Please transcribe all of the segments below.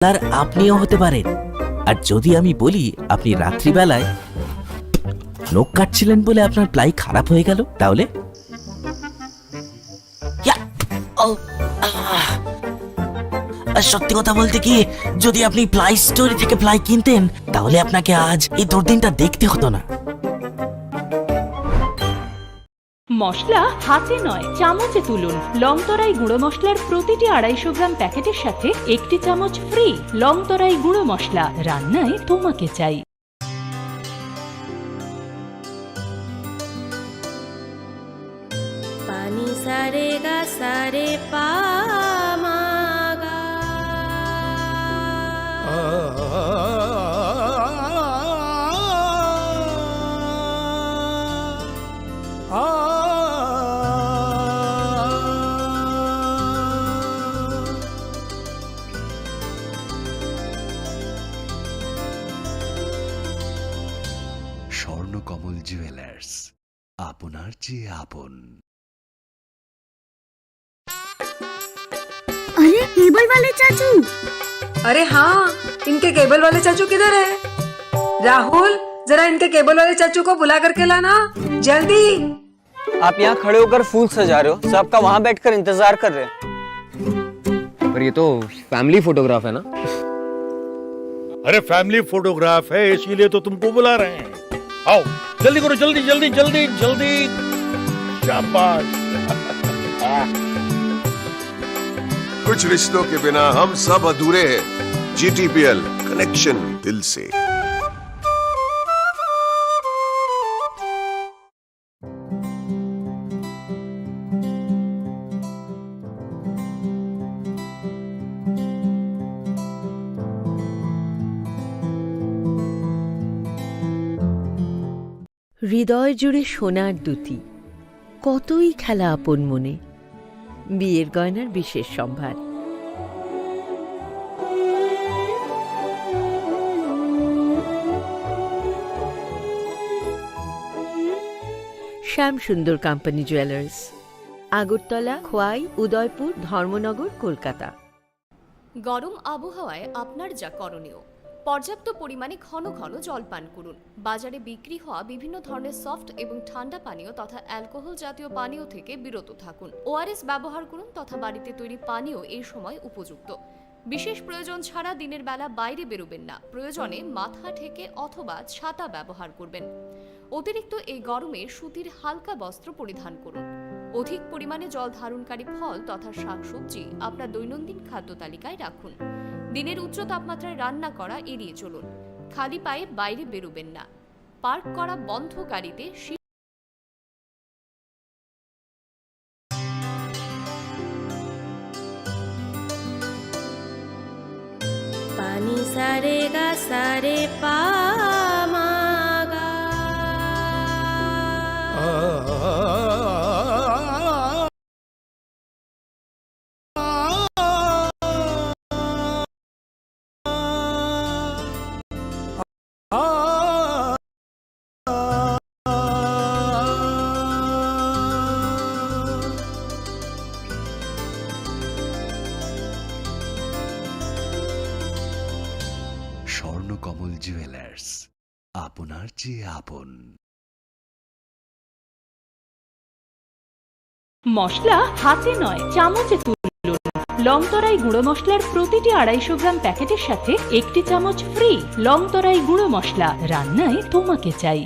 আর আপনিও হতে পারেন। আর যদি আমি বলি আপনি রাত্রিবেলায় নখ কাটছিলেন বলে আপনার প্লাই খারাপ হয়ে গেল, তাহলে সত্যি কথা বলতে কি, যদি আপনি প্লাই স্টোরি থেকে প্লাই কিনতেন তাহলে আপনাকে আজ এই দুর্দিনটা দেখতে হতো না। মশলা হাতে নয় চামচে তুলুন। লংতরাই গুঁড়ো মশলার প্রতিটি 250 গ্রাম প্যাকেটের সাথে 1টি চামচ ফ্রি। লংতরাই গুঁড়ো মশলা, রান্নায় তোমাকে চাই। पानी सारे गा सारे पा मा गा। স্বর্ণকমল জুয়েলার্স, আপনার চেয়ে আপন। अरे केबल वाले चाचू। अरे हाँ, इनके केबल वाले चाचू किधर है? राहुल, जरा इनके केबल वाले चाचू को बुला करके लाना जल्दी। आप यहाँ खड़े होकर फूल सजा रहे हो, सबका वहाँ बैठकर इंतजार कर रहे हैं। पर ये तो फैमिली फोटोग्राफ है ना? अरे फैमिली फोटोग्राफ है, इसीलिए तो तुमको बुला रहे हैं। आओ जल्दी करो, जल्दी जल्दी जल्दी जल्दी। शाबाश। कुछ रिश्तों के बिना हम सब अधूरे हैं। GTPL, कनेक्शन दिल से। হৃদয় জুড়ে সোনার দুটি, কতই খেলা আপন মনে। বিয়ের গয়নার বিশেষ সম্ভার। শ্যাম সুন্দর কোম্পানি জুয়েলার্স, আগরতলা, খোয়াই, উদয়পুর, ধর্মনগর, কলকাতা। গরম আবহাওয়ায় আপনার যা করণীয়: পর্যাপ্ত পরিমাণে ঘন ঘন জল পান করুন। বাজারে বিক্রি হওয়া বিভিন্ন ধরনের সফট এবং ঠান্ডা পানীয় তথা অ্যালকোহল জাতীয় পানীয় থেকে বিরত থাকুন। ORS ব্যবহার করুন তথা বাড়িতে তৈরি পানীয় এই সময় উপযুক্ত। বিশেষ প্রয়োজন ছাড়া দিনের বেলা বাইরে বেরোবেন না। প্রয়োজনে মাথা ঢেকে অথবা ছাতা ব্যবহার করবেন। অতিরিক্ত এই গরমে সুতির হালকা বস্ত্র পরিধান করুন। অধিক পরিমাণে জল ধারণকারী ফল তথা শাকসবজি আপনার দৈনন্দিন খাদ্য তালিকায় রাখুন। দিনের উচ্চ তাপমাত্রায় রান্না করা এড়িয়ে চলুন। খালি পায়ে বাইরে বেরোবেন না। পার্ক করা বন্ধ গাড়িতে पानी सारे गा सारे पा मा गा। স্বর্ণকমল জুয়েলার্স, আপনার চেয়ে আপন। মশলা হাতে নয় চামচে তুলুন। লংতরাই গুঁড়ো মশলার প্রতিটি 250 গ্রাম প্যাকেটের সাথে 1টি চামচ ফ্রি। লংতরাই গুঁড়ো মশলা, রান্নায় তোমাকে চাই।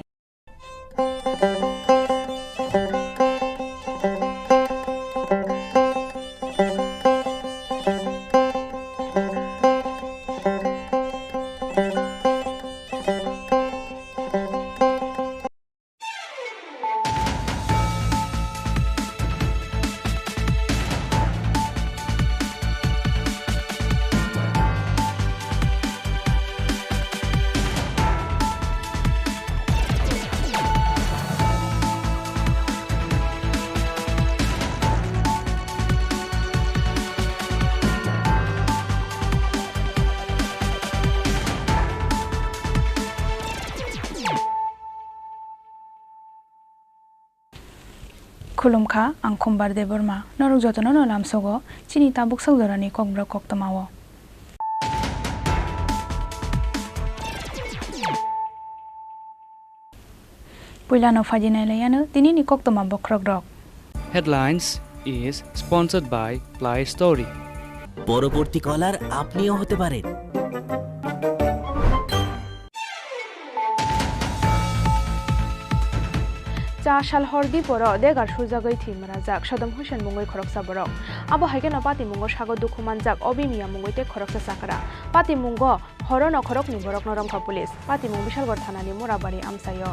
खुलुमखा आं खम्बार दे बोरमा नरक जतन नलाम सगो चिनी Tabuk सौदरानि ककब्रा कक्तमावो। Puilano Fajina Layano, Tinini Koktoma Bokrog Rock. Headlines is sponsored by Play Story. পরবর্তী কলার আপনিও হতে পারেন। Chashal Hordi Poro, Degar Shuzagai Timrazak, Shaddam Hussein Mungoi Koroksa Borok. Abo Hagen Pati Mungo Shago Dukumanzak, Obimia Mungoite Koroksa Sakara. Pati Mungo, Horono Korok ni Borok Noromka Police. Pati Mungishal Gortanani Murabari Amsayo.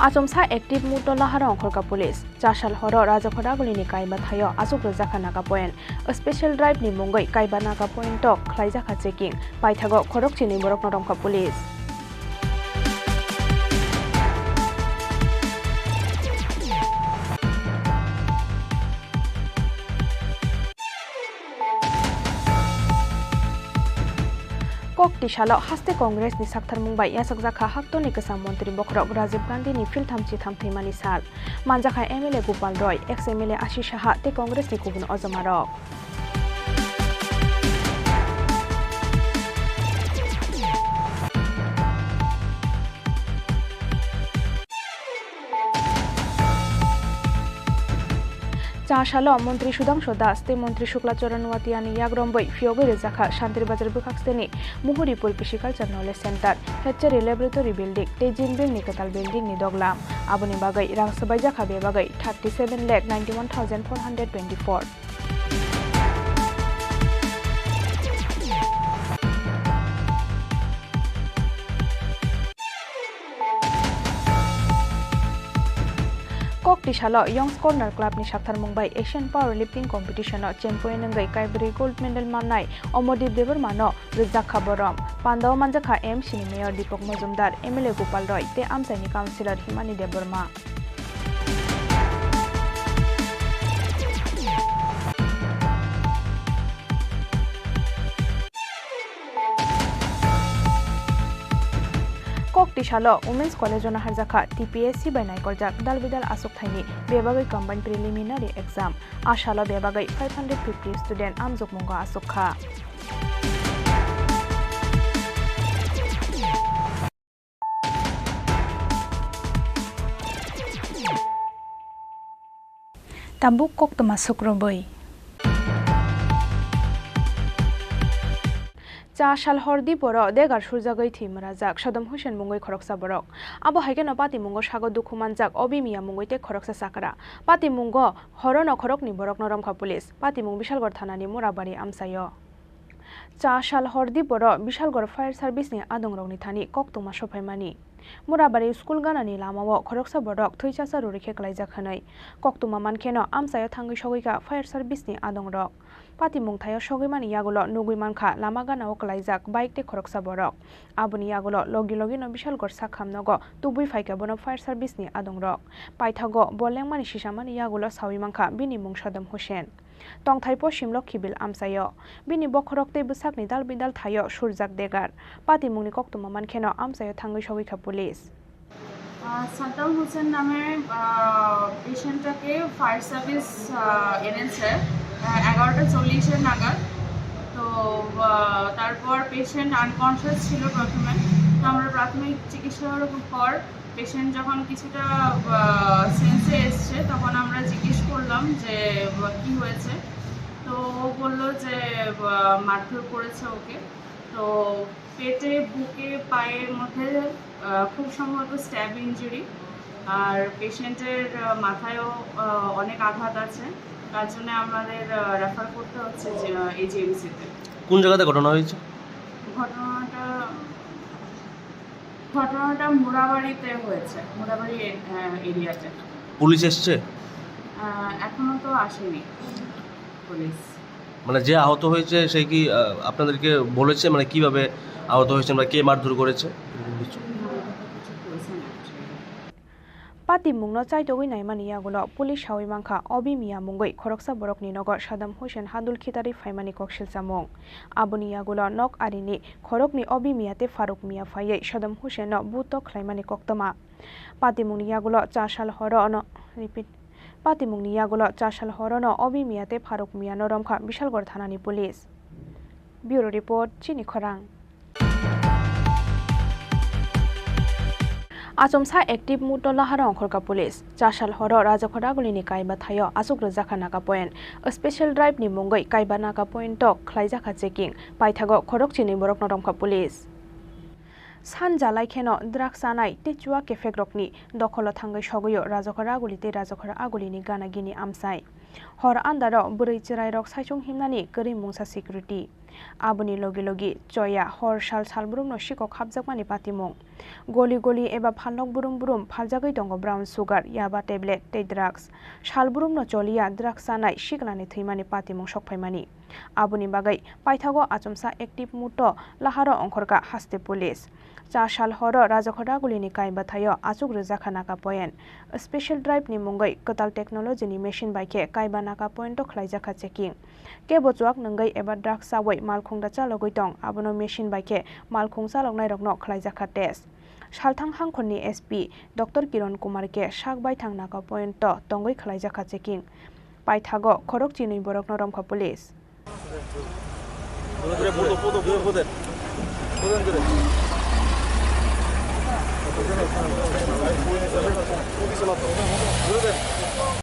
Asomsa active mutola harong khorka police chashal horo rajakhoda gulini kaiba thayo asuk rojaka naga point a special drive ni mongoi kaiba naga point tok khlaijaka checking paithago khorok chini borok noromka police Kokti Shalo Haste Congress ni Sakthar Mumbai Yasakjaka Haktoni Kasam Montri Bokrok Rajiv Gandhi ni Phil Thamchi Thamthaimani Sal Manjakha MLA Gopal Roy ex MLA Ashish Shaha te Congress ni Kubun Ozamarok Chashalo Montri Shudangsho Das te Montri Shukla Choranwatiani Yagromboy Fiogo Rezakha Shantir Bazar Bukaksteni Muhuripur Pisciculture Knowledge Center Hatchery Laboratory Building Tejinbil Nikatal Building ni Doglam Aboni Bagai Rangsabai Jakhabe Bagai 37,91,424 Kokti Shalo Young's Corner Club ni Sakthar Mumbai Asian Powerlifting Competition champion ngai Kaibri gold medal manai Omodip Debormano Rizakha Borom Pandao Manjakha M Shini Mayor Deepak Majumdar MLA Gopal Roy te Amsaini Councillor Himani Deborma Kokti Shalo Women's College on Harzakha TPSC by Naikoljak Dalbidal Asuk Thaini Bebagai combined preliminary exam Ashalo Bebagai 550 student Amjuk Munga Asukha Tabuk Koktoma Sukroboy Chashal Hordi Poro, Degar Shuzagai Timrazak, Shaddam Hussein Mungoi Koroksa Borok. Abo Hagen Pati Mungo Shago Dukumanzak, Obimia Mungoite Koroksa Sakara. Pati Mungo, Horono Korok ni Borok Noromka Police. Pati Mung Bishal Gortanani Murabari Amsayo. Chashal Hordi Poro, Bishal Gor Fire Service ni Adong Rogni Thani, Koktuma Shopaimani. Murabari School Ganani Lamawo, Koroksa Borok, Tuichasa Rurike Klaijakhanai. Koktuma Mankeno, Amsayo Tangi Shogika, Fire Service ni Adong Rog. Pati Mungthayo Shogimani Yagulo, Nuguimanka, Lamagana Oklaizak, Bike te Koroksa Borok. Abuni Yagulo, Logi no Bishal Gor Sakham Nogo, Tubui Faika Bono Fire Service ni Adong Rog. Paithago, Bolengmani Shishamani Yagulo, Sawimanka, Bini Mung Shaddam Hussein. Tong Thaipo Shimlo Kibil Amsayo. Bini Bokorok te Busak ni Dal Bidal Thayo, Shurzak Degar. Pati Mungni Koktuma Mankeno, Amsayo Tangi Shogika Police. Saddam Hossain নামের পেশেন্টটাকে fire service এনেছে 11:40 নাগাদ তো তারপর patient unconscious ছিল প্রথমে তো আমরা প্রাথমিক চিকিৎসার পর পেশেন্ট যখন কিছুটা সেন্সে এসছে তখন আমরা জিজ্ঞেস করলাম যে কি হয়েছে তো ও বললো যে মারধর করেছে ওকে তো পেটে বুকে পায়ের মধ্যে খুব সম্ভবত স্ট্যাব ইনজুরি আর পেশেন্টের মাথায়ও অনেক আঘাত আছে তার জন্য আমাদের রেফার করতে হচ্ছে এজিএমসিতে। কোন জায়গাতে ঘটনা হয়েছে? ঘটনাটা মোরাবাড়িতে হয়েছে, মোরাবাড়ি এরিয়াতে। পুলিশ এসছে? এখনো তো আসেনি পুলিশ। মানে যে আহত হয়েছে সে কি আপনাদেরকে বলেছে মানে কিভাবে আহত হয়েছে বা কে মারধর করেছে? Pati Mungno Chaitogui Naimani Yagulo, Police Hawi Manka, Obimia Mungoi, Koroksa Borok Ninogo, Shaddam Hussein Hadul Kitari Faimani Kokshil Samong. Abuni Yagulo, Nok Arini, Korokni Obimia te Faruk Mia Faye, Shaddam Hussein no Buto Klaimani Koktoma. Pati Muni Yagulo, Chashal Horo no repeat. পাতিমুংনি ইয়াগুলো 4 সাল হরনো অবি মিয়াতে ফারুক মিয়া নরমখা Bishalgarh থানানি police bureau report চিনি খরাং আচমসা active Motu লাহারা অংখরকা police 4 সাল হর রাজখরাগুলিনি কাইবা থায় আসুক রজাখা নাকা point special drive নি মুঙ্গই কাইবা নাকা point খ্লাইজাখা checking পাইথাগো খরক চিনি বরক নরমখা police সানজালাই খেন drag সানাই টেচুয়া কেফেক রকনি দখল থাঙ্গই সগয় রাজখরা আগুলিতে রাজখরা আগুলিনি গানাগিনি আমসাই হর আন্দার বুড়ৈ চিরাই রক সাইচুং হিমনানি গরি মুংসা সিকিউরিটি আবনি লগে লগে চয়া হর সাল সালবুরুম ন শিকক হাবজাকমানি পাতিমুং গলি গলি এবা ফালনক বুরুম বুরুম ফালজাগৈ দङ ব্রাউন সুগার ইয়াবা টেবলেট তে ড্রাগস সালবুরুম ন চলিয়া ড্রাগ সানাই শিকলানি থৈমানি পাতিমুং সকফাইমানি আবনি বাগৈ পাইথাগো আচমসা একটিভ মুটো লাহারা অংখরকা হাস্তে পুলিশ 4 সাল হর রাজখরাগুলিনি কাইবা থায় আচুক রজাখা নাকা পয়েন্ট স্পেশাল ড্রাইভ नि मुंगै कताल टेक्नोलॉजी नि मेशिन बाइके काइबा नाका पॉइंट ख्लाइजाखा चेकिं के बचुआक नंगै एबा ड्राग सावै मालखुंगदा चालगै दं आबनो मेशिन बाइके मालखुंग चालगनाय रकनो ख्लाइजाखा test सालथां हांखननि SP doctor Kiran Kumar के साक बाइथां नाका पॉइंट तंगै ख्लाइजाखा चेकिं पाइथागो खरक चिनि बरक नरमखा पुलिस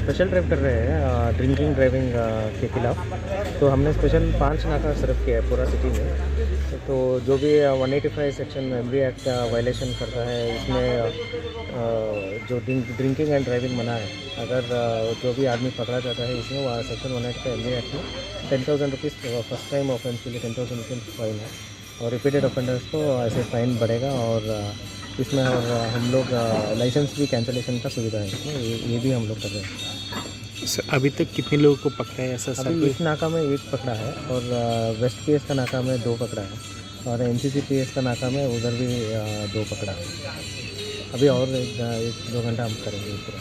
स्पेशल ड्राइव कर रहे हैं ड्रिंकिंग ड्राइविंग के खिलाफ। तो हमने स्पेशल 5 नाका सर्व किया है पूरा सिटी में। तो जो भी 185 सेक्शन एमरी एक्ट वायलेशन करता है इसमें जो ड्रिंकिंग एंड ड्राइविंग मना है। अगर जो भी आदमी पकड़ा जाता है इसमें वह सेक्शन 185 एमरी एक्ट में 10,000 रुपीज़ फर्स्ट टाइम ऑफेंस के लिए 10,000 रुपीज़ फाइन है और रिपीटेड ऑफेंडर्स को ऐसे फाइन बढ़ेगा। और इसमें और हम लोग लाइसेंस भी कैंसलेशन का सुविधा है इसमें, ये भी हम लोग कर रहे हैं। सर अभी तक कितने लोगों को पकड़ा है ऐसा? अभी इस नाका में 1 पकड़ा है और वेस्ट पीएस का नाका में 2 पकड़ा है और एनसीसी पीएस का नाका में उधर भी 2 पकड़ा है। अभी और 1-2 घंटा हम करेंगे इस तरह।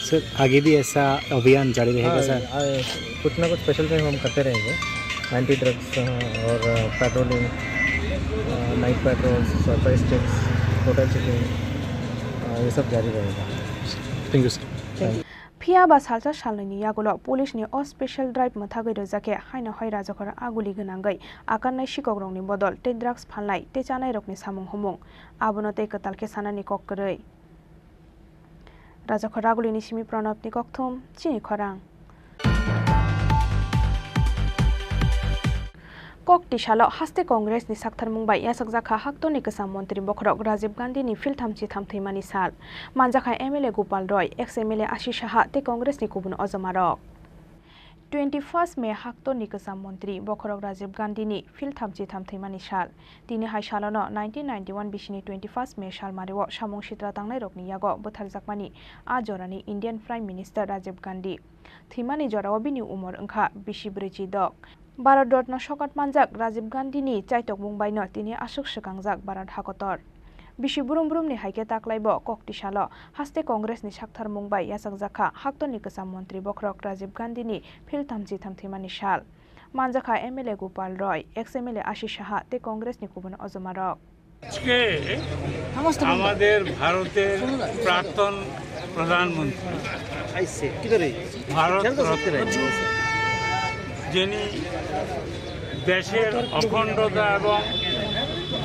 सर आगे भी ऐसा अभियान जारी रहेगा सर? कुछ ना कुछ स्पेशल ड्राइव हम करते रहेंगे। एंटी ड्रग्स और patrolling, night patrols, surprise checks, hotel checking, ये सब जारी रहेगा। Thank you sir. फिया बा सालसा सालनि यागुलो पुलिसनि अ स्पेशल ड्राइव मथागै रोजाके हायना हाय राजखरा आगुलि गोनांगै आकाननाय शिकग्रंनि बदल ते ड्राग्स फाननाय ते जानाय रकनि सामुं हमुं आबनो ते कतालके सानानि कक्करै राजखरा आगुलिनि सिमि प्रणबनि कक्थुम चिनि खरां ककटिसालो हास्ते कांग्रेस नि साक्थार मुंबाई यासकजाखा हाक्तनि गोसाम मंत्री बखरक राजीव गांधी नि फिल्थामची थामथैमानि साल मानजाखा MLA Gopal Roy ex MLA Ashish Saha ते कांग्रेस नि गुबुन अजमारक 21 मे हाक्तनि गोसाम मंत्री बखरक राजीव गांधी नि फिल्थामची थामथैमानि साल तिनि हाय सालनो 1991 बिसिनि 21 मे साल मारिव सामुं सित्रा तांनाय रकनि यागो बोथारजाकमानि आ जरानि Indian prime minister Rajiv Gandhi थैमानि जराव बिनि उमर ओंखा 24 दक भारत रत्न सकट मानजाक राजीव गांधीनि चाइटक मुंबाइनो तिनि आसुक सकांजाक भारत हाकतर बिसि बुरुम बुरुमनि हाइके ताकलाइबो ककटिसालो हास्ते कांग्रेसनि साक्थार मुंबाइ यासकजाखा हाक्तनि गोसाम मंत्री बखरक राजीव गांधीनि फिल्थामची थामथैमानि साल मानजाखा MLA Gopal Roy ex MLA Ashish Saha ते कांग्रेसनि गुबुन अजमारक আজকে আমাদের ভারতের প্রাক্তন প্রধানমন্ত্রী ভারত রত্ন যিনি দেশের অখণ্ডতা এবং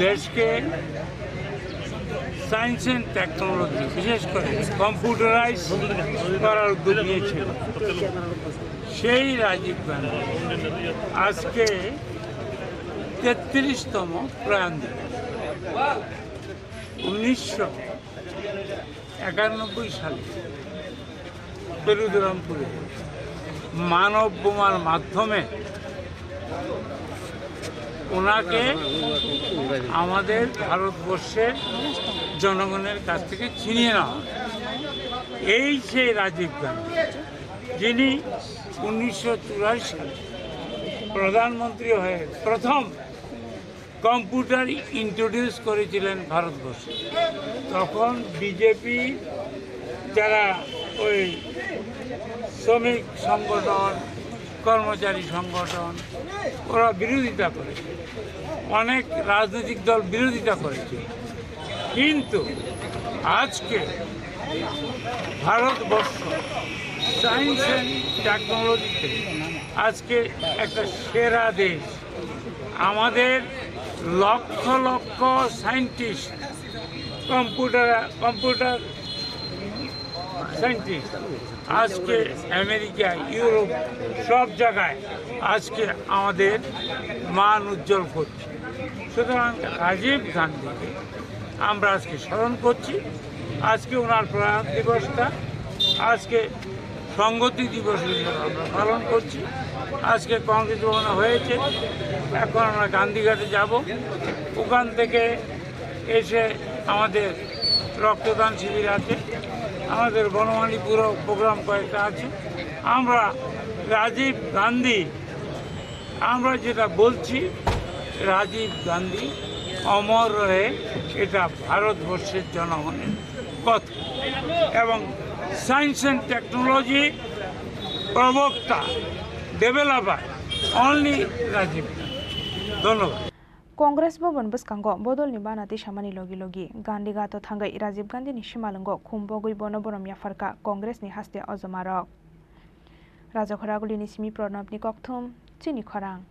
দেশকে সায়েন্স অ্যান্ড টেকনোলজি বিশেষ করে কম্পিউটারাইজ করার উদ্যোগ নিয়েছিল সেই রাজীব গান্ধী আজকে 33তম প্রয়াণ দিবস 1991 সালে পেরুদরামপুরে মানব বোমার মাধ্যমে ওনাকে আমাদের ভারতবর্ষের জনগণের কাছ থেকে ছিনিয়ে নেওয়া এই সেই রাজীব গান্ধী যিনি 1984 সালে প্রধানমন্ত্রী হয়ে প্রথম কম্পিউটার ইন্ট্রোডিউস করেছিলেন ভারতবর্ষে। তখন বিজেপি যারা ওই শ্রমিক সংগঠন কর্মচারী সংগঠন ওরা বিরোধিতা করেছে, অনেক রাজনৈতিক দল বিরোধিতা করেছে, কিন্তু আজকে ভারতবর্ষ সায়েন্স অ্যান্ড টেকনোলজিতে আজকে একটা সেরা দেশ। আমাদের lakh lakh scientist, computer scientist আজকে আমেরিকা, ইউরোপ সব জায়গায় আজকে আমাদের মান উজ্জ্বল করছে। সুতরাং রাজীব গান্ধীকে আমরা আজকে স্মরণ করছি। আজকে ওনার প্রয়াণ দিবসটা আজকে সংগতি দিবস হিসেবে আমরা পালন করছি। আজকে কংগ্রেস ভবনে হয়েছে, এখন আমরা গান্ধীঘাটে যাব। ওখান থেকে এসে আমাদের রক্তদান শিবির আছে, আমাদের বনমালী পুরো প্রোগ্রাম কয়েকটা আছে। আমরা রাজীব গান্ধী, আমরা যেটা বলছি রাজীব গান্ধী অমর রয়ে, এটা ভারতবর্ষের জনগণের কথা। এবং সায়েন্স অ্যান্ড টেকনোলজি প্রবক্তা, ডেভেলপার অনলি রাজীব গান্ধী। ধন্যবাদ। Congress Bhavan Buskango Bodol Nibanati Shamani Logi Logi Gandhi Gato Thangai Rajiv Gandhi Nishimalungo Kumbogui Bonoborom Yafarka Congress Ni Haste Ozomarok Rajakhoraguli Nisimi Pranab Nikokthum Chini Khorang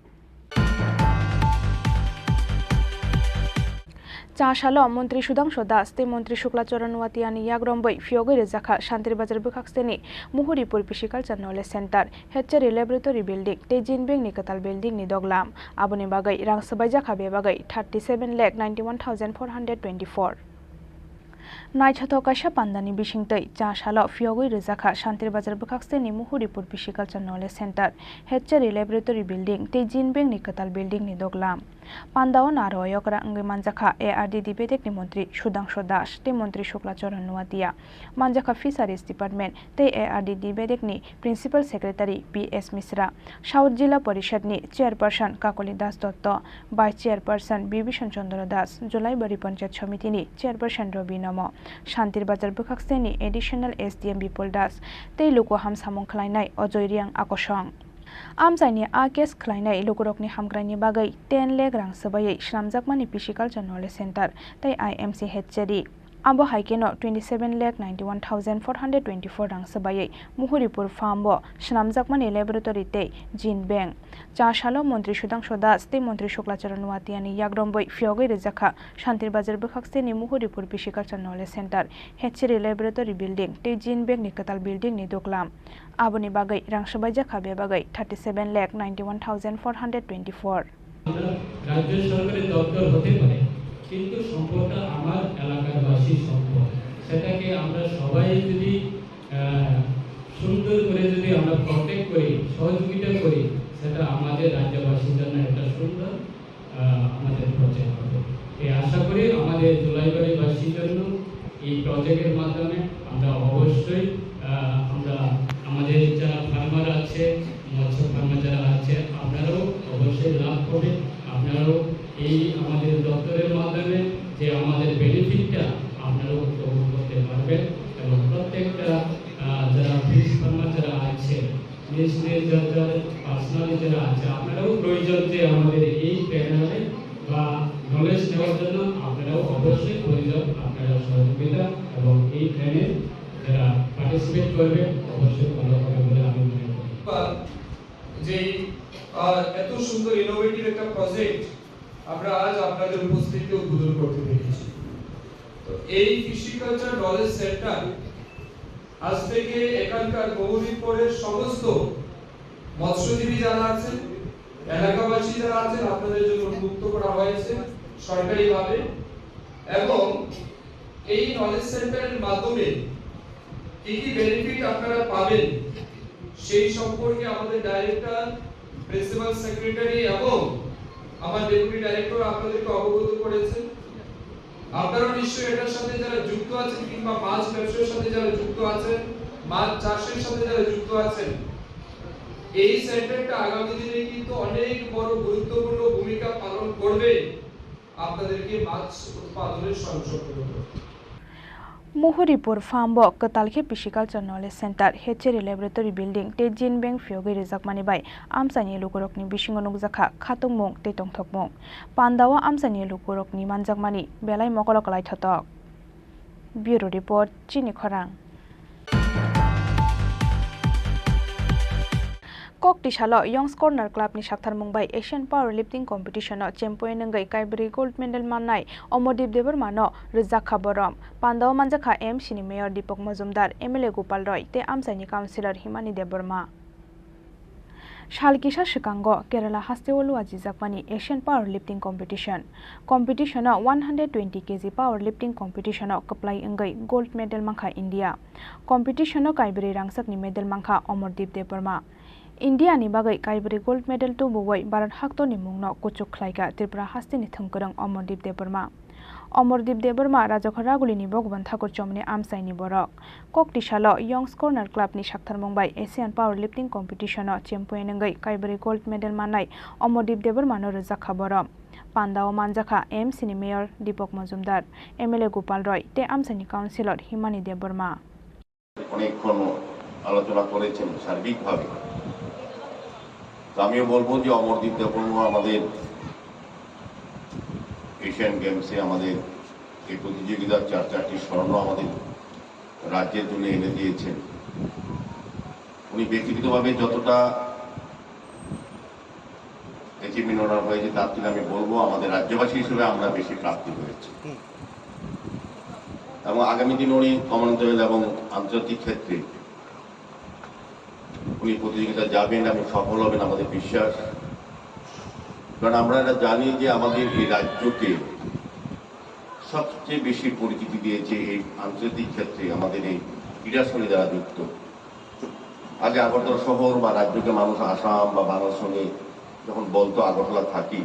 চাশালো মন্ত্রী সুধাংশু দাস তে মন্ত্রী শুক্লাচরণ ওয়াতিয়ানি ইয়াগ্রম্বই ফিয়োগৈ রেজাখা শান্তির বাজার বুখাকস্তেনি Muhuripur pisciculture knowledge centre hatchery laboratory building তে জিনবেং নিকতাল building নি দগলাম আবনি বাগৈ রাং সবাই জাখা বেবাগৈ 37,91,424 নাইছাতো কাশা পান্দানি বিশিংতৈ চাশালো ফিয়োগৈ রেজাখা শান্তির বাজার বুখাকস্তেনি Muhuripur pisciculture knowledge centre hatchery laboratory building তে জিনবেং নিকতাল বিল্ডিং নি দগলাম পান্দাও নারয়করা অঙ্গে মানজাখা এআরডিডি বেদেকনি মন্ত্রী সুধাংশু দাস তে মন্ত্রী শুক্লাচরণ নোয়াতিয়া মানজাখা ফিশারিজ ডিপার্টমেন্ট তে এআরডিডি বেদেকনি principal secretary PS Mishra south জিলা পরিষদনি chairperson Kakali Das Dutta vice chairperson Bibhishan Chandra Das Julaibari panchayat সমিতিনি চেয়ারপারসন রবি নম শান্তির বাজার বুখাকস্তেনি এডিশনাল এসডিএম বিপুল দাস তে লুকোহাম সামং খালাইনাই অজয় রিয়াং আকসং আমসাইনি आकेस खलाइनाय लोकरकनि हामग्रानि बागै 10 लाख रां सबायै श्रामजाकमानि पिसिकालचार नलेज सेन्टार तै आईएमसी हेच्चेरि आबो हाइकेनो 27,91,424 रां सबायै मुहुरिपुर फार्मबो श्रामजाकमानि ল্যাবরেটরি तै जिन बैंक चाशालो मन्त्री सुधांशु दास तै मन्त्री शुक्लाचरण वातियानि याग्रम्बৈ फियोगै रेजाखा शान्तिर बाजार बुखाकस्तेनि मुहुरिपुर पिसिकालचार knowledge centre hatchery laboratory building तै जिन बैंक निकताल बिल्डिं नि दोगलाम आबनि बागै रां सबाय जाखा बे बागै 37,91,424 রাজ্য সরকারের দপ্তর হতে পারে, কিন্তু সম্পদটা আমার এলাকার বাসীর সম্পদ। সেটাকে আমরা সবাই যদি সুন্দর করে যদি আমরা প্রটেক্ট করি, সহযোগিতা করি, সেটা আমাদের রাজ্যবাসীর জন্য একটা সুন্দর আমাদের প্রজেক্ট হবে। এই আশা করি আমাদের জুলাইবাড়িবাসীর জন্য এই প্রজেক্টের মাধ্যমে আমরা অবশ্যই আমরা আমাদের যারা ফার্মার আছে, মৎস্য ফার্মার যারা আছে, আপনারাও অবশ্যই লাভ করবেন। আপনারাও এই আমাদের দপ্তরের মাধ্যমে যে আমাদের বেনিফিটটা আপনারাও উপভোগ করতে পারবেন। এবং প্রত্যেকটা যারা ফিশ ফার্মার যারা আছে, নিজেদের যারা পার্সোনালি যারা আছে, আপনারাও প্রয়োজন যে আমাদের এই প্যানেলে বা নলেজ নেওয়ার জন্য আপনারাও অবশ্যই প্রয়োজন আপনারা সহযোগিতা এবং এই ট্রেনে যারা পার্টিসিপেট করবে অবশ্যই ভালো হবে বলে আমি মনে করি। যে এত সুন্দর ইনোভেটিভ একটা প্রজেক্ট আমরা আজ আপনাদের উপস্থিতিতে উদ্বোধন করতে পেরেছি। তো এই ফিশিকালচার নলেজ সেন্টার আজ থেকে এখানকার বহুদিনপরের সমস্ত মৎস্যজীবী যারা আছেন, এলাকাবাসী যারা আছেন, আপনাদের জন্য উন্মুক্ত করা হয়েছে সরকারিভাবে। এবং এই নলেজ সেন্টারের মাধ্যমে কি কি বেনিফিট আপনারা পাবেন সেই সম্পর্কে আমাদের ডাইরেক্টর, প্রিন্সিপাল সেক্রেটারি এবং আমার ডেপুটি ডাইরেক্টর আপনাদেরকে অবগত করেছেন। আপনারা নিশ্চয়ই এটার সাথে যারা যুক্ত আছেন কিংবা মাছ ব্যবসার সাথে যারা যুক্ত আছেন, মাছ চাষের সাথে যারা যুক্ত আছেন, এই সেন্টারটা আগামী দিনে কিন্তু অনেক বড় গুরুত্বপূর্ণ ভূমিকা পালন করবে আপনাদেরকে মাছ উৎপাদনের স্বয়ংসম্পূর্ণ করতে। मुहुरिपुर फार्म कतालखे pisciculture knowledge centre hatchery laboratory building ते जिन बैंक फियोगै रेजाकमानि बाय आमसानि लुकुरकनि बिसिङाव नुकजाखा खातुंमुं ते तंथकमुं पान्दावा आमसानि लुकुरकनि मानजाकमानि बेलाय मकलकलाय थतक ब्यूरो रिपोर्ट चिनि खरां। Kokti Shalo Youngs Corner Club ni Shakhtar Mumbai Asian Powerlifting Competition champion ngai Kaibri gold medal manai Omodip Debarmano Rizak Khaborom Pandao Manjakha M Sini Mayor Deepak Majumdar MLA Gopal Roy te Amsaini Councillor Himani Debarma Shalkisha Shikango Kerala Hastewolu Ajijakmani Asian Powerlifting Competition 120 kg powerlifting competition kaplai engai gold medal mangkha India competition Kaibri rangsak ni medal mangkha Omodip Debarma India ni bagai Kaibri gold medal tu buwai Bharat hakto ni mungno kuchuk khlaiga Tripura hasti ni thumkurang Omodip Debarma Rajakhara guli ni Bhagwan Thakur chomne amsai ni borok Kokti Shalo Youngs Corner Club ni Shakhtar Mumbai Asian Powerlifting Competition champion ngai Kaibri gold medal manai Omodip Debarma no Rizak Khaborom Pandao Manjakha M Sini Mayor Deepak Majumdar MLA Gopal Roy te Amsaini Councillor Himani Debarma অনেকক্ষণ আলোচনা করেছেন সার্বিকভাবে আমিও বলবো যে অমরদীপ দেববর্মা আমাদের Asian গেমসে আমাদের এই প্রতিযোগিতার 4টি স্বর্ণ আমাদের রাজ্যের জন্য এনে দিয়েছেন উনি ব্যক্তিগতভাবে যতটা অ্যাচিভমেন্ট ওনার হয়েছে তার থেকে আমি বলবো আমাদের রাজ্যবাসী হিসেবে আমরা বেশি প্রাপ্তি হয়েছে এবং আগামী দিন উনি কমনওয়েলথ এবং আন্তর্জাতিক ক্ষেত্রে উনি প্রতিযোগিতা যাবেন এবং সফল হবেন আমাদের বিশ্বাস কারণ আমরা এটা জানি যে আমাদের এই রাজ্যকে সবচেয়ে বেশি পরিচিতি দিয়েছে এই আন্তর্জাতিক ক্ষেত্রে আমাদের এই ক্রীড়ার সঙ্গে যারা যুক্ত আগে আগরতলা শহর বা রাজ্যকে মানুষ আসাম বা বাংলার সঙ্গে যখন বলতো আগরতলা থাকি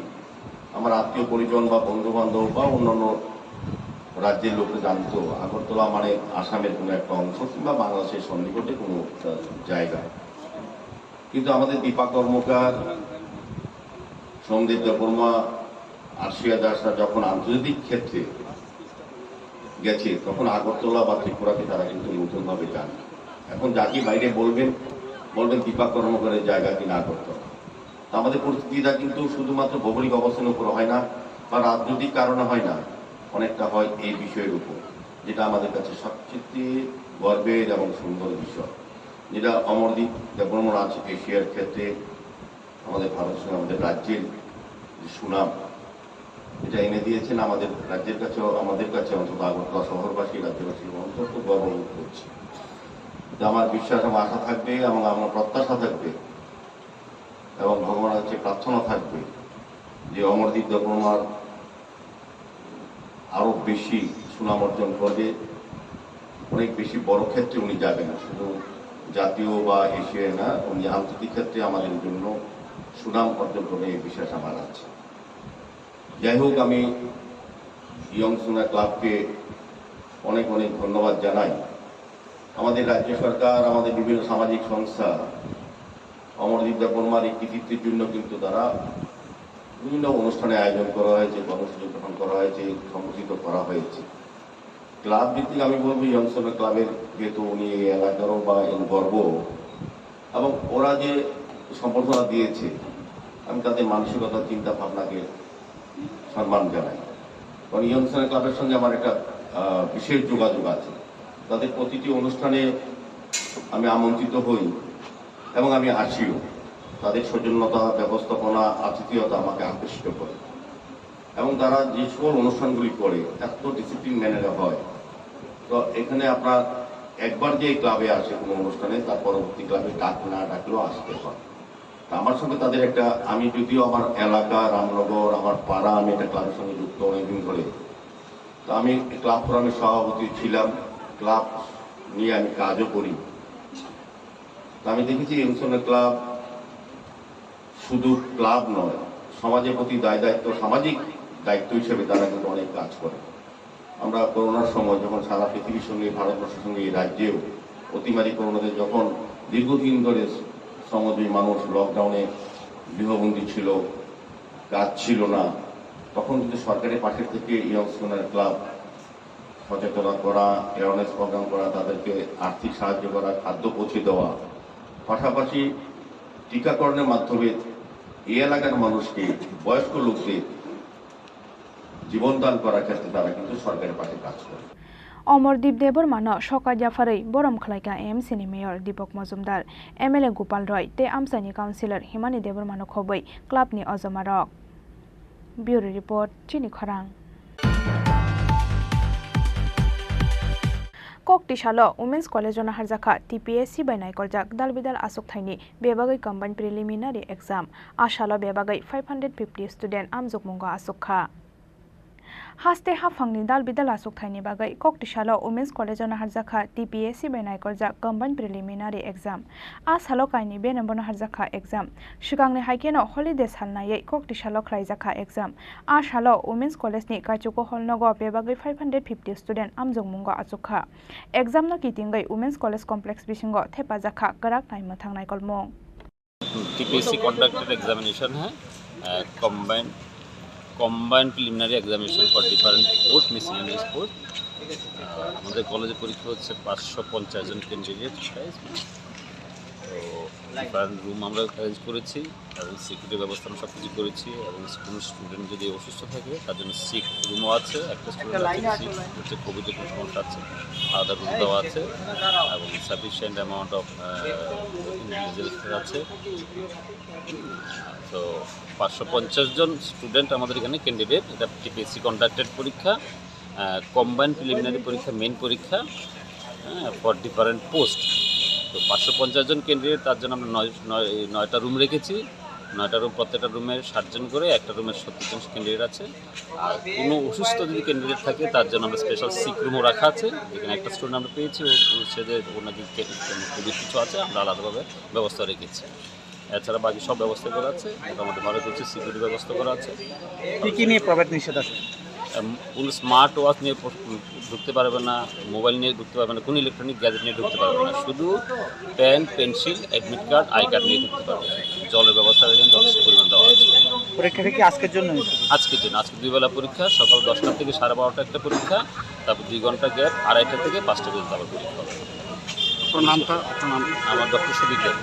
আমার আত্মীয় পরিজন বা বন্ধু বান্ধব বা অন্যান্য রাজ্যের লোকে জানতো আগরতলা মানে আসামের কোনো একটা অংশ কিংবা বাংলাদেশের সন্নিকটে কোনো জায়গা কিন্তু আমাদের দীপা কর্মকার সোমদেব দেববর্মা আর্শিয়া দাসরা যখন আন্তর্জাতিক ক্ষেত্রে গেছে তখন আগরতলা বা ত্রিপুরাকে তারা কিন্তু নতুনভাবে জানে এখন যাকে বাইরে বলবেন দীপা কর্মকারের জায়গা কিনা আগরতলা তা আমাদের পরিস্থিতিটা কিন্তু শুধুমাত্র ভৌগোলিক অবস্থানের উপর হয় না বা রাজনৈতিক কারণে হয় না অনেকটা হয় এই বিষয়ের উপর যেটা আমাদের কাছে সবচেয়ে গর্বের এবং সুন্দর বিষয় যেটা অমরদীপ দেববর্মা আছে এশিয়ার ক্ষেত্রে আমাদের ভারত সঙ্গে আমাদের রাজ্যের সুনাম এটা এনে দিয়েছেন আমাদের রাজ্যের কাছেও আমাদের কাছে অন্তত আগরতলা শহরবাসী রাজ্যবাসী অন্তত গর্ববোধ করছে আমার বিশ্বাস এবং আশা থাকবে এবং আমার প্রত্যাশা থাকবে এবং ভগবানের কাছে প্রার্থনা থাকবে যে অমরদীপ দেববর্মার আরো বেশি সুনাম অর্জন করবে অনেক বেশি বড় ক্ষেত্রে উনি যাবেন শুধু জাতীয় বা এশিয়ায় না উনি আন্তর্জাতিক ক্ষেত্রে আমাদের জন্য সুনাম অর্জন করবে এই বিশ্বাস আমার আছে যাই হোক আমি ইয়ংস কর্নার ক্লাবকে অনেক অনেক ধন্যবাদ জানাই আমাদের রাজ্য সরকার আমাদের বিভিন্ন সামাজিক সংস্থা অমরদীপ দেববর্মার এই কৃতিত্বের জন্য কিন্তু তারা বিভিন্ন অনুষ্ঠানে আয়োজন করা হয়েছে কর্মসূচি গ্রহণ করা হয়েছে সংগঠিত করা হয়েছে ক্লাব ভিত্তিক আমি বলবো ইয়ংস কর্নার ক্লাবের যেহেতু উনি এলাকারও বা গর্ব এবং ওরা যে সম্বর্ধনা দিয়েছে আমি তাদের মানসিকতা চিন্তা ভাবনাকে সম্মান জানাই কারণ ইয়ংস কর্নার ক্লাবের সঙ্গে আমার একটা বিশেষ যোগাযোগ আছে তাদের প্রতিটি অনুষ্ঠানে আমি আমন্ত্রিত হই এবং আমি আসিও তাদের সৌজন্যতা ব্যবস্থাপনা আতিথেয়তা আমাকে আকর্ষিত করে এবং তারা যে সকল অনুষ্ঠানগুলি করে এত ডিসিপ্লিন মেনে হয় তো এখানে আপনার একবার যে ক্লাবে আসে কোনো অনুষ্ঠানে তার পরবর্তী ক্লাবে ডাক না ডাকলেও আসতে হয় আমার সঙ্গে তাদের একটা আমি যদিও আমার এলাকা রামনগর আমার পাড়া আমি একটা ক্লাবের সঙ্গে যুক্ত অনেকদিন ধরে তো আমি ক্লাব ফোরামের সভাপতি ছিলাম ক্লাব নিয়ে আমি কাজও করি তো আমি দেখেছি ইনসনের ক্লাব শুধু ক্লাব নয় সমাজের প্রতি দায়িত্ব সামাজিক দায়িত্ব হিসেবে তারা কিন্তু অনেক কাজ করে আমরা করোনার সময় যখন সারা পৃথিবীর সঙ্গে ভারতবর্ষের সঙ্গে এই রাজ্যেও অতিমারি করোনাতে যখন দীর্ঘদিন ধরে সমাজী মানুষ লকডাউনে গৃহবন্দী ছিল কাজ ছিল না তখন কিন্তু সরকারের পাশের থেকে ইয়ংস কর্নার ক্লাব সচেতনতা করা অ্যাওয়ারনেস প্রোগ্রাম করা তাদেরকে আর্থিক সাহায্য করা খাদ্য পৌঁছে দেওয়া পাশাপাশি টিকাকরণের মাধ্যমে এই এলাকার মানুষকে বয়স্ক লোকদের জীবনদান করার ক্ষেত্রে তারা কিন্তু সরকারের পাশে কাজ করে অমরদীপ দেববর্মানো সকাল জাফাरै বরম খালাইকা এএমসিনি মেয়র দীপক মজুমদার এমএলএ গোপাল রয় তে আমসাইনি কাউন্সিলর হিমানি দেববর্মানো খबै ক্লাবनि অজমারক ব্যুরো রিপোর্ট চিনি খরাং Koktisalo Women's College on Harzaka TPSC by Naikorjak Dalbidal Asuk Thaini Bebagai combined preliminary exam Ashalo Bebagai 550 student Amzuk Mungo Asukha Haste Hafangni Dalbidal Asuk Thaini Bagai Koktisalo Women's College on Harzaka TPSC by Naikorjak combined preliminary exam Ashalo Kaini Benambon Harzaka exam Shugangni Haikeno holidays Halnaye Koktisalo Kraizaka exam Ashalo Women's College ni Kachuko Holnogo Bebagai 550 student Amzuk Mungo Asukha exam no kitingai Women's College Complex Bishingo Thepajaka Garak Naima Thangnai Kolmong TPSC conducted examination है combined preliminary examination for different post miscellaneous post আমাদের কলেজে পরীক্ষা হচ্ছে 550 জন candidate তো different room আমরা arrange করেছি এবং security ব্যবস্থা সব কিছু করেছি এবং কোনো স্টুডেন্ট যদি অসুস্থ থাকে তার জন্য সিক রুমও আছে একটা স্টুডেন্ট আছে হচ্ছে কোভিডের কোনো সমস্যা আছে আলাদা রুম দেওয়া আছে এবং সাফিসিয়েন্ট অ্যামাউন্ট অফ ইন্ডিভিজুয়ালস আছে তো 550 জন স্টুডেন্ট আমাদের এখানে ক্যান্ডিডেট এটা টিপিএসসি কন্ডাক্টেড পরীক্ষা কম্বাইন্ড প্রিলিমিনারি পরীক্ষা মেন পরীক্ষা ফর ডিফারেন্ট পোস্ট তো 550 জন ক্যান্ডিডেট তার জন্য আমরা 9টা রুম রেখেছি 9টা রুম প্রত্যেকটা রুমে 60 জন করে একটা রুমে 70 জন ক্যান্ডিডেট আছে আর কোনো অসুস্থ যদি ক্যান্ডিডেট থাকে তার জন্য আমরা স্পেশাল সিক রুমও রাখা আছে এখানে একটা স্টুডেন্ট আমরা পেয়েছি সে যে ওনাকে কোভিড কিছু আছে আমরা আলাদাভাবে ব্যবস্থা রেখেছি এছাড়া বাকি সব ব্যবস্থা করা আছে মোটামুটি ভালো করছে সিকিউরিটি ব্যবস্থা করা আছে কি কি নিয়ে প্রবেশ নিষেধ আছে কোনো স্মার্ট ওয়াচ নিয়ে ঢুকতে পারবে না মোবাইল নিয়ে ঢুকতে পারবে না কোনো ইলেকট্রনিক গ্যাজেট নিয়ে ঢুকতে পারবে না শুধু pen pencil admit card I card নিয়ে ঢুকতে পারবে জলের ব্যবস্থা এখানে যথেষ্ট পরিমাণ দেওয়া আছে পরীক্ষাটা কি আজকের জন্য আজকে 2 বেলা পরীক্ষা সকাল 10টা থেকে 12:30টা একটা পরীক্ষা তারপর 2 ঘন্টা গ্যাপ 2:30টা থেকে 5টা পর্যন্ত আবার পরীক্ষা হবে আমার ডক্টর সুদীপ দেব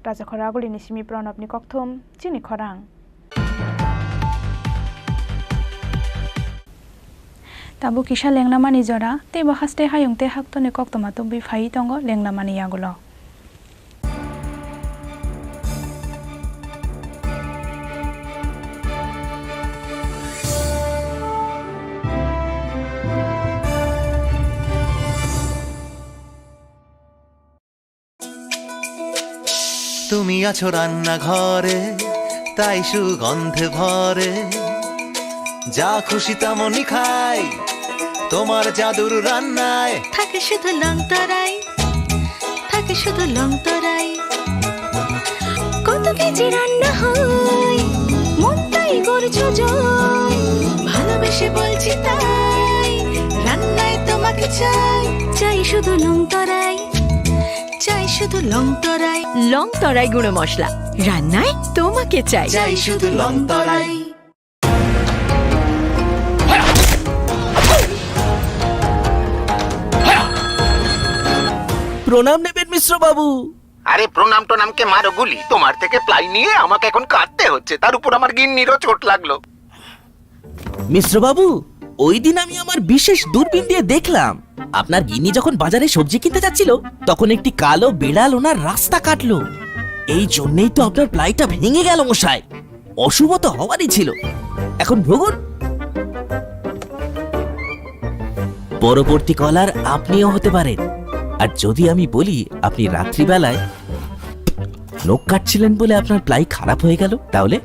Raja Khoraguli Nishimi Pranabni Kokthum Chini Khorang Tabu Kisha Lenglamani Jora Te Bahaste Hayung Te Haktone Koktoma Tumbi Fai Tongo Lenglamani Yagulo তুমি আছো রান্না ঘরে তাই সুগন্ধে ভরে যা খুশি তেমনই খাই তোমার জাদুর রান্নায় থাকে শুধু লংতরাই থাকে শুধু লংতরাই কত কেজি রান্না হয় মনটাই করছো জয় ভালোবেসে বলছি তাই রান্নায় তোমাকে চাই চাই শুধু লংতরাই চাই শুধু লংতরাই লংতরাই গুঁড়ো মশলা রান্নায় তোমাকে চাই চাই শুধু লংতরাই প্রণাম নেবেন মিশ্র বাবু আরে প্রণাম টোনামকে মারো গুলি তোমার থেকে প্লাই নিয়ে আমাকে এখন কাটতে হচ্ছে তার উপর আমার গিন্নিরও চোট লাগলো মিশ্র বাবু ওই দিন আমি আমার বিশেষ দূরবীন দিয়ে দেখলাম আপনার গিন্নি যখন বাজারে সবজি কিনতে যাচ্ছিল তখন একটি কালো বিড়াল ওনার রাস্তা কাটলো এই জন্যই তো আপনার প্লাইটা ভেঙে গেল মশাই অশুভ তো হওয়ারই ছিল এখন ভোগুন পরবর্তী কলার আপনিও হতে পারেন আর যদি আমি বলি আপনি রাত্রিবেলায় নখ কাটছিলেন বলে আপনার প্লাই খারাপ হয়ে গেল তাহলে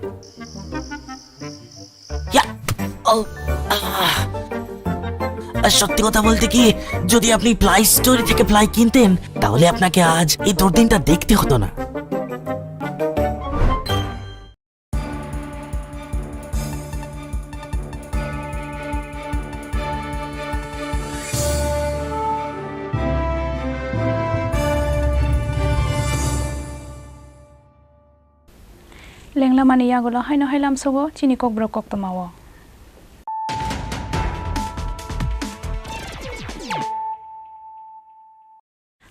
সত্যি কথা বলতে কি যদি আপনি প্লাই স্টোরি থেকে প্লাই কিনতেন তাহলে আপনাকে আজ এই দুর্দিনটা দেখতে হতো না Lenglamani Yagulo Haino Hailam Sogo Chini Kokbro Koktomawo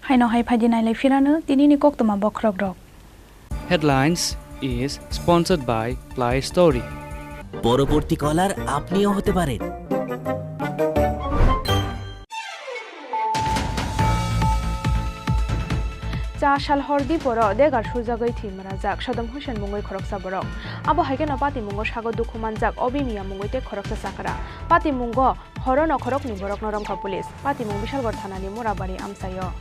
Haino Hai Phadinai Le Firanu Tinini Koktoma Bokrok Dog Headlines is sponsored by Play Story পরবর্তী কলার আপনিও হতে পারেন cha shal hordi poro degar surjagoi thimrajak Saddam Hussein mungoi khoroksa borok abo haikeno pati mungo sago dukhumanjak obi miya mungoi te khoroksa sakara pati mungo horono khorok ni borok noromkha police pati mung Bishalgor thanani morabari amsayo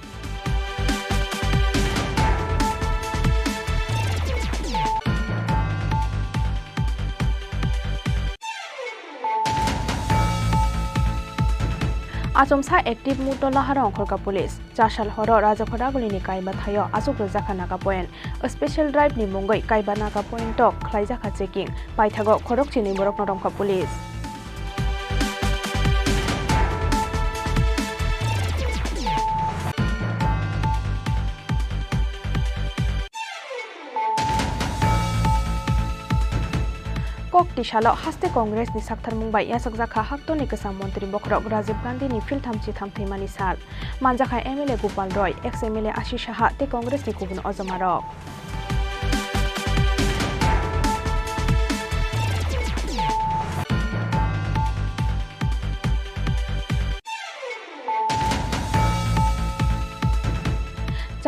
Achomsa active mutola harong khorka police chashal horo rajakhoraguli ni kaiba thayo asuk rojaka naga point a special drive ni mungoi kaiba naga point tok khlaijaka checking paithago khorok chini borok noromkha police Kokti shalo haste Congress ni sakthar mungbai yasak jakha haktoni kesam mantri bokrok Rajiv Gandhi ni fil thamchi thamthimani sal manjakha MLA Gopal Roy ex MLA Ashish Saha te Congress ni kubun ojamarok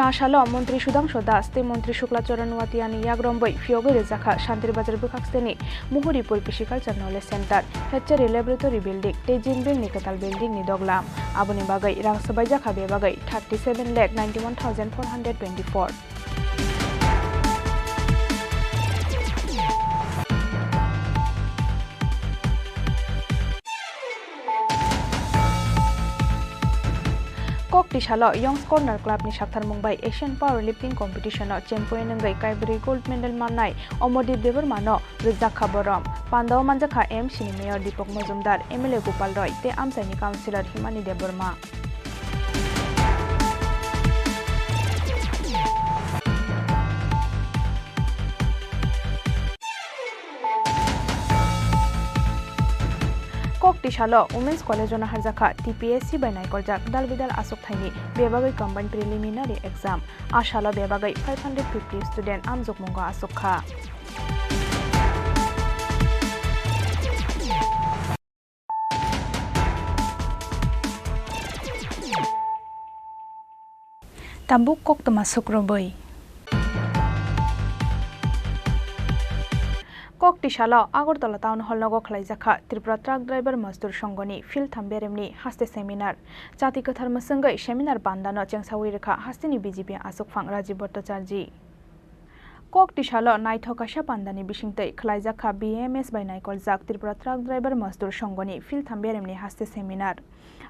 Chashalo Mantri Sudhanshu Das te Mantri Shukla Charan Watiani Yagrombai Fiogoi Rezakha Shantir Bazar Bukhaksteni Muhuripur Pisciculture Knowledge Center Hatchery Laboratory Building te Jinbil Nikatal Building ni Doglam Aboni Bagai Rang Sabai Jakha be Bagai 37,91,424 Kokti shalo Young's Corner Club ni Sakthar Mumbai Asian Powerlifting Competition no champion ngai Kaibri gold medal manai Omodip Devarmano Rizakha Borom Pandao Manjakha M Sini Mayor Deepak Majumdar MLA Gopal Roy te Amsaini Councillor Himani Devarma Kokti shalo Women's College on Harjaka TPSC by Naikol Jak Dalbidal Asok Thaini Bebagai combined preliminary exam Ashalo Bebagai 550 student Amjuk Mungo Asokha Tabuk Kok Tamasuk Roboy Kokti shalo Agartala Town Hall nogo khlaijakha Tripura truck driver Mazdur Songoni field thamberemni haste seminar Chati Kathar Masangai seminar bandano chengsawi rekha hastini BJP Asok Phang Rajiv Bhattacharya Kokti shalo Naithokasha pandani bisingtei khlaijakha BMS by Naikol Jak Tripura truck driver Mazdur Songoni field thamberemni haste seminar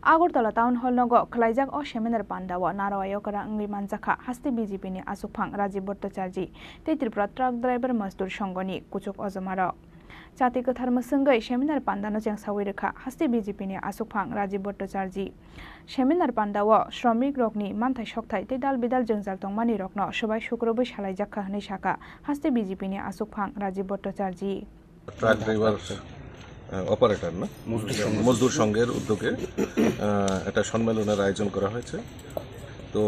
Agartala Town Hall nogo khlaijak o seminar pandawa Narawayokara ngri manjakha haste BJP ni Asok Phang Rajiv Bhattacharya te Tripura truck driver Mazdur Songoni kuchuk ojamaro Chati Kathar Masangai seminar pandano chengsawi rekha haste BJP ni Asok Phang Rajiv Bhattacharya seminar pandawa Shramik rokni manthai sokthai te dal bidal jengjal tongmani rokno sabai sukroboi salaijakha hne shaka haste BJP ni Asok Phang Rajiv Bhattacharya truck driver operator না মজদুর সংঘের উদ্যোগে একটা সম্মেলনের আয়োজন করা হয়েছে তো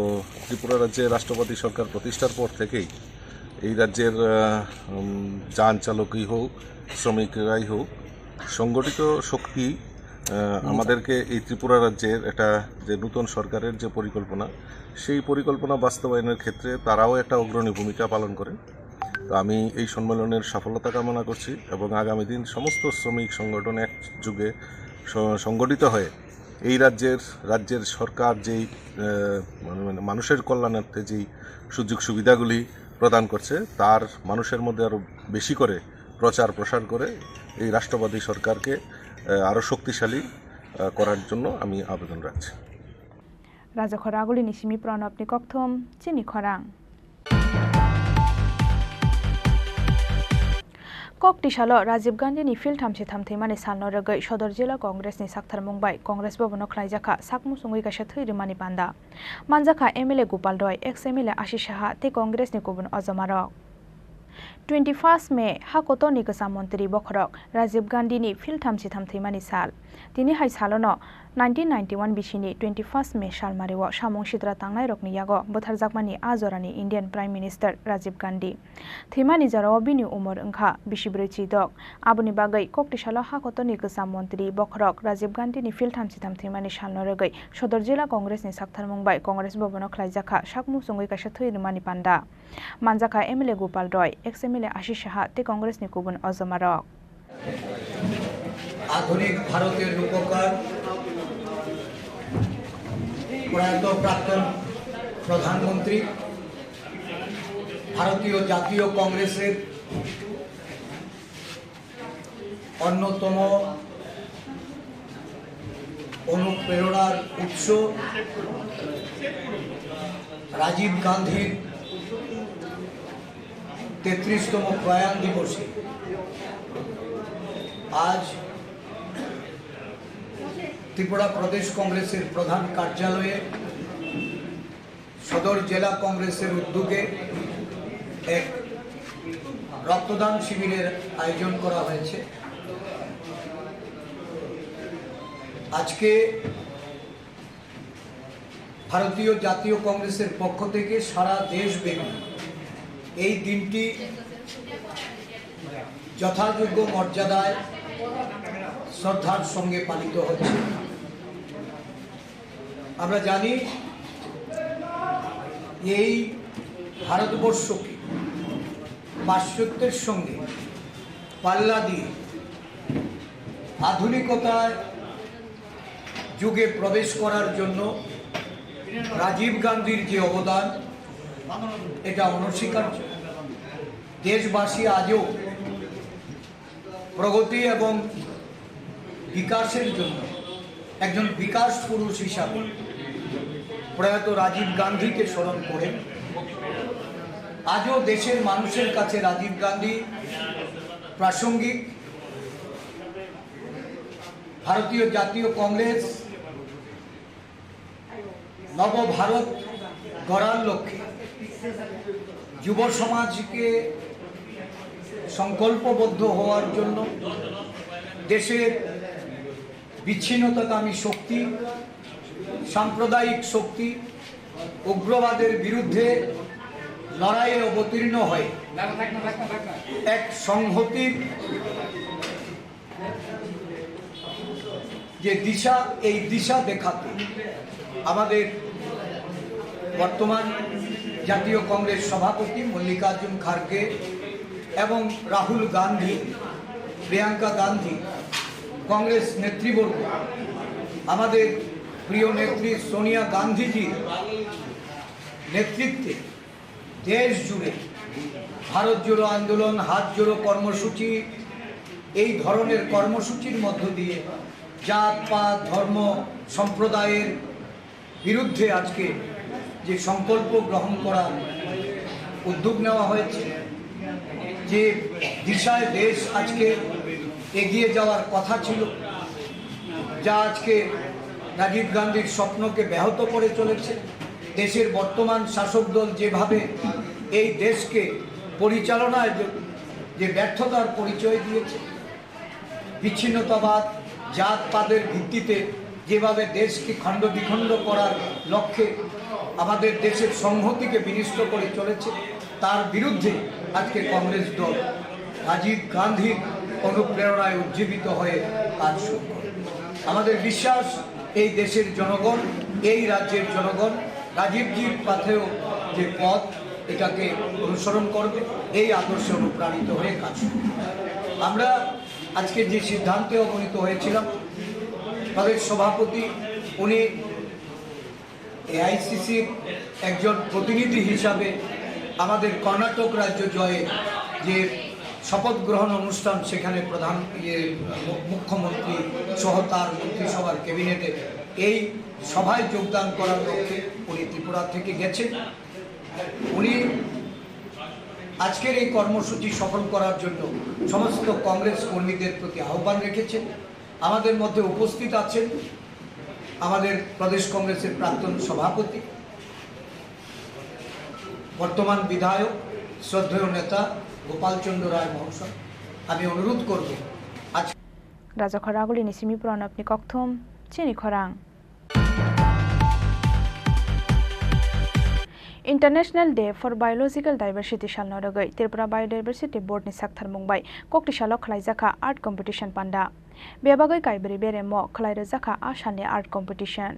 ত্রিপুরা রাজ্যে রাষ্ট্রপতি সরকার প্রতিষ্ঠার পর থেকেই এই রাজ্যের যান চালকই হোক শ্রমিকরাই হোক সংগঠিত শক্তি আমাদেরকে এই ত্রিপুরা রাজ্যের একটা যে নতুন সরকারের যে পরিকল্পনা সেই পরিকল্পনা বাস্তবায়নের ক্ষেত্রে তারাও একটা অগ্রণী ভূমিকা পালন করেন তো আমি এই সম্মেলনের সফলতা কামনা করছি এবং আগামী দিন সমস্ত শ্রমিক সংগঠন একযোগে সংগঠিত হয়ে এই রাজ্যের সরকার যেই মানুষের কল্যাণার্থে যেই সুযোগ সুবিধাগুলি প্রদান করছে তার মানুষের মধ্যে আরও বেশি করে প্রচার প্রসার করে এই রাষ্ট্রবাদী সরকারকে আরও শক্তিশালী করার জন্য আমি আবেদন রাখছি রাজা খরাগুলি নিসিমি প্রণব নিকথম চিনি খরাং Kokti shalo Rajiv Gandhi ni field thamchi thamthimani salno ragai Sodor Jila Congress ni Sakthar Mumbai Congress Bhavanok khlaijakha sakmu sungui kasha theirimani panda manjakha MLA Gopal Roy ex MLA Ashish Saha te Congress ni kubun ojamarok 21 May hakoto ni kesam mantri bokhorok Rajiv Gandhi ni field thamchi thamthimani sal tini hai salono 1991 बिसिनि 21 May सालमारिव सामुं सिद्रा तांनाय रकनि यागो बोथारजाकमानि आजरानि Indian prime minister Rajiv Gandhi थैमानि जाराव बिनि उमर ओंखा 24 दक आबुनि बागै कक्तिशाला हाकतनि गोजाम मन्त्रि बखरक राजीव गांधीनि फिल्थाम सिथाम थैमानि सालनो रगै सदर जिल्ला कंग्रेसनि साक्थार मुंबाय कंग्रेस भवनाव ख्लाइजाखा साकमु संगै काइसा थैरमानि पान्डा मानजाखा MLA Gopal Roy ex MLA Ashish Saha ते कंग्रेसनि गुबुन अजमारक आधुनिक भारतेर रूपकार प्रयात प्राक्तन प्रधानमंत्री भारतीय जातीय कांग्रेसेर अन्यतम अनुप्रेरणार उत्स राजीव गांधी 33तम प्रयाण दिवसे आज त्रिपुरा प्रदेश कांग्रेसेर प्रधान कार्यालये सदर जिला कांग्रेसेर उद्योगे एक रक्तदान शिविरेर आयोजन करा हयेछे। आज के भारतीय जातीय कांग्रेसेर पक्ष थेके सारा देशव्यापी एई दिनटी यथायोग्य मर्यादाय श्रद्धार संगे पालित होच्छे। আমরা জানি এই ভারতবর্ষকে পাশ্চাত্যের সঙ্গে পাল্লা দিয়ে আধুনিকতার যুগে প্রবেশ করার জন্য রাজীব গান্ধীর যে অবদান এটা অনস্বীকার্য। দেশবাসী আজও প্রগতি এবং বিকাশের জন্য একজন বিকাশ পুরুষ হিসাবে প্রয়াত রাজীব গান্ধীকে স্মরণ করে আজও দেশের মানুষের কাছে রাজীব গান্ধী প্রাসঙ্গিক। ভারতীয় জাতীয় কংগ্রেস নবভারত গড়ার লক্ষ্যে যুব সমাজকে সংকল্পবদ্ধ হওয়ার জন্য দেশের বিচ্ছিন্নতাকামী শক্তি, সাম্প্রদায়িক শক্তি, উগ্রবাদের বিরুদ্ধে লড়াইয়ে অবতীর্ণ হয়ে এক সংহতির যে দিশা, এই দিশা দেখাতে আমাদের বর্তমান জাতীয় কংগ্রেস সভাপতি মল্লিকার্জুন খাড়গে এবং রাহুল গান্ধী, প্রিয়াঙ্কা গান্ধী, कांग्रेस नेतृबर्ग हमारे प्रिय नेत्री सोनिया गांधी जी नेतृत्वे देश जुड़े भारत जोड़ो आंदोलन, हाथ जोड़ो कर्मसूची, এই ধরনের কর্মসূচির মধ্য দিয়ে জাত পাত ধর্ম সম্প্রদায়ের বিরুদ্ধে আজকে যে সংকল্প গ্রহণ করার উদ্যোগ নেওয়া হয়েছে, যে দিশায় দেশ আজকে এগিয়ে যাওয়ার কথা ছিল, যা আজকে রাজীব গান্ধীর স্বপ্নকে ব্যাহত করে চলেছে। দেশের বর্তমান শাসক দল যেভাবে এই দেশকে পরিচালনায় যে ব্যর্থতার পরিচয় দিয়েছে, বিচ্ছিন্নতাবাদ জাতপাতের ভিত্তিতে যেভাবে দেশকে খণ্ড বিখণ্ড করার লক্ষ্যে আমাদের দেশের সংহতিকে বিনষ্ট করে চলেছে, তার বিরুদ্ধে আজকে কংগ্রেস দল রাজীব গান্ধীর অনুপ্রেরণায় উজ্জীবিত হয়ে কাজ শুরু করে। আমাদের বিশ্বাস এই দেশের জনগণ, এই রাজ্যের জনগণ রাজীবজির পথেও যে পথ এটাকে অনুসরণ করবে, এই আদর্শে অনুপ্রাণিত হয়ে কাজ করবে। আমরা আজকে যে সিদ্ধান্তে উপনীত হয়েছিলাম, প্রদেশ সভাপতি উনি এআইসিসির একজন প্রতিনিধি হিসাবে আমাদের কর্ণাটক রাজ্য জয়ে যে শপথ গ্রহণ অনুষ্ঠান, সেখানে প্রধান মুখ্যমন্ত্রী সহ তার মন্ত্রিসভার ক্যাবিনেটে এই সভায় যোগদান করার লক্ষ্যে উনি ত্রিপুরা থেকে গেছেন। উনি আজকের এই কর্মসূচি সফল করার জন্য সমস্ত কংগ্রেস কর্মীদের প্রতি আহ্বান রেখেছেন। আমাদের মধ্যে উপস্থিত আছেন আমাদের প্রদেশ কংগ্রেসের প্রাক্তন সভাপতি, বর্তমান বিধায়ক, শ্রদ্ধেয় নেতা গোপাল চন্দ্র রায় মহাশয়। আমি অনুরোধ করব আজ রাজা খরাগুলি নিসিমি প্রণবনি কক্থম চিনি খরাং International Day for Biological Diversity salno rogai Tripura Biodiversity Board ni sakthar mungbai kokti salo khlaijaka art competition panda bebagai kaibri beremo khlairojaka a salni art competition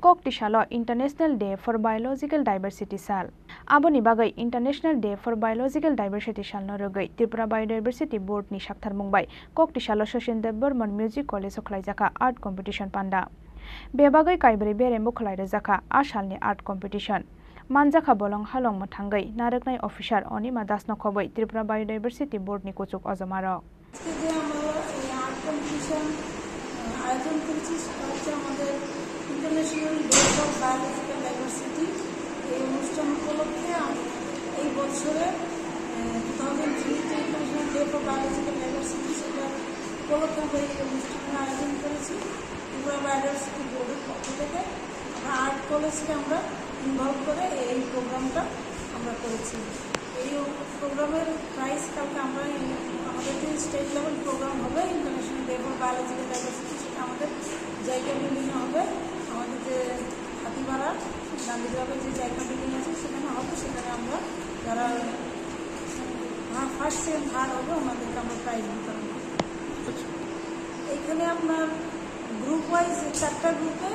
kokti salo International Day for Biological Diversity sal aboni bagai International Day for Biological Diversity salno rogai Tripura Biodiversity Board ni sakthar mungbai kokti salo Soshendra Burman Music College khlaijaka art competition panda bebagai kaibri beremo khlairojaka a salni art competition Manjaka bolong halong mathangai naraknai officer Onima Das nokhobai Tripura Biodiversity Board ni kochuk ozamaro আয়োজন করেছি সেটা হচ্ছে আমাদের international day for biological diversity এই অনুষ্ঠান উপলক্ষে এই বছরে 2003 যে international day for biological diversity সেটা উপলক্ষে আমরা এই অনুষ্ঠানের আয়োজন করেছি ত্রিপুরা বায়োডাইভার্সিটি বোর্ডের পক্ষ থেকে আমরা আর্ট কলেজকে আমরা ইনভলভ করে এই প্রোগ্রামটা আমরা করেছি এই প্রোগ্রামের প্রাইস কালকে আমরা আমাদের যে স্টেট লেভেল প্রোগ্রাম হবে international day for biological diversity সেটা আমাদের জায়গা বিল্ডিং হবে আমাদের যে হাতিপাড়া গান্ধীগ্রামের যে জায়গা বিল্ডিং আছে সেখানে হবে সেখানে আমরা যারা ফার্স্ট সেকেন্ড থার্ড হবে ওনাদেরকে আমরা প্রাইজ বিতরণ করব এইখানে আপনার গ্রুপ ওয়াইজ 4টা গ্রুপে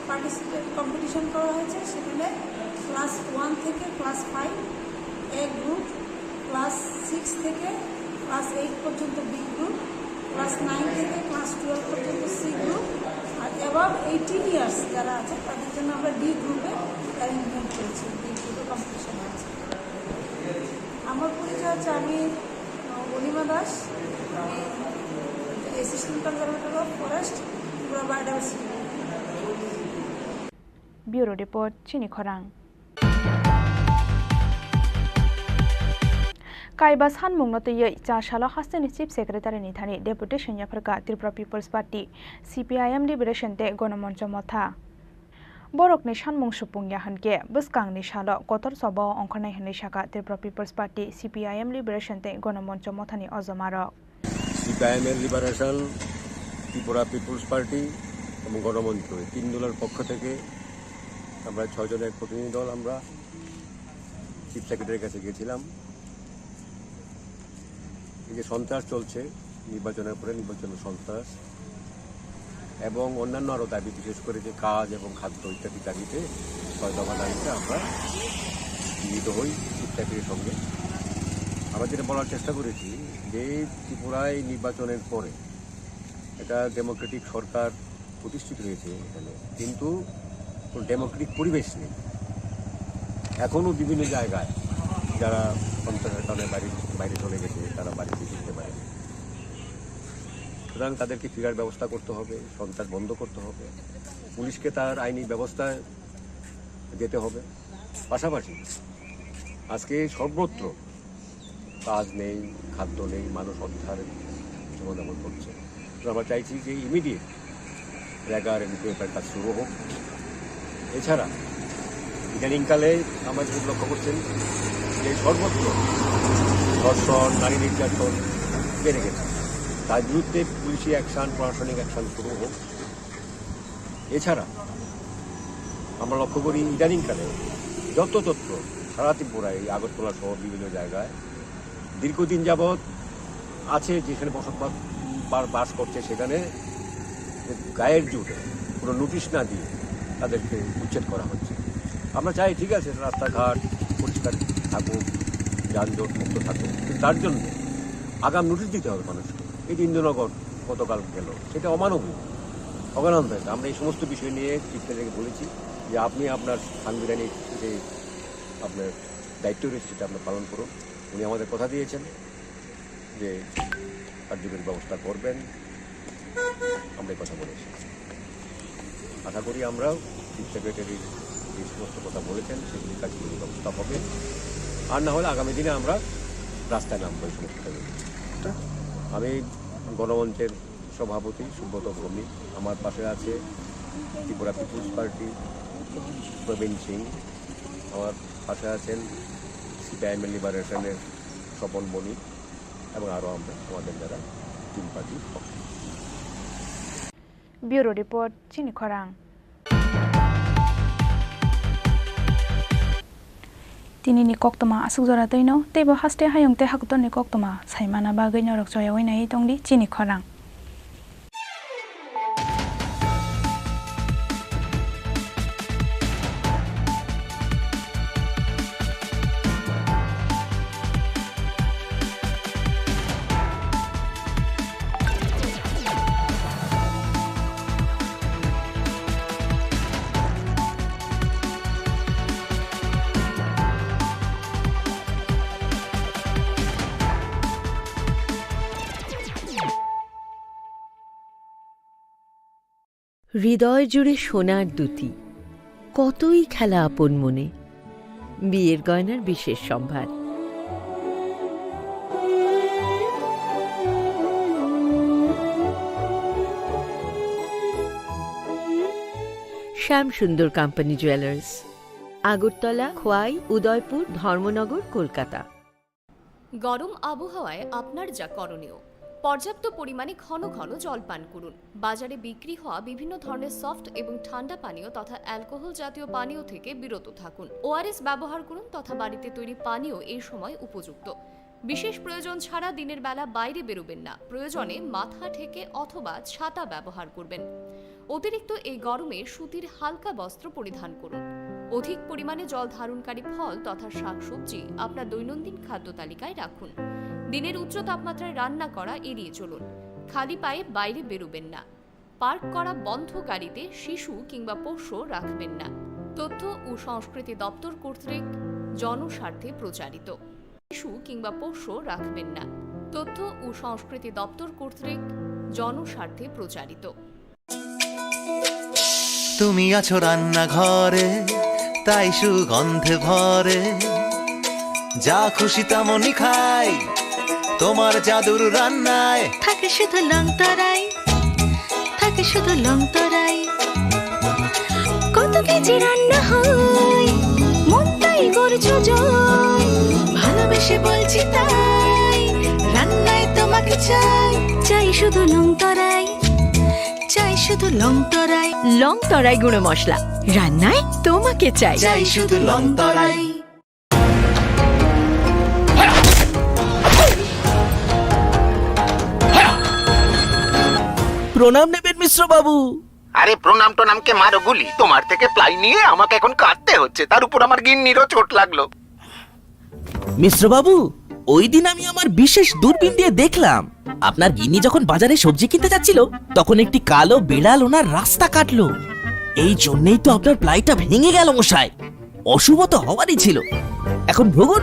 পার্টিসিপেট কম্পিটিশন করা হয়েছে সেখানে ক্লাস 1 থেকে ক্লাস 5 এক গ্রুপ ক্লাস 6 থেকে ক্লাস 8 পর্যন্ত বি গ্রুপ ক্লাস 9 থেকে ক্লাস 12 পর্যন্ত সি গ্রুপ আর অ্যাবাভ 18 ইয়ার্স যারা আছে তাদের জন্য আমরা ডি গ্রুপে অ্যারেঞ্জমেন্ট করেছি ডি গ্রুপে কম্পিটিশন আছে আমার পরিচয় হচ্ছে আমি অনিমা দাস আমি assistant conservator of forest Tripura biodiversity Bureau Report Chini Khorang Kaiba Sanmung Notiyei Cha Shala Hastani Chief Secretary ni thani Deputation Yafarka Tripura People's Party CPIM Liberation Te Gonomoncho Motha Borok ni Sanmung Supung Yahanke Buskang ni Shalo Kotor Sobo Onkhonai Hani Shaka Tripura People's Party CPIM Liberation Te Gonomoncho Mothani Ozomarok CPIM Liberation Tripura People's Party এবং গণমঞ্চ এই 3 দলের পক্ষ থেকে আমরা 6 জনের প্রতিনিধি দল আমরা চিফ সেক্রেটারির কাছে গিয়েছিলাম এই যে সন্ত্রাস চলছে নির্বাচনের পরে নির্বাচন সন্ত্রাস এবং অন্যান্য আরও দাবি বিশেষ করে যে কাজ এবং খাদ্য ইত্যাদি দাবিতে 6 দফা দাবিতে আমরা মিলিত হই চিফ সেক্রেটারির সঙ্গে আমরা যেটা বলার চেষ্টা করেছি যে ত্রিপুরায় নির্বাচনের পরে এটা ডেমোক্রেটিক সরকার প্রতিষ্ঠিত হয়েছে এখানে কিন্তু কোনো ডেমোক্রেটিক পরিবেশ নেই এখনও বিভিন্ন জায়গায় যারা সন্ত্রাসের কারণে বাইরে চলে গেছে তারা বাড়িতে ফিরতে পারে সুতরাং তাদেরকে ফেরার ব্যবস্থা করতে হবে সন্ত্রাস বন্ধ করতে হবে পুলিশকে তার আইনি ব্যবস্থায় যেতে হবে পাশাপাশি আজকে সর্বত্র কাজ নেই খাদ্য নেই মানুষ অর্থার জীবনযাপন করছে আমরা চাইছি যে ইমিডিয়েট রেগার এনকোয়ারির কাজ শুরু হোক এছাড়া ইদানিংকালে আমরা যেটা লক্ষ্য করছেন যে সর্বত্র ধর্ষণ নারী নির্যাতন বেড়ে গেছে তার বিরুদ্ধে পুলিশি অ্যাকশন প্রশাসনিক অ্যাকশন শুরু হোক এছাড়া আমরা লক্ষ্য করি ইদানিংকালে যত্রতত্র সারা ত্রিপুরায় আগরতলা সহ বিভিন্ন জায়গায় দীর্ঘদিন যাবৎ আছে যেখানে বাস করছে সেখানে গায়ের জোরে কোনো নোটিশ না দিয়ে তাদেরকে উচ্ছেদ করা হচ্ছে আমরা চাই ঠিক আছে রাস্তাঘাট পরিষ্কার থাকুক যানজট মুক্ত থাকুক কিন্তু তার জন্য আগাম নোটিশ দিতে হবে মানুষকে এই যে ইন্দ্রনগর গতকাল গেল সেটা অমানবিক অবলম্বন আমরা এই সমস্ত বিষয় নিয়ে চিফ সেক্রেটারিকে বলেছি যে আপনি আপনার সাংবিধানিক যে আপনার দায়িত্ব রয়েছে সেটা আপনি পালন করুন উনি আমাদের কথা দিয়েছেন যে কার্যকরী ব্যবস্থা করবেন আমরা এই কথা বলেছি আশা করি আমরাও চিফ সেক্রেটারি যে সমস্ত কথা বলেছেন সেগুলি কার্যকরী ব্যবস্থা হবে আর না হলে আগামী দিনে আমরা রাস্তায় নামবো এই সমস্ত আমি গণমঞ্চের সভাপতি সুব্রত ভৌমিক আমার পাশে আছে ত্রিপুরা পিপুলস পার্টি প্রবীণ সিং আমার পাশে আছেন সিপিআইএম লিবারেশনের স্বপন বণিক এবং আরও আমরা আমাদের যারা তিন পার্টির পক্ষে ব্যুরো রিপোর্ট চিনি খরাং tinini koktoma asuk jora toino tebo haste hayongte hakutoni koktoma saimana bagoi norok joyawai nai tongdi chini khorang হৃদয় জুড়ে সোনার দুটি কতই খেলা আপন মনে বিয়ের গয়নার বিশেষ সম্ভার শ্যাম সুন্দর কোম্পানি জুয়েলার্স আগরতলা খোয়াই উদয়পুর ধর্মনগর কলকাতা গরম আবহাওয়ায় আপনার যা করণীয় পর্যাপ্ত পরিমাণে ঘন ঘন জল পান করুন বাজারে বিক্রি হওয়া বিভিন্ন ধরনের সফট এবং ঠান্ডা পানীয় তথা অ্যালকোহল জাতীয় পানীয় থেকে বিরত থাকুন ওআরএস ব্যবহার করুন তথা বাড়িতে তৈরি পানীয় এই সময় উপযুক্ত বিশেষ প্রয়োজন ছাড়া দিনের বেলা বাইরে বেরোবেন না প্রয়োজনে মাথা ঢেকে অথবা ছাতা ব্যবহার করবেন অতিরিক্ত এই গরমে সুতির হালকা বস্ত্র পরিধান করুন অধিক পরিমাণে জল ধারণকারী ফল তথা শাকসবজি আপনার দৈনন্দিন খাদ্য তালিকায় রাখুন দিনের উচ্চ তাপমাত্রায় রান্না করা এড়িয়ে চলুন খালি পায়ে বাইরে বেরোবেন না পার্ক করা বন্ধ গাড়িতে শিশু কিংবা পোষ্য রাখবেন না তথ্য ও সংস্কৃতি দপ্তর কর্তৃক জনস্বার্থে প্রচারিত শিশু কিংবা পোষ্য রাখবেন না তথ্য ও সংস্কৃতি দপ্তর কর্তৃক জনস্বার্থে প্রচারিত তুমি আছো রান্নাঘরে তাই সুগন্ধে ভরে যা খুশি তেমনই খাই তোমার জাদুর রান্নায় থাকে শুধু লং তরাই থাকে শুধু লং তরাই কত কেজি রান্না হয় মনটাই করছো জয় ভালোবেসে বলছি তাই রান্নায় তোমাকে চাই চাই শুধু লং তরাই চাই শুধু লং তরাই গুঁড়ো মশলা রান্নায় তোমাকে চাই চাই শুধু লং তরাই প্রণাম নেবেন মিশ্র বাবু আরে প্রণাম টনামকে মারো গুলি তোমার থেকে প্লাই নিয়ে আমাকে এখন কাটতে হচ্ছে তার উপর আমার গিন্নিরও চোট লাগলো মিশ্র বাবু ওই দিন আমি আমার বিশেষ দূরবীন দিয়ে দেখলাম আপনার গিন্নি যখন বাজারে সবজি কিনতে যাচ্ছিল তখন একটি কালো বিড়াল ওনার রাস্তা কাটলো এই জন্যই তো আপনার প্লাইটা ভেঙে গেল মশাই অশুভ তো হওয়ারই ছিল এখন ভোগুন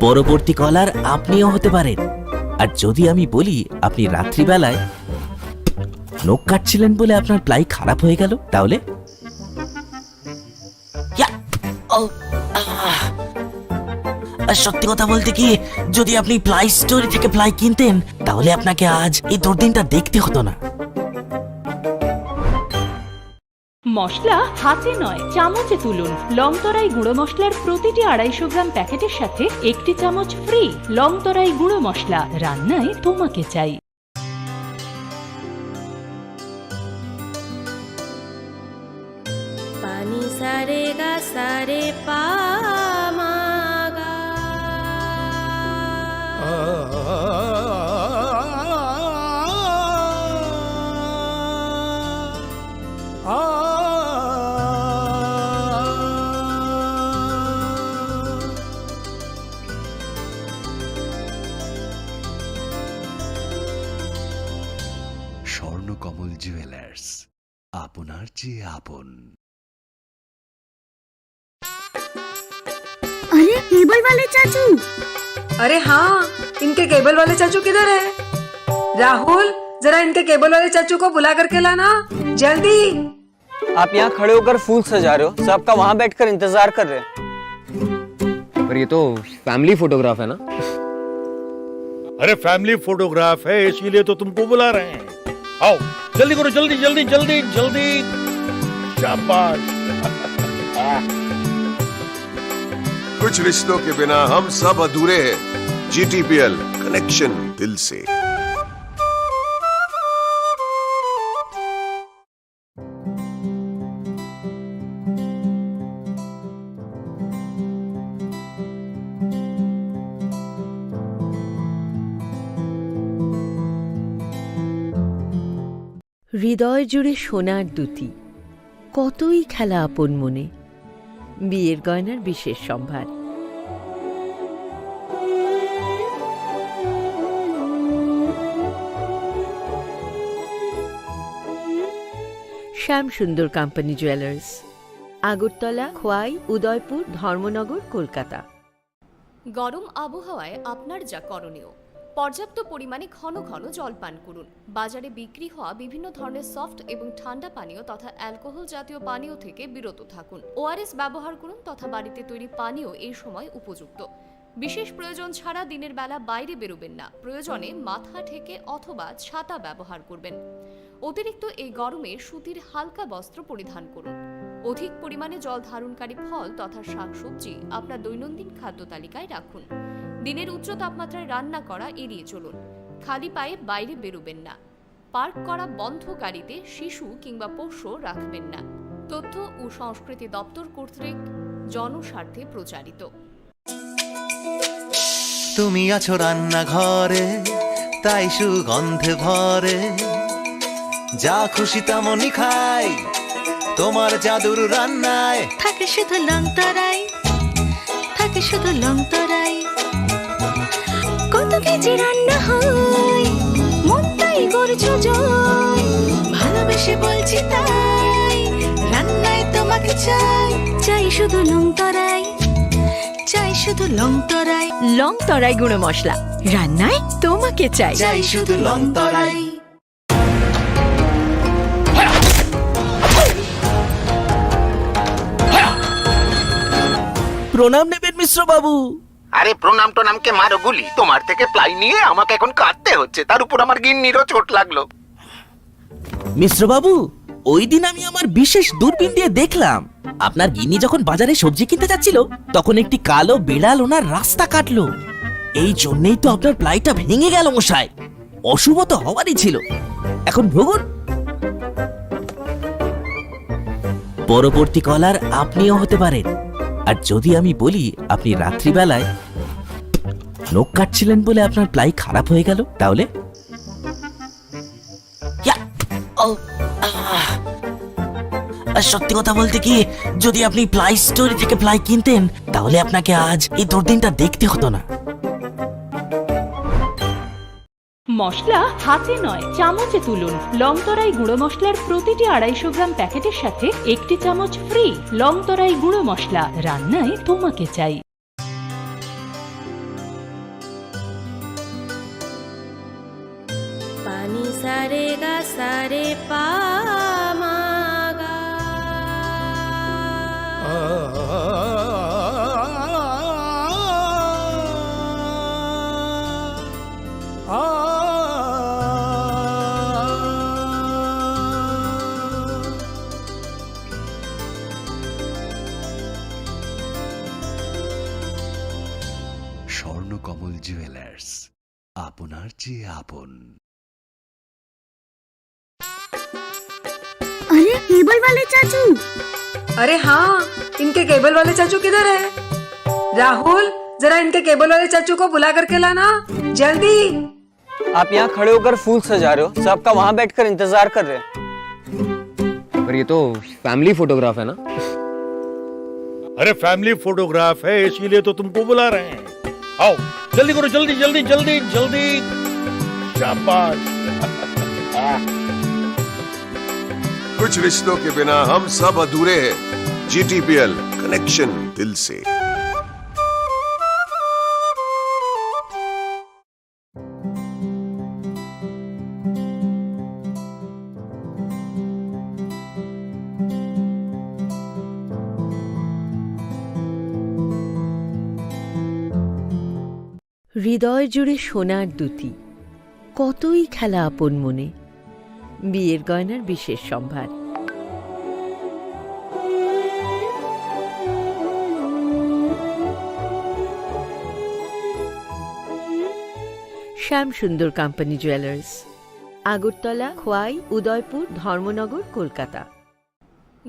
পরবর্তী কলার আপনিও হতে পারেন আর যদি আমি বলি আপনি রাত্রিবেলায় নখ কাটছিলেন বলে আপনার প্লাই খারাপ হয়ে গেল তাহলে সত্যি কথা বলতে কি যদি আপনি প্লাই স্টোরি থেকে প্লাই কিনতেন তাহলে আপনাকে আজ এই দুর্দিনটা দেখতে হতো না মশলা হাতে নয় চামচে তুলুন লংতরাই গুঁড়ো মশলার প্রতিটি 250 গ্রাম প্যাকেটের সাথে একটি চামচ ফ্রি লংতরাই গুঁড়ো মশলা রান্নায় তোমাকে চাই পানি সারে গা সারে পা মা গা স্বর্ণকমল জুয়েলার্স আপনার চেয়ে আপন अरे केबल वाले चाचू अरे हाँ इनके केबल वाले चाचू किधर है राहुल जरा इनके केबल वाले चाचू को बुला करके लाना जल्दी आप यहाँ खड़े होकर फूल सजा रहे हो सबका वहाँ बैठकर इंतजार कर रहे हैं पर ये तो फैमिली फोटोग्राफ है ना अरे फैमिली फोटोग्राफ है इसीलिए तो तुमको बुला रहे हैं आओ जल्दी करो जल्दी जल्दी जल्दी जल्दी शाबाश कुछ रिश्तों के बिना हम सब अधूरे हैं जीटीपीएल कनेक्शन दिल से হৃদয় জুড়ে সোনার দুটি, কতই খেলা আপন মনে। বিয়ের গয়নার বিশেষ সম্ভার। শ্যাম সুন্দর কোম্পানি জুয়েলার্স, আগরতলা, খোয়াই, উদয়পুর, ধর্মনগর, কলকাতা। গরম আবহাওয়ায় আপনার যা করণীয়, পর্যাপ্ত পরিমাণে ঘন ঘন জল পান করুন। বাজারে বিক্রি হওয়া বিভিন্ন ধরনের সফট এবং ঠান্ডা পানীয় তথা অ্যালকোহল জাতীয় পানীয় থেকে বিরত থাকুন। ওআরএস ব্যবহার করুন তথা বাড়িতে তৈরি পানীয় এই সময় উপযুক্ত। বিশেষ প্রয়োজন ছাড়া দিনের বেলা বাইরে বেরোবেন না। প্রয়োজনে মাথা ঢেকে অথবা ছাতা ব্যবহার করবেন। অতিরিক্ত এই গরমে সুতির হালকা বস্ত্র পরিধান করুন। অধিক পরিমাণে জল ধারণকারী ফল তথা শাকসবজি আপনার দৈনন্দিন খাদ্য তালিকায় রাখুন। দিনের উচ্চ তাপমাত্রায় রান্না করা এড়িয়ে চলুন। খালি পায়ে বাইরে বেরোবেন না। পার্ক করা বন্ধ গাড়িতে শিশু কিংবা পোষ্য রাখবেন না। তথ্য ও সংস্কৃতি দপ্তর কর্তৃক জনস্বার্থে প্রচারিত। তুমি আছো রান্নাঘরে, তাই সুগন্ধে ভরে, যা খুশি তেমনই খাই, তোমার জাদুর রান্নায় থাকে শুধু লংতরাই, থাকে শুধু লংতরাই। কত কেজি রান্না হয়, মন তাই করছো জয়। ভালোবেসে বলছি তাই, রান্নায় তোমাকে চাই, চাই শুধু লংতরাই, চাই শুধু লংতরাই। লংতরাই গুঁড়ো মশলা, রান্নায় তোমাকে চাই, চাই শুধু লংতরাই। প্রণাম নেবেন মিশ্র বাবু। আরে প্রণাম টনামকে মারো গুলি, তোমার থেকে প্লাই নিয়ে আমাকে এখন কাটতে হচ্ছে, তার উপর আমার গিন্নিরও চোট লাগলো। মিশ্র বাবু, ওই দিন আমি আমার বিশেষ দূরবীন দিয়ে দেখলাম আপনার গিন্নি যখন বাজারে সবজি কিনতে যাচ্ছিল তখন একটি কালো বেড়াল ওনার রাস্তা কাটলো। এই জন্যই তো আপনার প্লাইটা ভেঙে গেল মশাই। অশুভ তো হওয়ারই ছিল। এখন ভোগুন। পরবর্তী কলার আপনিও হতে পারেন। আর যদি আমি বলি আপনি রাত্রিবেলায় নখ কাটছিলেন বলে আপনার প্লাই খারাপ হয়ে গেল, তাহলে সত্যি কথা বলতে কি, যদি আপনি প্লাই স্টোরি থেকে প্লাই কিনতেন তাহলে আপনাকে আজ এই দুর্দিনটা দেখতে হতো না। মশলা হাতে নয় চামচে তুলুন। লংতরাই গুঁড়ো মশলার প্রতিটি 250 গ্রাম প্যাকেটের সাথে একটি চামচ ফ্রি। লংতরাই গুঁড়ো মশলা, রান্নায় তোমাকে চাই। পানি সারে গা সারে পা মা গা। স্বর্ণকমল জুয়েলার্স, আপনার চেয়ে আপন। अरे केबल वाले चाचू। अरे हाँ, इनके केबल वाले चाचू किधर है? राहुल, जरा इनके केबल वाले चाचू को बुला करके लाना जल्दी। आप यहाँ खड़े होकर फूल सजा रहे हो, सबका वहाँ बैठकर इंतजार कर रहे हैं। पर ये तो फैमिली फोटोग्राफ है ना? अरे फैमिली फोटोग्राफ है, इसीलिए तो तुमको बुला रहे हैं। आओ जल्दी करो, जल्दी जल्दी जल्दी जल्दी। शाबाश। कुछ रिश्तों के बिना हम सब अधूरे हैं। GTPL, कनेक्शन दिल से। হৃদয় জুড়ে সোনার দুটি, কতই খেলা আপন মনে। বিয়ের গয়নার বিশেষ সম্ভার। শ্যাম সুন্দর কোম্পানি জুয়েলার্স, আগরতলা, খোয়াই, উদয়পুর, ধর্মনগর, কলকাতা।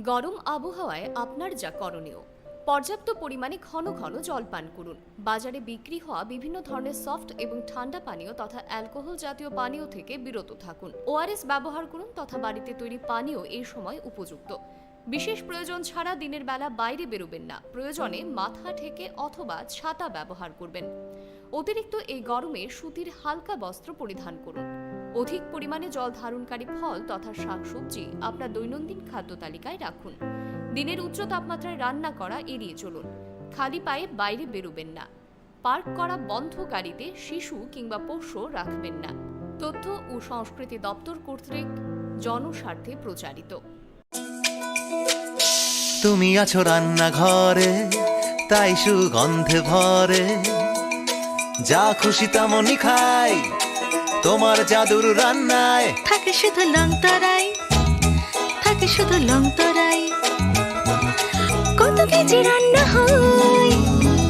গরম আবহাওয়ায় আপনার যা করণীয়, পর্যাপ্ত পরিমাণে ঘন ঘন জল পান করুন। বাজারে বিক্রি হওয়া বিভিন্ন ধরনের সফট এবং ঠান্ডা পানীয় তথা অ্যালকোহল জাতীয় পানীয় থেকে বিরত থাকুন। ওআরএস ব্যবহার করুন তথা বাড়িতে তৈরি পানীয় এই সময় উপযুক্ত। বিশেষ প্রয়োজন ছাড়া দিনের বেলা বাইরে বেরোবেন না। প্রয়োজনে মাথা ঢেকে অথবা ছাতা ব্যবহার করবেন। অতিরিক্ত এই গরমে সুতির হালকা বস্ত্র পরিধান করুন। অধিক পরিমাণে জল ধারণকারী ফল তথা শাকসবজি আপনার দৈনন্দিন খাদ্য তালিকায় রাখুন। দিনের উচ্চ তাপমাত্রায় রান্না করা এড়িয়ে চলুন। খালি পায়ে বাইরে বেরোবেন না। পার্ক করা বন্ধ গাড়িতে শিশু কিংবা পোষ্য রাখবেন না। তথ্য ও সংস্কৃতি দপ্তর কর্তৃক জনস্বার্থে প্রচারিত। তুমি আছো রান্নাঘরে, তাই সুগন্ধে ভরে, যা খুশি তেমনই খাই তোমার জাদুর রান্নায়। থাকে শুধু লংতরাই, থাকে শুধু লংতরাই, কত কেজি রান্না হয়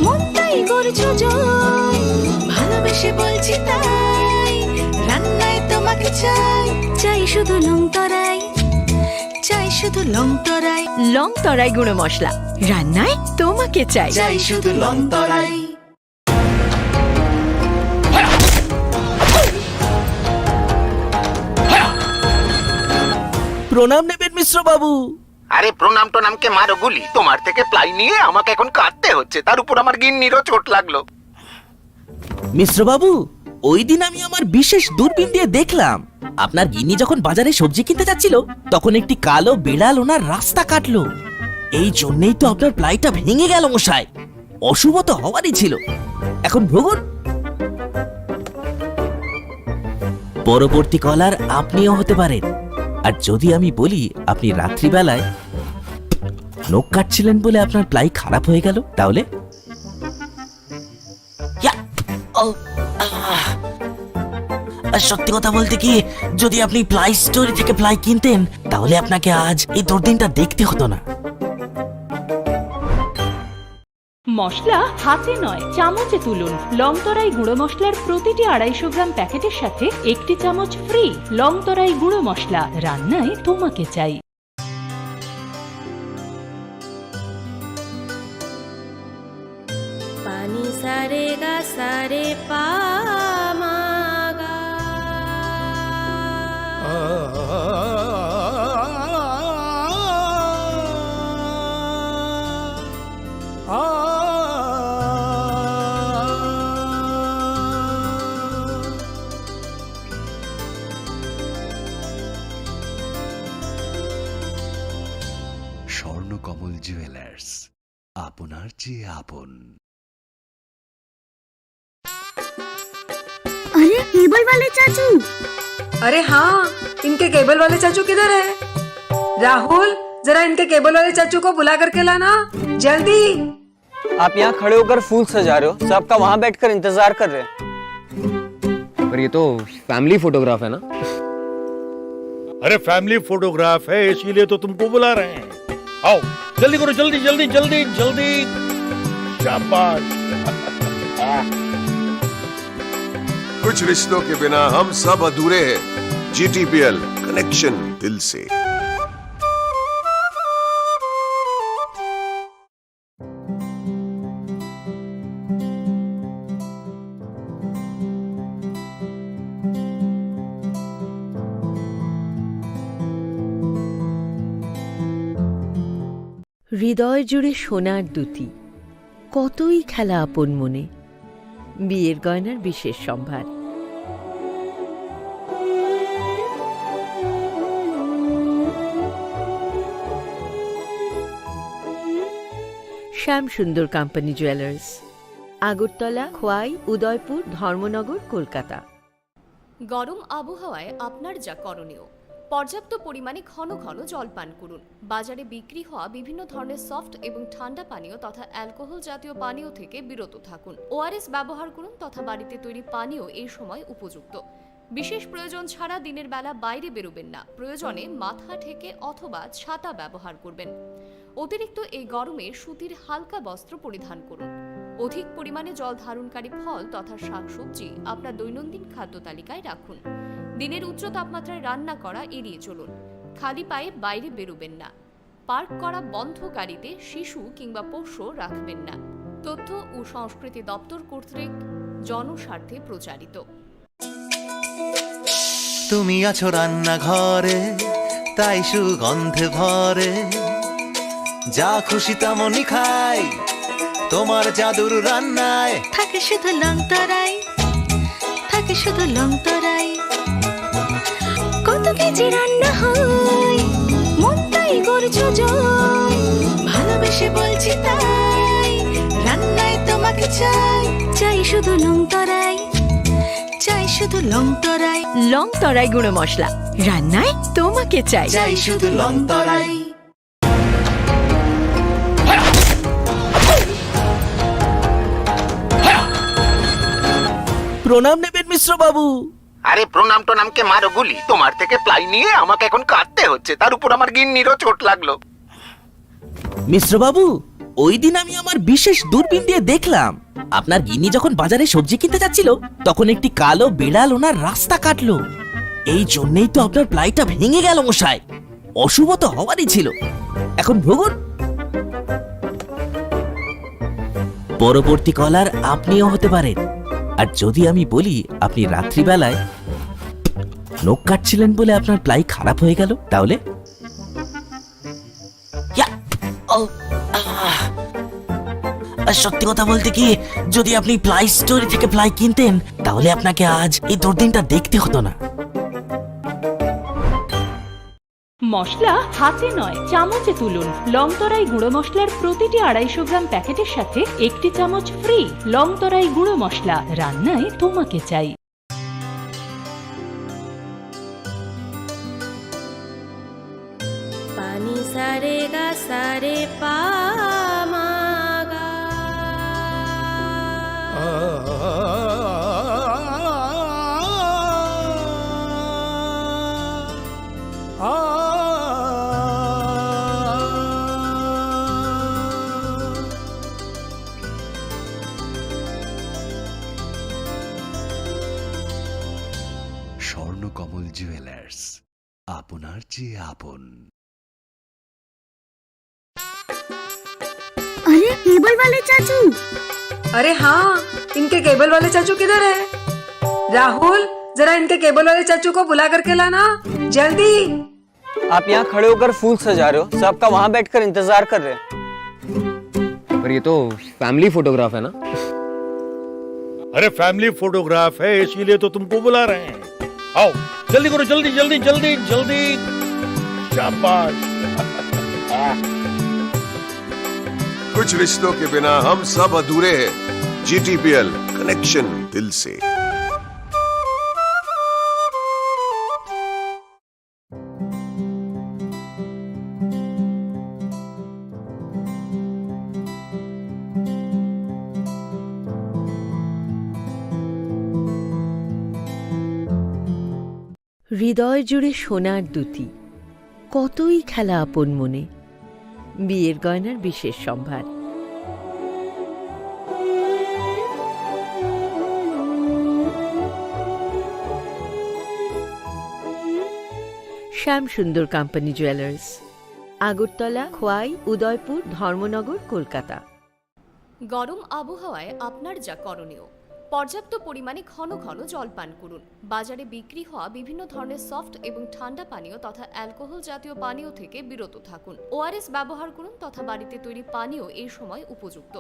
মন তাই করছো জয়। ভালোবেসে বলছি তাই, রান্নায় তোমাকে চাই, চাই শুধু লংতরাই, চাই শুধু লংতরাই। লংতরাই গুঁড়ো মশলা, রান্নায় তোমাকে চাই, চাই শুধু লংতরাই। প্রণাম নেবেন মিশ্র বাবু। আরে প্রণাম টোনামকে মারো গুলি, তোমার থেকে প্লাই নিয়ে আমাকে এখন কাটতে হচ্ছে, তার উপর আমার গিন্নিরও চোট লাগলো। মিশ্র বাবু, ওই দিন আমি আমার বিশেষ দূরবীন দিয়ে দেখলাম আপনার গিন্নি যখন বাজারে সবজি কিনতে যাচ্ছিল তখন একটি কালো বেড়াল ওনার রাস্তা কাটলো। এই জন্যই তো আপনার প্লাইটা ভেঙে গেল মশাই। অশুভ তো হওয়ারই ছিল। এখন ভোগুন। পরবর্তী কলার আপনিও হতে পারেন। আর যদি আমি বলি আপনি রাত্রিবেলায় নখ কাটছিলেন বলে আপনার প্লাই খারাপ হয়ে গেল, তাহলে সত্যি কথা বলতে কি, যদি আপনি প্লাই স্টোরি থেকে প্লাই কিনতেন তাহলে আপনাকে আজ এই দুর্দিনটা দেখতে হতো না। মশলা হাতে নয় চামচে তুলুন। লংতরাই গুঁড়ো মশলার প্রতিটি 250 গ্রাম প্যাকেটের সাথে 1টি চামচ ফ্রি। লংতরাই গুঁড়ো মশলা, রান্নায় তোমাকে চাই। পানি সারে গা সারে পা মা গা। স্বর্ণকমল জুয়েলার্স, আপনার চেয়ে আপন। अरे केबल वाले चाचू। अरे हाँ, इनके केबल वाले चाचू किधर है? राहुल, जरा इनके केबल वाले चाचू को बुला करके लाना जल्दी। आप यहाँ खड़े होकर फूल सजा रहे हो, सबका वहाँ बैठकर इंतजार कर रहे हैं। पर ये तो फैमिली फोटोग्राफ है ना? अरे फैमिली फोटोग्राफ है, इसीलिए तो तुमको बुला रहे हैं। आओ जल्दी करो, जल्दी जल्दी जल्दी जल्दी। शाबाश। कुछ रिश्तों के बिना हम सब अधूरे हैं। GTPL, कनेक्शन दिल से। হৃদয় জুড়ে সোনার দুটি, কতই খেলা আপন মনে। বিয়ের গয়নার বিশেষ সম্ভার। শ্যাম সুন্দর কোম্পানি জুয়েলার্স, আগরতলা, খোয়াই, উদয়পুর, ধর্মনগর, কলকাতা। গরম আবহাওয়ায় আপনার যা করণীয়, পর্যাপ্ত পরিমাণে ঘন ঘন জল পান করুন। বাজারে বিক্রি হওয়া বিভিন্ন ধরনের সফট এবং ঠান্ডা পানীয় তথা অ্যালকোহল জাতীয় পানীয় থেকে বিরত থাকুন। ওআরএস ব্যবহার করুন তথা বাড়িতে তৈরি পানীয় এই সময় উপযুক্ত। বিশেষ প্রয়োজন ছাড়া দিনের বেলা বাইরে বেরোবেন না। প্রয়োজনে মাথা ঢেকে অথবা ছাতা ব্যবহার করবেন। অতিরিক্ত এই গরমে সুতির হালকা বস্ত্র পরিধান করুন। অধিক পরিমাণে জল ধারণকারী ফল তথা শাকসবজি আপনার দৈনন্দিন খাদ্য তালিকায় রাখুন। দিনের উচ্চ তাপমাত্রায় রান্না করা এড়িয়ে চলুন। খালি পায়ে বাইরে বেরোবেন না। পার্ক করা বন্ধ গাড়িতে শিশু কিংবা পোষ্য রাখবেন না। তথ্য ও সংস্কৃতি দপ্তর কর্তৃক জনস্বার্থে প্রচারিত। তুমি আছো রান্নাঘরে, তাই সুগন্ধে ভরে, যা খুশি তেমনই খাই, তোমার জাদুর রান্নায় থাকে শুধু লংতরাই, থাকে শুধু লংতরাই। কত কেজি রান্না হয়, মন তাই করছো জয়, ভালোবেসে বলছি তাই, রান্নায় তোমাকে চাই, চাই শুধু লংতরাই, চাই শুধু লংতরাই। লংতরাই গুঁড়ো মশলা, রান্নায় তোমাকে চাই। চাই শুধু লংতরাই। প্রণাম নেবেন মিশ্র বাবু। আরে প্রণাম টোনামকে মারো গুলি, তোমার থেকে প্লাই নিয়ে আমাকে এখন কাটতে হচ্ছে, তার উপর আমার গিন্নিরও চোট লাগলো। মিশ্র বাবু, ওই দিন আমি আমার বিশেষ দূরবীন দিয়ে দেখলাম আপনার গিন্নি যখন বাজারে সবজি কিনতে যাচ্ছিল তখন একটি কালো বেড়াল ওনার রাস্তা কাটলো। এই জন্যই তো আপনার প্লাইটা ভেঙে গেল মশাই। অশুভ তো হওয়ারই ছিল। এখন ভোগুন। পরবর্তী কলার আপনিও হতে পারেন। আর যদি আমি বলি আপনি রাত্রিবেলায় নখ কাটছিলেন বলে আপনার প্লাই খারাপ হয়ে গেল, তাহলে সত্যি কথা বলতে কি, যদি আপনি প্লাই স্টোরি থেকে প্লাই কিনতেন তাহলে আপনাকে আজ এই দুর্দিনটা দেখতে হতো না। মশলা হাতে নয় চামচে তুলুন। লংতরাই গুঁড়ো মশলার প্রতিটি 250 গ্রাম প্যাকেটের সাথে 1টি চামচ ফ্রি। লংতরাই গুঁড়ো মশলা, রান্নায় তোমাকে চাই। পানি সারে গা সারে পা মা গা। স্বর্ণকমল জুয়েলার্স, আপনার চেয়ে আপন। अरे केबल वाले चाचू। अरे हाँ, इनके केबल वाले चाचू किधर है? राहुल, जरा इनके केबल वाले चाचू को बुला करके लाना जल्दी। आप यहाँ खड़े होकर फूल सजा रहे हो, सबका वहाँ बैठकर इंतजार कर रहे हैं। पर ये तो फैमिली फोटोग्राफ है ना? अरे फैमिली फोटोग्राफ है, इसीलिए तो तुमको बुला रहे हैं। आओ जल्दी करो, जल्दी जल्दी जल्दी जल्दी। शाबाश। कुछ रिश्तों के बिना हम सब अधूरे हैं। GTPL, कनेक्शन दिल से। হৃদয় জুড়ে সোনার দুটি, কতই খেলা আপন মনে। বিয়ের গয়নার বিশেষ সম্ভার। শ্যাম সুন্দর কোম্পানি জুয়েলার্স, আগরতলা, খোয়াই, উদয়পুর, ধর্মনগর, কলকাতা। গরম আবহাওয়ায় আপনার যা করণীয়, পর্যাপ্ত পরিমাণে ঘন ঘন জল পান করুন। বাজারে বিক্রি হওয়া বিভিন্ন ধরনের সফট এবং ঠান্ডা পানীয় তথা অ্যালকোহল জাতীয় পানীয় থেকে বিরত থাকুন। ORS ব্যবহার করুন তথা বাড়িতে তৈরি পানীয় এই সময় উপযুক্ত।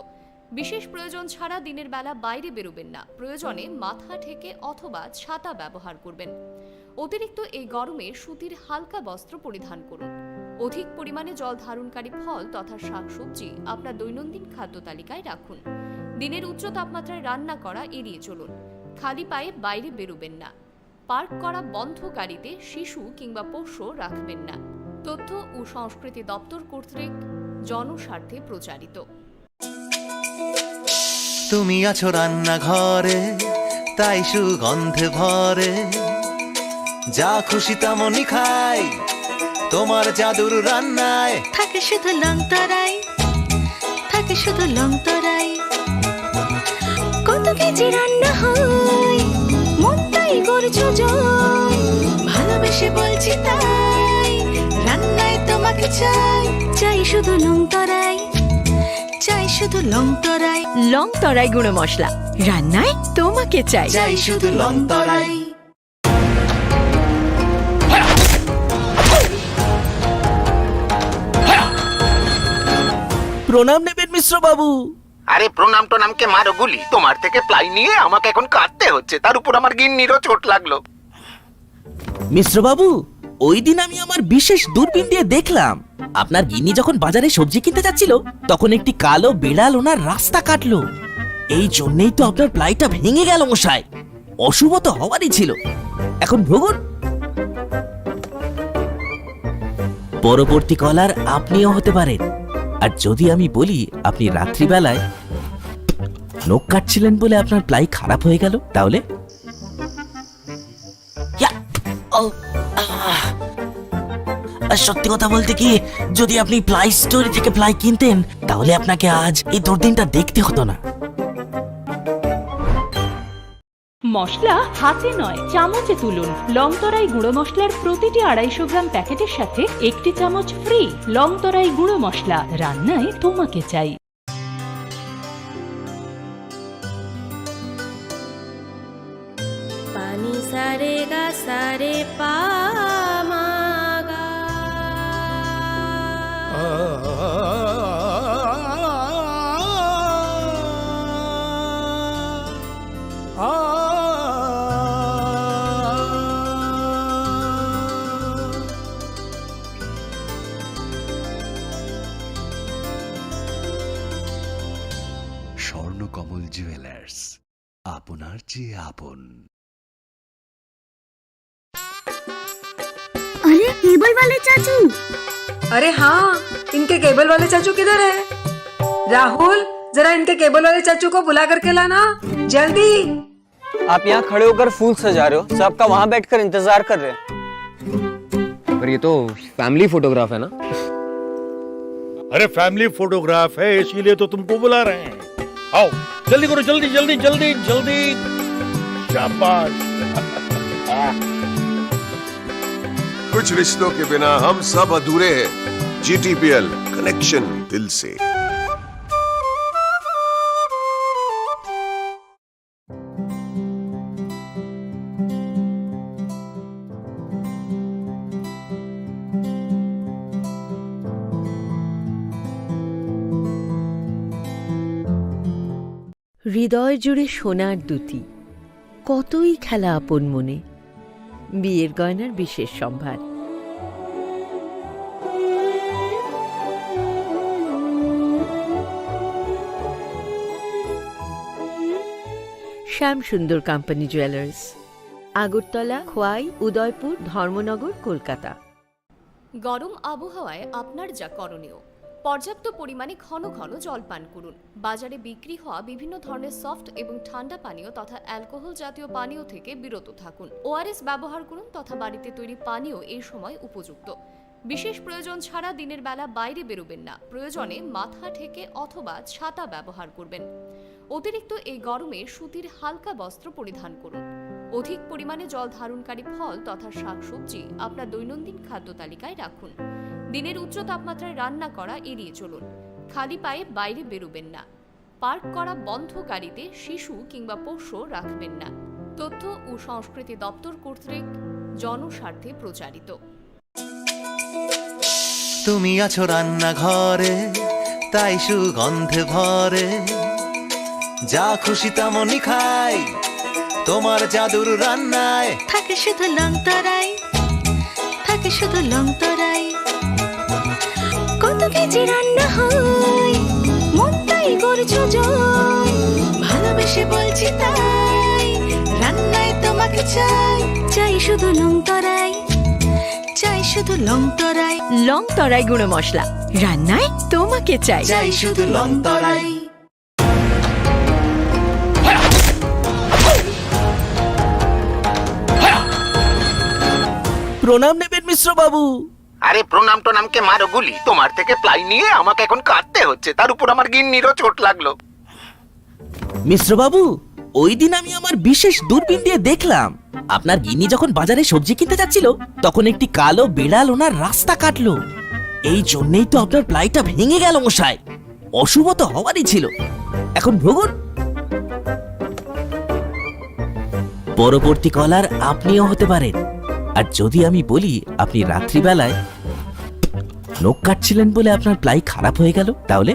বিশেষ প্রয়োজন ছাড়া দিনের বেলা বাইরে বেরোবেন না। প্রয়োজনে মাথা ঢেকে অথবা ছাতা ব্যবহার করবেন। অতিরিক্ত এই গরমে সুতির হালকা বস্ত্র পরিধান করুন। অধিক পরিমাণে জল ধারণকারী ফল তথা শাকসবজি আপনার দৈনন্দিন খাদ্য তালিকায় রাখুন। দিনের উচ্চ তাপমাত্রায় রান্না করা এড়িয়ে চলুন। খালি পায়ে বাইরে বেরোবেন না। পার্ক করা বন্ধ গাড়িতে শিশু কিংবা পোষ্য রাখবেন না। তথ্য ও সংস্কৃতি দপ্তর কর্তৃক জনস্বার্থে প্রচারিত। তুমি আছো রান্নাঘরে, তাই সুগন্ধে ভরে, যা খুশি তেমনই খাই, তোমার জাদুর রান্নায় থাকে শুধু লংতরাই, থাকে শুধু লংতরাই। কত কেজি রান্না হয়, মন তাই করছো জয়, ভালোবেসে বলছি তাই, রান্নায় তোমাকে চাই, চাই শুধু লং তরাই, চাই শুধু লং তরাই। লং তরাই গুঁড়ো মশলা, রান্নায় তোমাকে চাই। চাই শুধু লং তরাই। প্রণাম নেবেন মিশ্র বাবু। আরে প্রণাম টনামকে মারো গুলি, তোমার থেকে প্লাই নিয়ে আমাকে এখন কাটতে হচ্ছে, তার উপর আমার গিন্নিরও চোট লাগলো। মিশ্র বাবু, ওই দিন আমি আমার বিশেষ দূরবীন দিয়ে দেখলাম আপনার গিন্নি যখন বাজারে সবজি কিনতে যাচ্ছিল তখন একটি কালো বেড়াল ওনার রাস্তা কাটলো। এই জন্যই তো আপনার প্লাইটা ভেঙে গেল মশাই। অশুভ তো হওয়ারই ছিল। এখন ভোগুন। পরবর্তী কলার আপনিও হতে পারেন। আর যদি আমি বলি আপনি রাত্রিবেলায় নখ কাটছিলেন বলে আপনার প্লাই খারাপ হয়ে গেল, তাহলে সত্যি কথা বলতে কি, যদি আপনি প্লাই স্টোরি থেকে প্লাই কিনতেন তাহলে আপনাকে আজ এই দুর্দিনটা দেখতে হতো না। মশলা হাতে নয় চামচে তুলুন। লং তরাই গুঁড়ো মশলার প্রতিটি 250 গ্রাম প্যাকেটের সাথে 1টি চামচ ফ্রি। লং তরাই গুঁড়ো মশলা, রান্নায় তোমাকে চাই। পানি সারে গা সারে পা মা গা। স্বর্ণকমল জুয়েলার্স, আপনার চেয়ে আপন। अरे केबल वाले चाचू। अरे हाँ, इनके केबल वाले चाचू किधर है? राहुल, जरा इनके केबल वाले चाचू को बुला करके लाना जल्दी। आप यहाँ खड़े होकर फूल सजा रहे हो, सबका वहाँ बैठकर इंतजार कर रहे हैं। पर ये तो फैमिली फोटोग्राफ है ना? अरे फैमिली फोटोग्राफ है इसीलिए तो तुमको बुला रहे हैं। आओ जल्दी करो, जल्दी जल्दी जल्दी जल्दी। शाबाश। कुछ रिश्तों के बिना हम सब अधूरे हैं। GTPL, कनेक्शन दिल से। হৃদয় জুড়ে সোনার দুটি, কতই খেলা আপন মনে। বিয়ের গয়নার বিশেষ সম্ভার। শ্যাম সুন্দর কোম্পানি জুয়েলার্স, আগরতলা, খোয়াই, উদয়পুর, ধর্মনগর, কলকাতা। গরম আবহাওয়ায় আপনার যা করণীয়, পর্যাপ্ত পরিমাণে ঘন ঘন জল পান করুন। বাজারে বিক্রি হওয়া বিভিন্ন ধরনের সফট এবং ঠান্ডা পানীয় তথা অ্যালকোহল জাতীয় পানীয় থেকে বিরত থাকুন। ORS ব্যবহার করুন তথা বাড়িতে তৈরি পানীয় এই সময় উপযুক্ত। বিশেষ প্রয়োজন ছাড়া দিনের বেলা বাইরে বেরোবেন না। প্রয়োজনে মাথা ঢেকে অথবা ছাতা ব্যবহার করবেন। অতিরিক্ত এই গরমে সুতির হালকা বস্ত্র পরিধান করুন। অধিক পরিমাণে জল ধারণকারী ফল তথা শাকসবজি আপনার দৈনন্দিন খাদ্য তালিকায় রাখুন। দিনের উচ্চ তাপমাত্রায় রান্না করা এড়িয়ে চলুন। খালি পায়ে বাইরে বেরোবেন না। পার্ক করা বন্ধ গাড়িতে শিশু কিংবা পোষ্য রাখবেন না। তথ্য ও সংস্কৃতি দপ্তর কর্তৃক জনস্বার্থে প্রচারিত। তুমি আছো রান্নাঘরে, তাই সুগন্ধে ভরে, যা খুশি তেমনই খাই, তোমার জাদুর রান্নায় থাকে শুধু লং তরাই, থাকে শুধু লং তরাই। কত কেজি রান্না হয়, মন তাই করছো জয়। ভালোবেসে বলছি তাই, রান্নায় তোমাকে চাই। চাই শুধু লং তরাই, চাই শুধু লং তরাই। লং তরাই গুঁড়ো মশলা, রান্নায় তোমাকে চাই। চাই শুধু লং তরাই। প্রণাম নেবেন মিশ্র বাবু। আরে প্রণাম টনামকে মারো গুলি, তোমার থেকে প্লাই নিয়ে আমাকে এখন কাটতে হচ্ছে, তার উপর আমার গিন্নিরও চোট লাগলো। মিশ্র বাবু, ওই দিন আমি আমার বিশেষ দূরবীন দিয়ে দেখলাম আপনার গিন্নি যখন বাজারে সবজি কিনতে যাচ্ছিল তখন একটি কালো বেড়াল ওনার রাস্তা কাটলো। এই জন্যই তো আপনার প্লাইটা ভেঙে গেল মশাই। অশুভ তো হওয়ারই ছিল। এখন ভোগুন। পরবর্তী কলার আপনিও হতে পারেন। আর যদি আমি বলি আপনি রাত্রিবেলায় নখ কাটছিলেন বলে আপনার প্লাই খারাপ হয়ে গেল, তাহলে?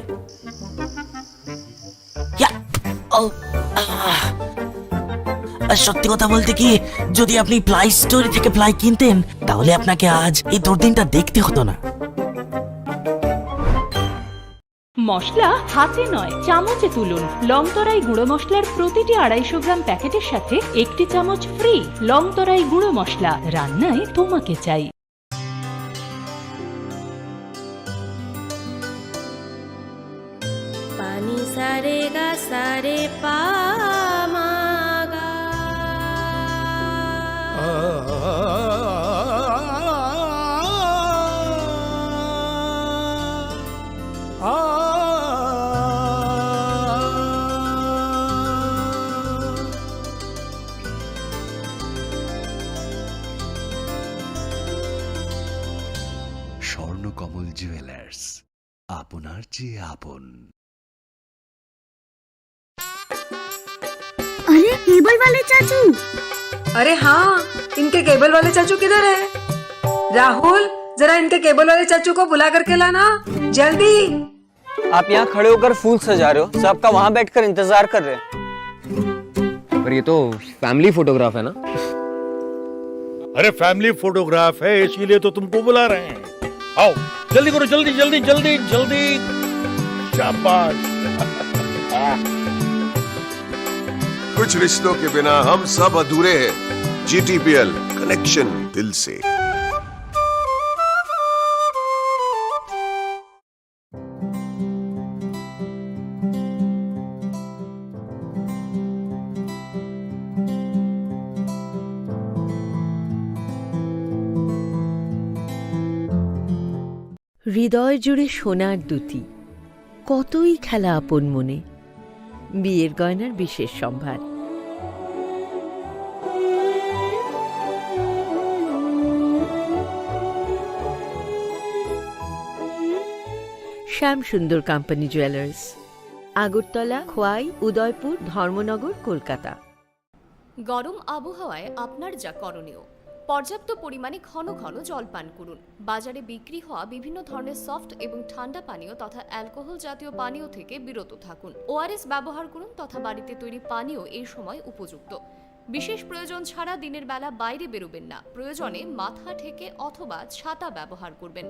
সত্যি কথা বলতে কি, যদি আপনি প্লাই স্টোরি থেকে প্লাই কিনতেন তাহলে আপনাকে আজ এই দুর্দিনটা দেখতে হতো না। মশলা হাতে নয় চামচে তুলুন। লংতরাই গুঁড়ো মশলার প্রতিটি 250 গ্রাম প্যাকেটের সাথে 1টি চামচ ফ্রি। লংতরাই গুঁড়ো মশলা, রান্নায় তোমাকে চাই। পানি সারে গা সারে পা মা গা। স্বর্ণকমল জুয়েলার্স, আপনার যে আপন। अरे केबल वाले चाचू। अरे हाँ, इनके केबल वाले चाचू किधर है? राहुल, जरा इनके केबल वाले चाचू को बुला करके लाना जल्दी। आप यहाँ खड़े होकर फूल सजा रहे हो, सबका वहाँ बैठकर इंतजार कर रहे हैं। पर ये तो फैमिली फोटोग्राफ है ना? अरे फैमिली फोटोग्राफ है इसीलिए तो तुमको बुला रहे हैं। आओ जल्दी करो, जल्दी जल्दी जल्दी जल्दी। शाबाश। कुछ रिश्तों के बिना हम सब अधूरे हैं। GTPL, कनेक्शन दिल से। হৃদয় জুড়ে সোনার দুটি, কতই খেলা আপন মনে। বিয়ের গয়নার বিশেষ সম্ভার। শ্যাম সুন্দর কোম্পানি জুয়েলার্স, আগরতলা, খোয়াই, উদয়পুর, ধর্মনগর, কলকাতা। গরম আবহাওয়ায় আপনার যা করণীয়, পর্যাপ্ত পরিমাণে ঘন ঘন জল পান করুন। বাজারে বিক্রি হওয়া বিভিন্ন ধরনের সফট এবং ঠান্ডা পানীয় তথা অ্যালকোহল জাতীয় পানীয় থেকে বিরত থাকুন। ORS ব্যবহার করুন তথা বাড়িতে তৈরি পানীয় এই সময় উপযুক্ত। বিশেষ প্রয়োজন ছাড়া দিনের বেলা বাইরে বেরোবেন না। প্রয়োজনে মাথা ঢেকে অথবা ছাতা ব্যবহার করবেন।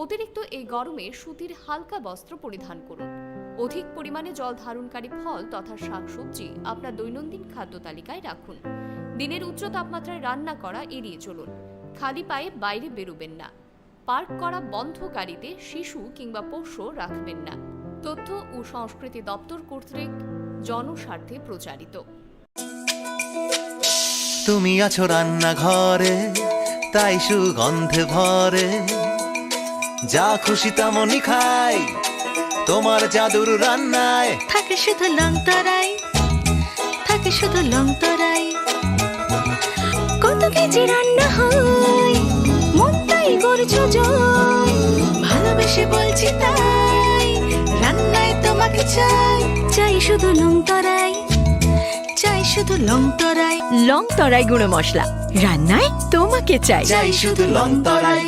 অতিরিক্ত এই গরমে সুতির হালকা বস্ত্র পরিধান করুন। অধিক পরিমাণে জল ধারণকারী ফল তথা শাকসবজি আপনার দৈনন্দিন খাদ্য তালিকায় রাখুন। দিনের উচ্চ তাপমাত্রায় রান্না করা এড়িয়ে চলুন। খালি পায়ে বাইরে বেরোবেন না। পার্ক করা বন্ধ গাড়িতে শিশু কিংবা পোষ্য রাখবেন না। তথ্য ও সংস্কৃতি দপ্তর কর্তৃক জনস্বার্থে প্রচারিত। তুমি আছো রান্নাঘরে, তাই সুগন্ধে ভরে, যা খুশি তেমনই খাই, তোমার জাদুর রান্নায় থাকে শুধু লংতরাই, থাকে শুধু লংতরাই। কত কেজি রান্না হয়, মনটাই করছো জয়। ভালোবেসে বলছি তাই, রান্নায় তোমাকে চাই, চাই শুধু লংতরাই, চাই শুধু লংতরাই। লংতরাই গুঁড়ো মশলা, রান্নায় তোমাকে চাই, চাই শুধু লংতরাই।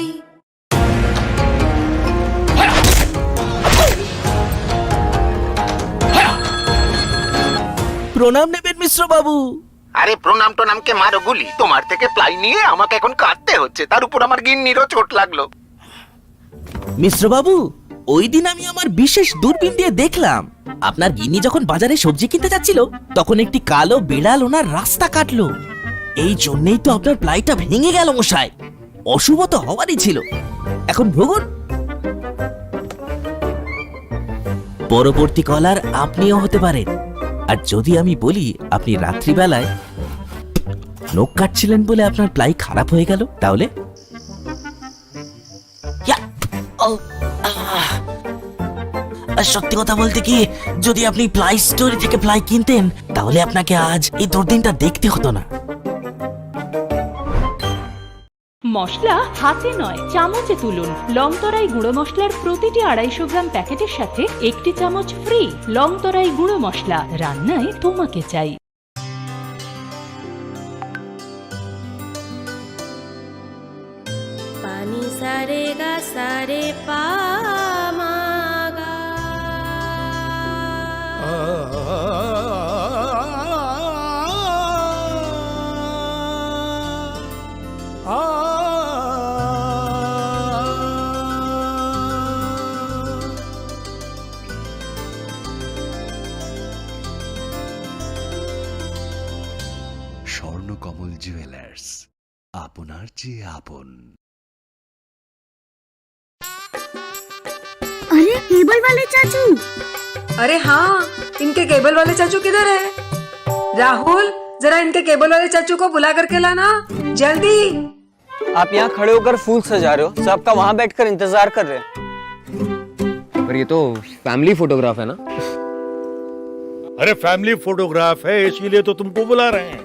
প্রণাম নেবেন মিশ্র বাবু। আরে প্রণাম টোনামকে মারো গুলি, তোমার থেকে প্লাই নিয়ে আমাকে এখন কাটতে হচ্ছে, তার উপর আমার গিন্নিরও চোট লাগলো। মিশ্র বাবু, ওই দিন আমি আমার বিশেষ দূরবীন দিয়ে দেখলাম আপনার গিন্নি যখন বাজারে সবজি কিনতে যাচ্ছিল তখন একটি কালো বিড়াল ওনার রাস্তা কাটলো। এই জন্যই তো আপনার প্লাইটা ভেঙে গেল মশাই। অশুভ তো হওয়ারই ছিল। এখন ভোগুন। পরবর্তী কলার আপনিও হতে পারেন। আর যদি আমি বলি আপনি রাত্রিবেলায় নখ কাটছিলেন বলে আপনার প্লাই খারাপ হয়ে গেল, তাহলে? সত্যি কথা বলতে কি, যদি আপনি প্লাই স্টোরি থেকে প্লাই কিনতেন তাহলে আপনাকে আজ এই দুর্দিনটা দেখতে হতো না। মশলা হাতে নয় চামচে তুলুন লংতরাই গুঁড়ো মশলার প্রতিটি 250 গ্রাম প্যাকেটের সাথে একটি চামচ ফ্রি। লংতরাই গুঁড়ো মশলা, রান্নায় তোমাকে চাই। पानी सारे गा सारे पा मा गा স্বর্ণকমল জুয়েলার্স, আপনার চেয়ে আপন। अरे केबल वाले चाचू। अरे हाँ, इनके केबल वाले चाचू किधर है? राहुल, जरा इनके केबल वाले चाचू को बुला करके लाना जल्दी। आप यहाँ खड़े होकर फूल सजा रहे हो, सबका वहाँ बैठकर इंतजार कर रहे हैं। पर ये तो फैमिली फोटोग्राफ है ना? अरे फैमिली फोटोग्राफ है इसीलिए तो तुमको बुला रहे हैं।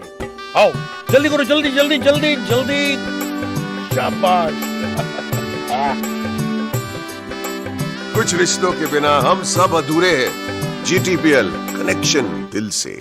आओ जल्दी करो, जल्दी जल्दी जल्दी जल्दी। शाबाश। कुछ रिश्तों के बिना हम सब अधूरे हैं। GTPL, कनेक्शन दिल से।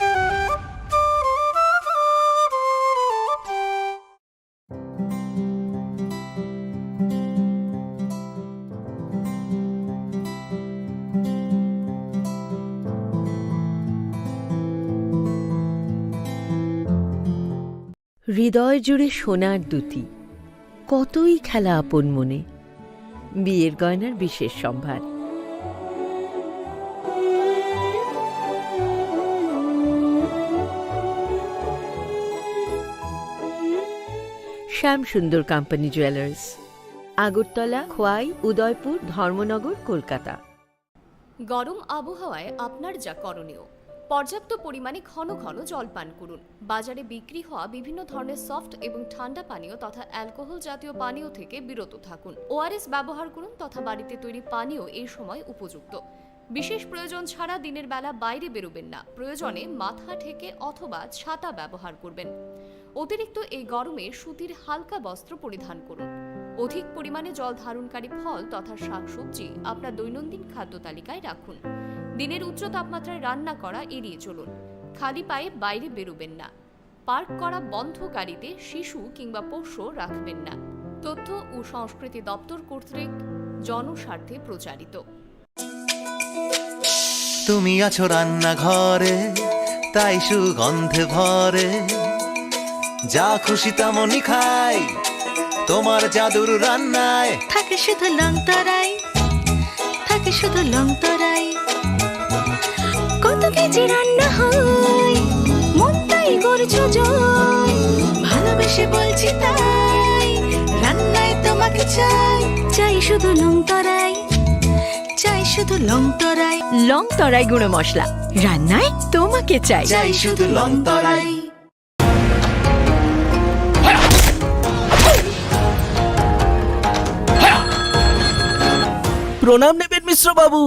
হৃদয় জুড়ে সোনার দুটি, কতই খেলা আপন মনে। বিয়ের গয়নার বিশেষ সম্ভার। শ্যাম সুন্দর কোম্পানি জুয়েলার্স, আগরতলা, খোয়াই, উদয়পুর, ধর্মনগর, কলকাতা। গরম আবহাওয়ায় আপনার যা করণীয়, পর্যাপ্ত পরিমাণে ঘন ঘন জল পান করুন। বাজারে বিক্রি হওয়া বিভিন্ন ধরনের সফট এবং ঠান্ডা পানীয় তথা অ্যালকোহল জাতীয় পানীয় থেকে বিরত থাকুন। ORS ব্যবহার করুন তথা বাড়িতে তৈরি পানীয় এই সময় উপযুক্ত। বিশেষ প্রয়োজন ছাড়া দিনের বেলা বাইরে বেরোবেন না। প্রয়োজনে মাথা ঢেকে অথবা ছাতা ব্যবহার করবেন। অতিরিক্ত এই গরমে সুতির হালকা বস্ত্র পরিধান করুন। অধিক পরিমাণে জল ধারণকারী ফল তথা শাকসবজি আপনার দৈনন্দিন খাদ্য তালিকায় রাখুন। দিনের উচ্চ তাপমাত্রায় রান্না করা এড়িয়ে চলুন। খালি পায়ে বাইরে বেরোবেন না। পার্ক করা বন্ধ গাড়িতে শিশু কিংবা পোষ্য রাখবেন না। তথ্য ও সংস্কৃতি দপ্তর কর্তৃক জনস্বার্থে প্রচারিত। তুমি আছো রান্নাঘরে, তাই সুগন্ধে ভরে, যা খুশি তেমনই খাই, তোমার জাদুর রান্নায় থাকে শুধু লংতরাই, থাকে শুধু লংতরাই। কত কেজি রান্না হয়, মন তাই করছো জয়। ভালোবেসে বলছি তাই, রান্নায় তোমাকে চাই, চাই শুধু লংতরাই, চাই শুধু লংতরাই। লংতরাই গুঁড়ো মশলা, রান্নায় তোমাকে চাই, চাই শুধু লংতরাই। প্রণাম নেবেন মিশ্র বাবু।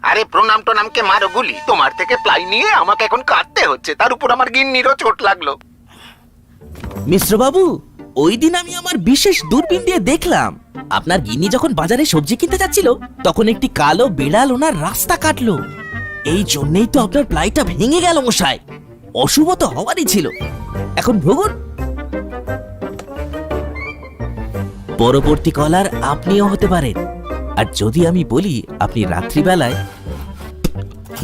আরে প্রণাম টনামকে মারো গুলি, তোমার থেকে প্লাই নিয়ে আমাকে এখন কাটতে হচ্ছে, তার উপর আমার গিন্নিরও চোট লাগলো। মিশ্র বাবু, ওই দিন আমি আমার বিশেষ দূরবীন দিয়ে দেখলাম আপনার গিন্নি যখন বাজারে সবজি কিনতে যাচ্ছিল তখন একটি কালো বিড়াল ওনার রাস্তা কাটলো। এই জন্যই তো আপনার প্লাইটা ভেঙে গেল মশাই। অশুভ তো হওয়ারই ছিল। এখন ভোগুন। পরবর্তী কলার আপনিও হতে পারেন। আর যদি আমি বলি আপনি রাত্রিবেলায়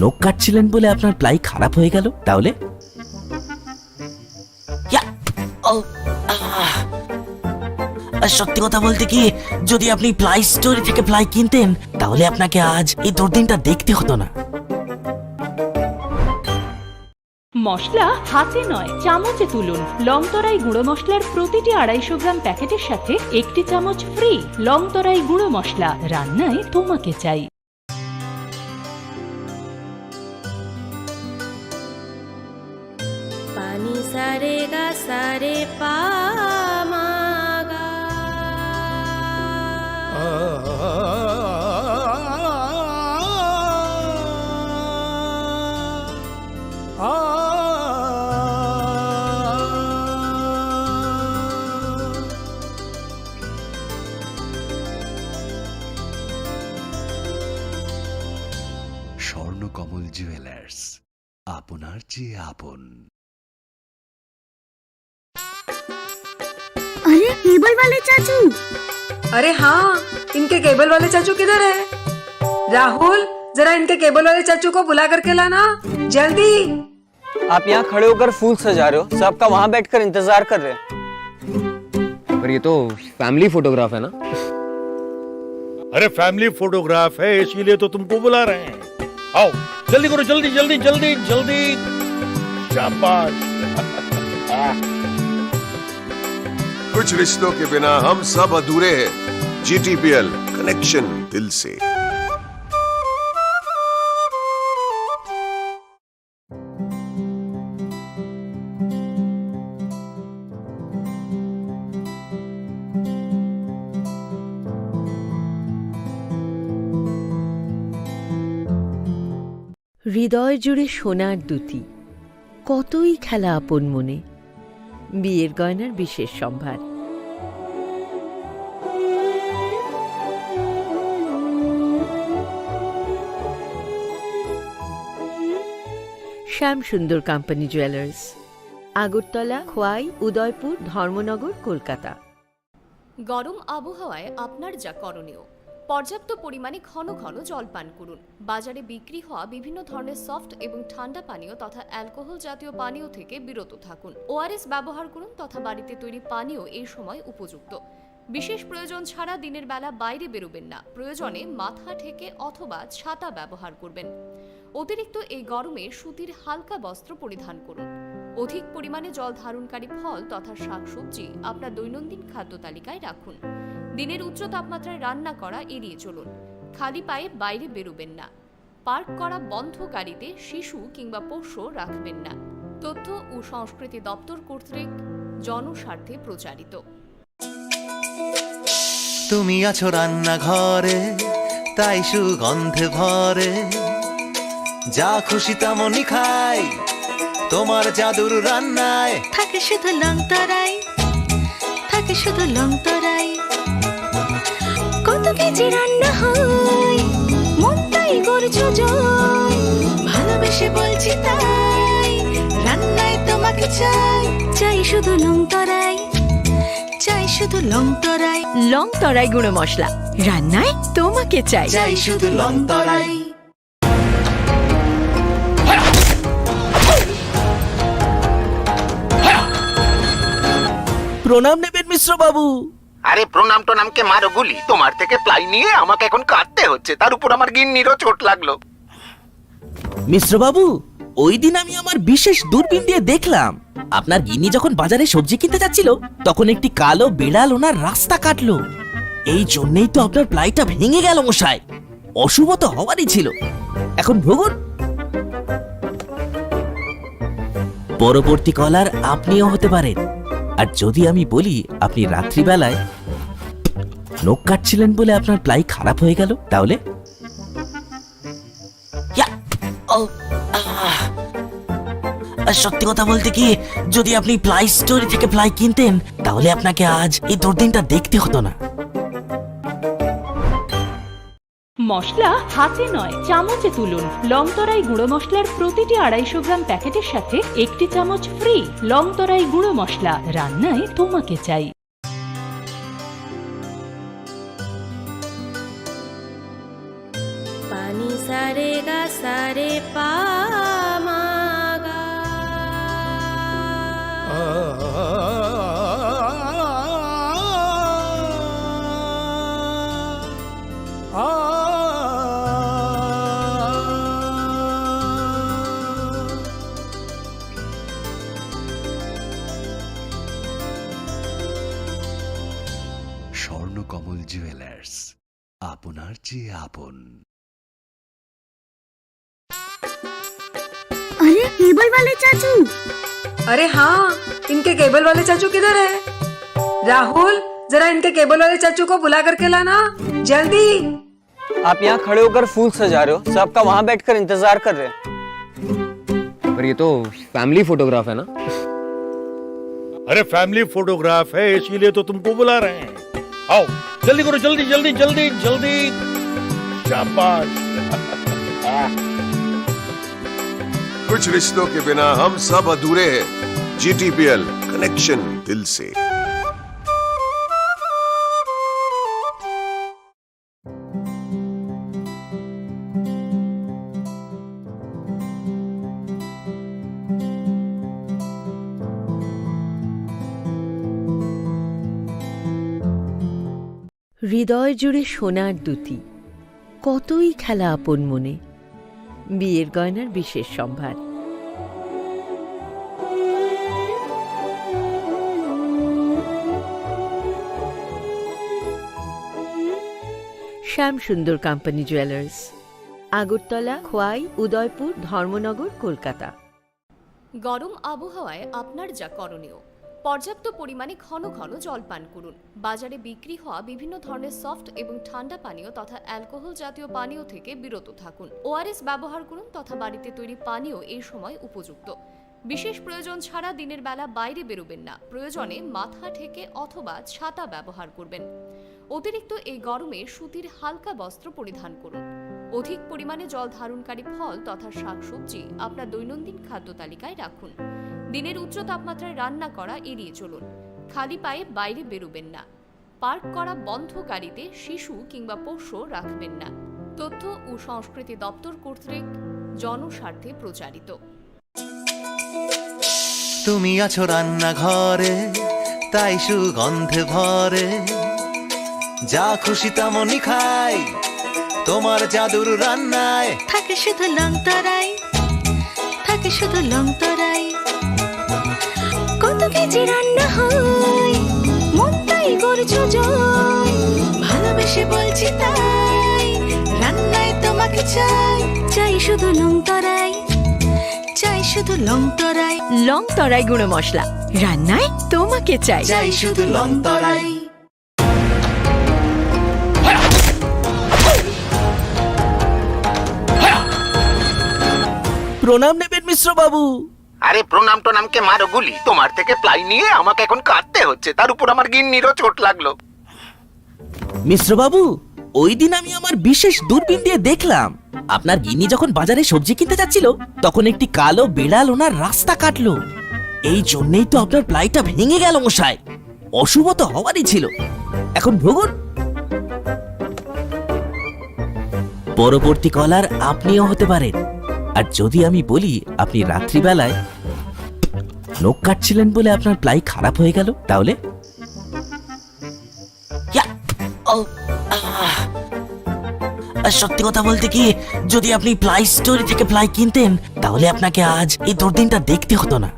নখ কাটছিলেন বলে আপনার প্লাই খারাপ হয়ে গেল, তাহলে সত্যি কথা বলতে কি, যদি আপনি প্লাই স্টোরি থেকে প্লাই কিনতেন তাহলে আপনাকে আজ এই দুর্দিনটা দেখতে হতো না। মশলা হাতে নয় চামচে তুলুন লংতরাই গুঁড়ো মশলার প্রতিটি 250 গ্রাম প্যাকেটের সাথে একটি চামচ ফ্রি। লংতরাই গুঁড়ো মশলা, রান্নায় তোমাকে চাই। पानी सारे गा सारे पा मा गा স্বর্ণকমল জুয়েলার্স আপনার চেয়ে আপন। अरे केबल वाले चाचू। अरे हाँ, इनके केबल वाले चाचू किधर है? राहुल, जरा इनके केबल वाले चाचू को बुला करके लाना, जल्दी। आप यहाँ खड़े होकर फूल सजा रहे हो, सबका वहाँ बैठकर इंतजार कर रहे हैं। पर ये तो फैमिली फोटोग्राफ है ना? अरे फैमिली फोटोग्राफ है इसीलिए तो तुमको बुला रहे हैं। आओ जल्दी करो, जल्दी जल्दी जल्दी जल्दी। शाबाश। कुछ रिश्तों के बिना हम सब अधूरे हैं। GTPL कनेक्शन दिल से। হৃদয় জুড়ে সোনার দুটি, কতই খেলা আপন মনে। বিয়ের গয়নার বিশেষ সম্ভার। শ্যাম সুন্দর কোম্পানি জুয়েলার্স, আগরতলা, খোয়াই, উদয়পুর, ধর্মনগর, কলকাতা। গরম আবহাওয়ায় আপনার যা করণীয়, পর্যাপ্ত পরিমাণে ঘন ঘন জল পান করুন। বাজারে বিক্রি হওয়া বিভিন্ন ধরনের সফট এবং ঠান্ডা পানীয় তথা অ্যালকোহল জাতীয় পানীয় থেকে বিরত থাকুন। ORS ব্যবহার করুন তথা বাড়িতে তৈরি পানীয় এই সময় উপযুক্ত। বিশেষ প্রয়োজন ছাড়া দিনের বেলা বাইরে বেরোবেন না। প্রয়োজনে মাথা ঢেকে অথবা ছাতা ব্যবহার করবেন। অতিরিক্ত এই গরমে সুতির হালকা বস্ত্র পরিধান করুন। অধিক পরিমাণে জল ধারণকারী ফল তথা শাকসবজি আপনার দৈনন্দিন খাদ্য তালিকায় রাখুন। দিনের উচ্চ তাপমাত্রায় রান্না করা এড়িয়ে চলুন। খালি পায়ে বাইরে বেরোবেন না। পার্ক করা বন্ধ গাড়িতে শিশু কিংবা পোষ্য রাখবেন না। তথ্য ও সংস্কৃতি দপ্তর কর্তৃক জনস্বার্থে প্রচারিত। তুমি আছো রান্নাঘরে, তাই সুগন্ধে ভরে, যা খুশি তেমনই খাই, তোমার জাদুর রান্নায় থাকে শুধু লং তরাই, থাকে শুধু লং তরাই। কত কেজি রান্না হয়, মনটাই করছো জয়। ভালোবেসে বলছি তাই, রান্নায় তোমাকে চাই, চাই শুধু লং তরাই, চাই শুধু লং তরাই। লং তরাই গুঁড়ো মশলা, রান্নায় তোমাকে চাই, চাই শুধু লং তরাই। প্রণাম নেবেন মিশ্র বাবু। আরে প্রণাম টোনামকে মারো গুলি, তোমার থেকে প্লাই নিয়ে আমাকে এখন কাটতে হচ্ছে, তার উপর আমার গিন্নিরও চোট লাগলো। মিশ্র বাবু, ওই দিন আমি আমার বিশেষ দূরবীন দিয়ে দেখলাম আপনার গিন্নি যখন বাজারে সবজি কিনতে যাচ্ছিল তখন একটি কালো বেড়াল ওনার রাস্তা কাটলো। এই জন্যই তো আপনার প্লাইটা ভেঙে গেল মশাই। অশুভ তো হওয়ারই ছিল। এখন ভোগুন। পরবর্তী কলার আপনিও হতে পারেন। আর যদি আমি বলি আপনি রাত্রিবেলায় নখ কাটছিলেন বলে আপনার প্লাই খারাপ হয়ে গেল, তাহলে সত্যি কথা বলতে কি, যদি আপনি প্লাই স্টোরি থেকে প্লাই কিনতেন তাহলে আপনাকে আজ এই দুর্দিনটা দেখতে হতো না। মশলা হাতে নয় চামচে তুলুন। লংতরাই গুঁড়ো মশলার প্রতিটি 250 গ্রাম প্যাকেটের সাথে 1টি চামচ ফ্রি। লংতরাই গুঁড়ো মশলা, রান্নায় তোমাকে চাই। পানি সারে গা সারে পা মা গা। স্বর্ণকমল জুয়েলার্স আপনার চেয়ে আপন। अरे केबल वाले चाचू। अरे हाँ, इनके केबल वाले चाचू किधर है? राहुल, जरा इनके केबल वाले चाचू को बुला करके लाना, जल्दी। आप यहाँ खड़े होकर फूल सजा रहे हो, सबका वहाँ बैठकर इंतजार कर रहे हैं। पर ये तो फैमिली फोटोग्राफ है ना? अरे फैमिली फोटोग्राफ है इसीलिए तो तुमको बुला रहे हैं। आओ जल्दी करो, जल्दी जल्दी जल्दी जल्दी। शाबाश। कुछ रिश्तों के बिना हम सब अधूरे हैं। GTPL कनेक्शन दिल से। হৃদয় জুড়ে সোনার দুটি, কতই খেলা আপন মনে। বিয়ের গয়নার বিশেষ সম্ভার। শ্যাম সুন্দর কোম্পানি জুয়েলার্স, আগরতলা, খোয়াই, উদয়পুর, ধর্মনগর, কলকাতা। গরম আবহাওয়ায় আপনার যা করণীয়, পর্যাপ্ত পরিমাণে ঘন ঘন জল পান করুন। বাজারে বিক্রি হওয়া বিভিন্ন ধরনের সফট এবং ঠান্ডা পানীয় তথা অ্যালকোহল জাতীয় পানীয় থেকে বিরত থাকুন। ORS ব্যবহার করুন তথা বাড়িতে তৈরি পানীয় এই সময় উপযুক্ত। বিশেষ প্রয়োজন ছাড়া দিনের বেলা বাইরে বেরোবেন না। প্রয়োজনে মাথা ঢেকে অথবা ছাতা ব্যবহার করবেন। অতিরিক্ত এই গরমে সুতির হালকা বস্ত্র পরিধান করুন। অধিক পরিমাণে জল ধারণকারী ফল তথা শাকসবজি আপনার দৈনন্দিন খাদ্য তালিকায় রাখুন। দিনের উচ্চ তাপমাত্রায় রান্না করা এড়িয়ে চলুন। খালি পায়ে বাইরে বেরোবেন না। পার্ক করা বন্ধ গাড়িতে শিশু কিংবা পোষ্য রাখবেন না। তথ্য ও সংস্কৃতি দপ্তর কর্তৃক জনস্বার্থে প্রচারিত। তুমি আছো রান্নাঘরে, তাই সুগন্ধে ভরে, যা খুশি তেমনই খাই, তোমার জাদুর রান্নায় থাকে শুধু লংতরাই, থাকে শুধু লংতরাই। কত কেজি রান্না হয়, মন তাই করছো জয়। ভালোবেসে বলছি তাই, রান্নায় তোমাকে চাই, চাই শুধু লংতরাই, চাই শুধু লংতরাই। লংতরাই গুঁড়ো মশলা, রান্নায় তোমাকে চাই, চাই শুধু লংতরাই। প্রণাম নেবেন মিশ্র বাবু। আরে প্রণাম টোনামকে মারো গুলি, তোমার থেকে প্লাই নিয়ে আমাকে এখন কাটতে হচ্ছে, তার উপর আমার গিন্নিরও চোট লাগলো। মিশ্র বাবু, ওই দিন আমি আমার বিশেষ দূরবীন দিয়ে দেখলাম আপনার গিন্নি যখন বাজারে সবজি কিনতে যাচ্ছিল তখন একটি কালো বিড়াল ওনার রাস্তা কাটলো। এই জন্যই তো আপনার প্লাইটা ভেঙে গেল মশাই। অশুভ তো হওয়ারই ছিল। এখন ভোগুন। পরবর্তী কলার আপনিও হতে পারেন। আর যদি আমি বলি আপনি রাত্রিবেলায় নখ কাটছিলেন বলে আপনার প্লাই খারাপ হয়ে গেল, তাহলে সত্যি কথা বলতে কি, যদি আপনি প্লাই স্টোরি থেকে প্লাই কিনতেন তাহলে আপনাকে আজ এই দুর্দিনটা দেখতে হতো না।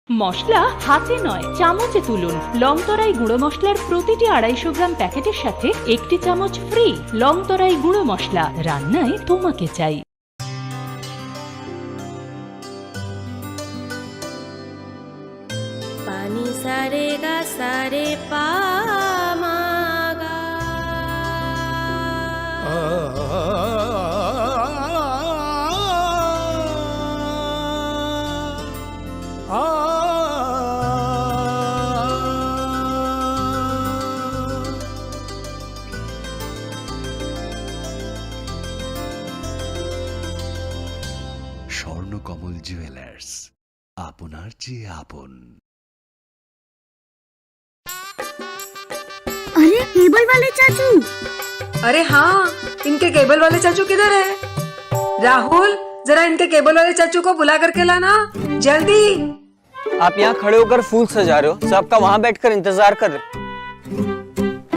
মশলা হাতে নয় চামচে তুলুন। লংতরাই গুঁড়ো মশলার প্রতিটি 250 গ্রাম প্যাকেটের সাথে 1 চামচ ফ্রি। লংতরাই গুঁড়ো মশলা, রান্নায় তোমাকে চাই। পানি সারে গা সারে পা মা গা। স্বর্ণকমল জুয়েলার্স, আপনার চেয়ে আপন। अरे केबल वाले चाचू। अरे हाँ, इनके केबल वाले चाचू किधर है? राहुल, जरा इनके केबल वाले चाचू को बुला करके लाना जल्दी। आप यहाँ खड़े होकर फूल सजा रहे हो, सबका वहाँ बैठकर इंतजार कर रहे।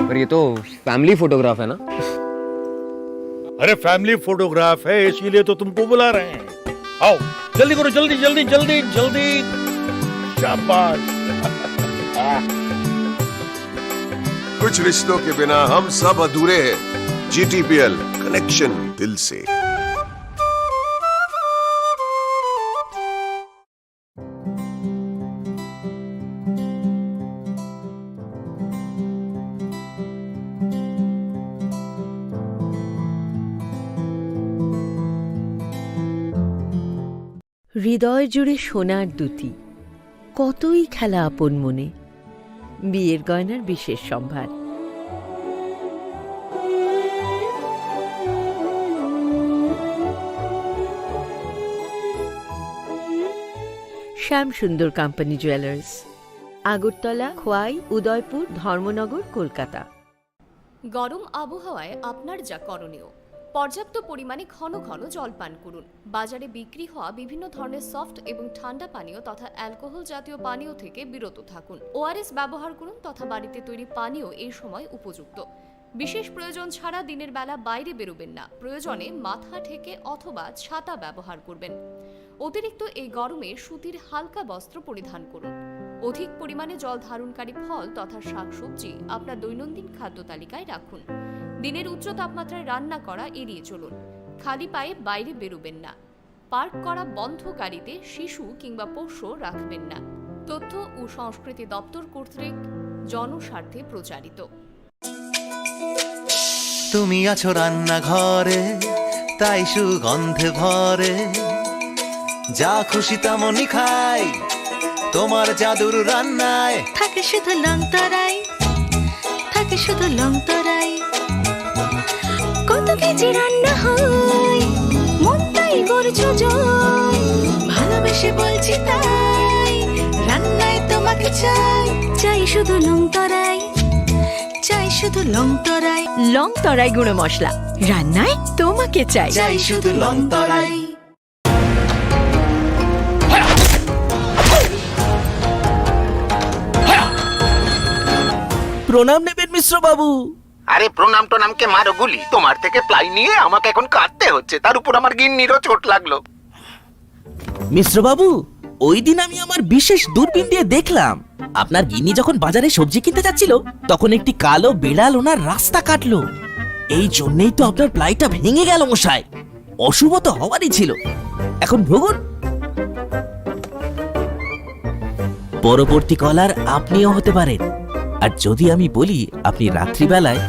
पर ये तो फैमिली फोटोग्राफ है ना? अरे फैमिली फोटोग्राफ है, इसीलिए तो तुमको बुला रहे हैं। आओ जल्दी करो, जल्दी जल्दी जल्दी जल्दी। शाबाश। कुछ रिश्तों के बिना हम सब अधूरे हैं। GTPL कनेक्शन दिल से। হৃদয় জুড়ে সোনার দুটি, কতই খেলা আপন মনে। বিয়ের গয়নার বিশেষ সম্ভার। Shyamsundar company jewellers, Agartala, Khowai, Udaipur, Dharmanagar, Kolkata. গরম আবহাওয়ায় আপনার যা করণীয়, পর্যাপ্ত পরিমাণে ঘন ঘন জল পান করুন। বাজারে বিক্রি হওয়া বিভিন্ন ধরনের সফট এবং ঠান্ডা পানীয় তথা অ্যালকোহল জাতীয় পানীয় থেকে বিরত থাকুন। ওআরএস ব্যবহার করুন তথা বাড়িতে তৈরি পানীয় এই সময় উপযুক্ত। বিশেষ প্রয়োজন ছাড়া দিনের বেলা বাইরে বেরোবেন না। প্রয়োজনে মাথা ঢেকে অথবা ছাতা ব্যবহার করবেন। অতিরিক্ত এই গরমে সুতির হালকা বস্ত্র পরিধান করুন। অধিক পরিমাণে জল ধারণকারী ফল তথা শাকসবজি আপনার দৈনন্দিন খাদ্য তালিকায় রাখুন। দিনের উচ্চ তাপমাত্রায় রান্না করা এড়িয়ে চলুন। খালি পায়ে বাইরে বেরোবেন না। পার্ক করা বন্ধ গাড়িতে শিশু কিংবা পোষ্য রাখবেন না। তথ্য ও সংস্কৃতি দপ্তর কর্তৃক জনস্বার্থে প্রচারিত। তুমি আছো রান্নাঘরে, তাই সুগন্ধে ভরে, যা খুশি তেমনই খাই, তোমার জাদুর রান্নায় থাকে শুধু লংতরাই, থাকে শুধু লংতরাই। কত কেজি রান্না হয়, মন তাই করছো জয়। ভালোবেসে বলছি তাই, রান্নায় তোমাকে চাই, চাই শুধু লংতরাই, চাই শুধু লংতরাই। লংতরাই গুঁড়ো মশলা, রান্নায় তোমাকে চাই, চাই শুধু লংতরাই। প্রণাম নেবেন মিশ্র বাবু। আরে প্রণাম টনামকে মারো গুলি, তোমার থেকে প্লাই নিয়ে আমাকে এখন কাটতে হচ্ছে, তার উপর আমার গিন্নিরও চোট লাগলো। মিশ্র বাবু, ওই দিন আমি আমার বিশেষ দূরবীন দিয়ে দেখলাম আপনার গিন্নি যখন বাজারে সবজি কিনতে যাচ্ছিল তখন একটি কালো বেড়াল ওনার রাস্তা কাটলো। এই জন্যই তো আপনার প্লাইটা ভেঙে গেল মশাই। অশুভ তো হওয়ারই ছিল। এখন ভোগুন। পরবর্তী কলার আপনিও হতে পারেন। আর যদি আমি বলি আপনি রাত্রিবেলায়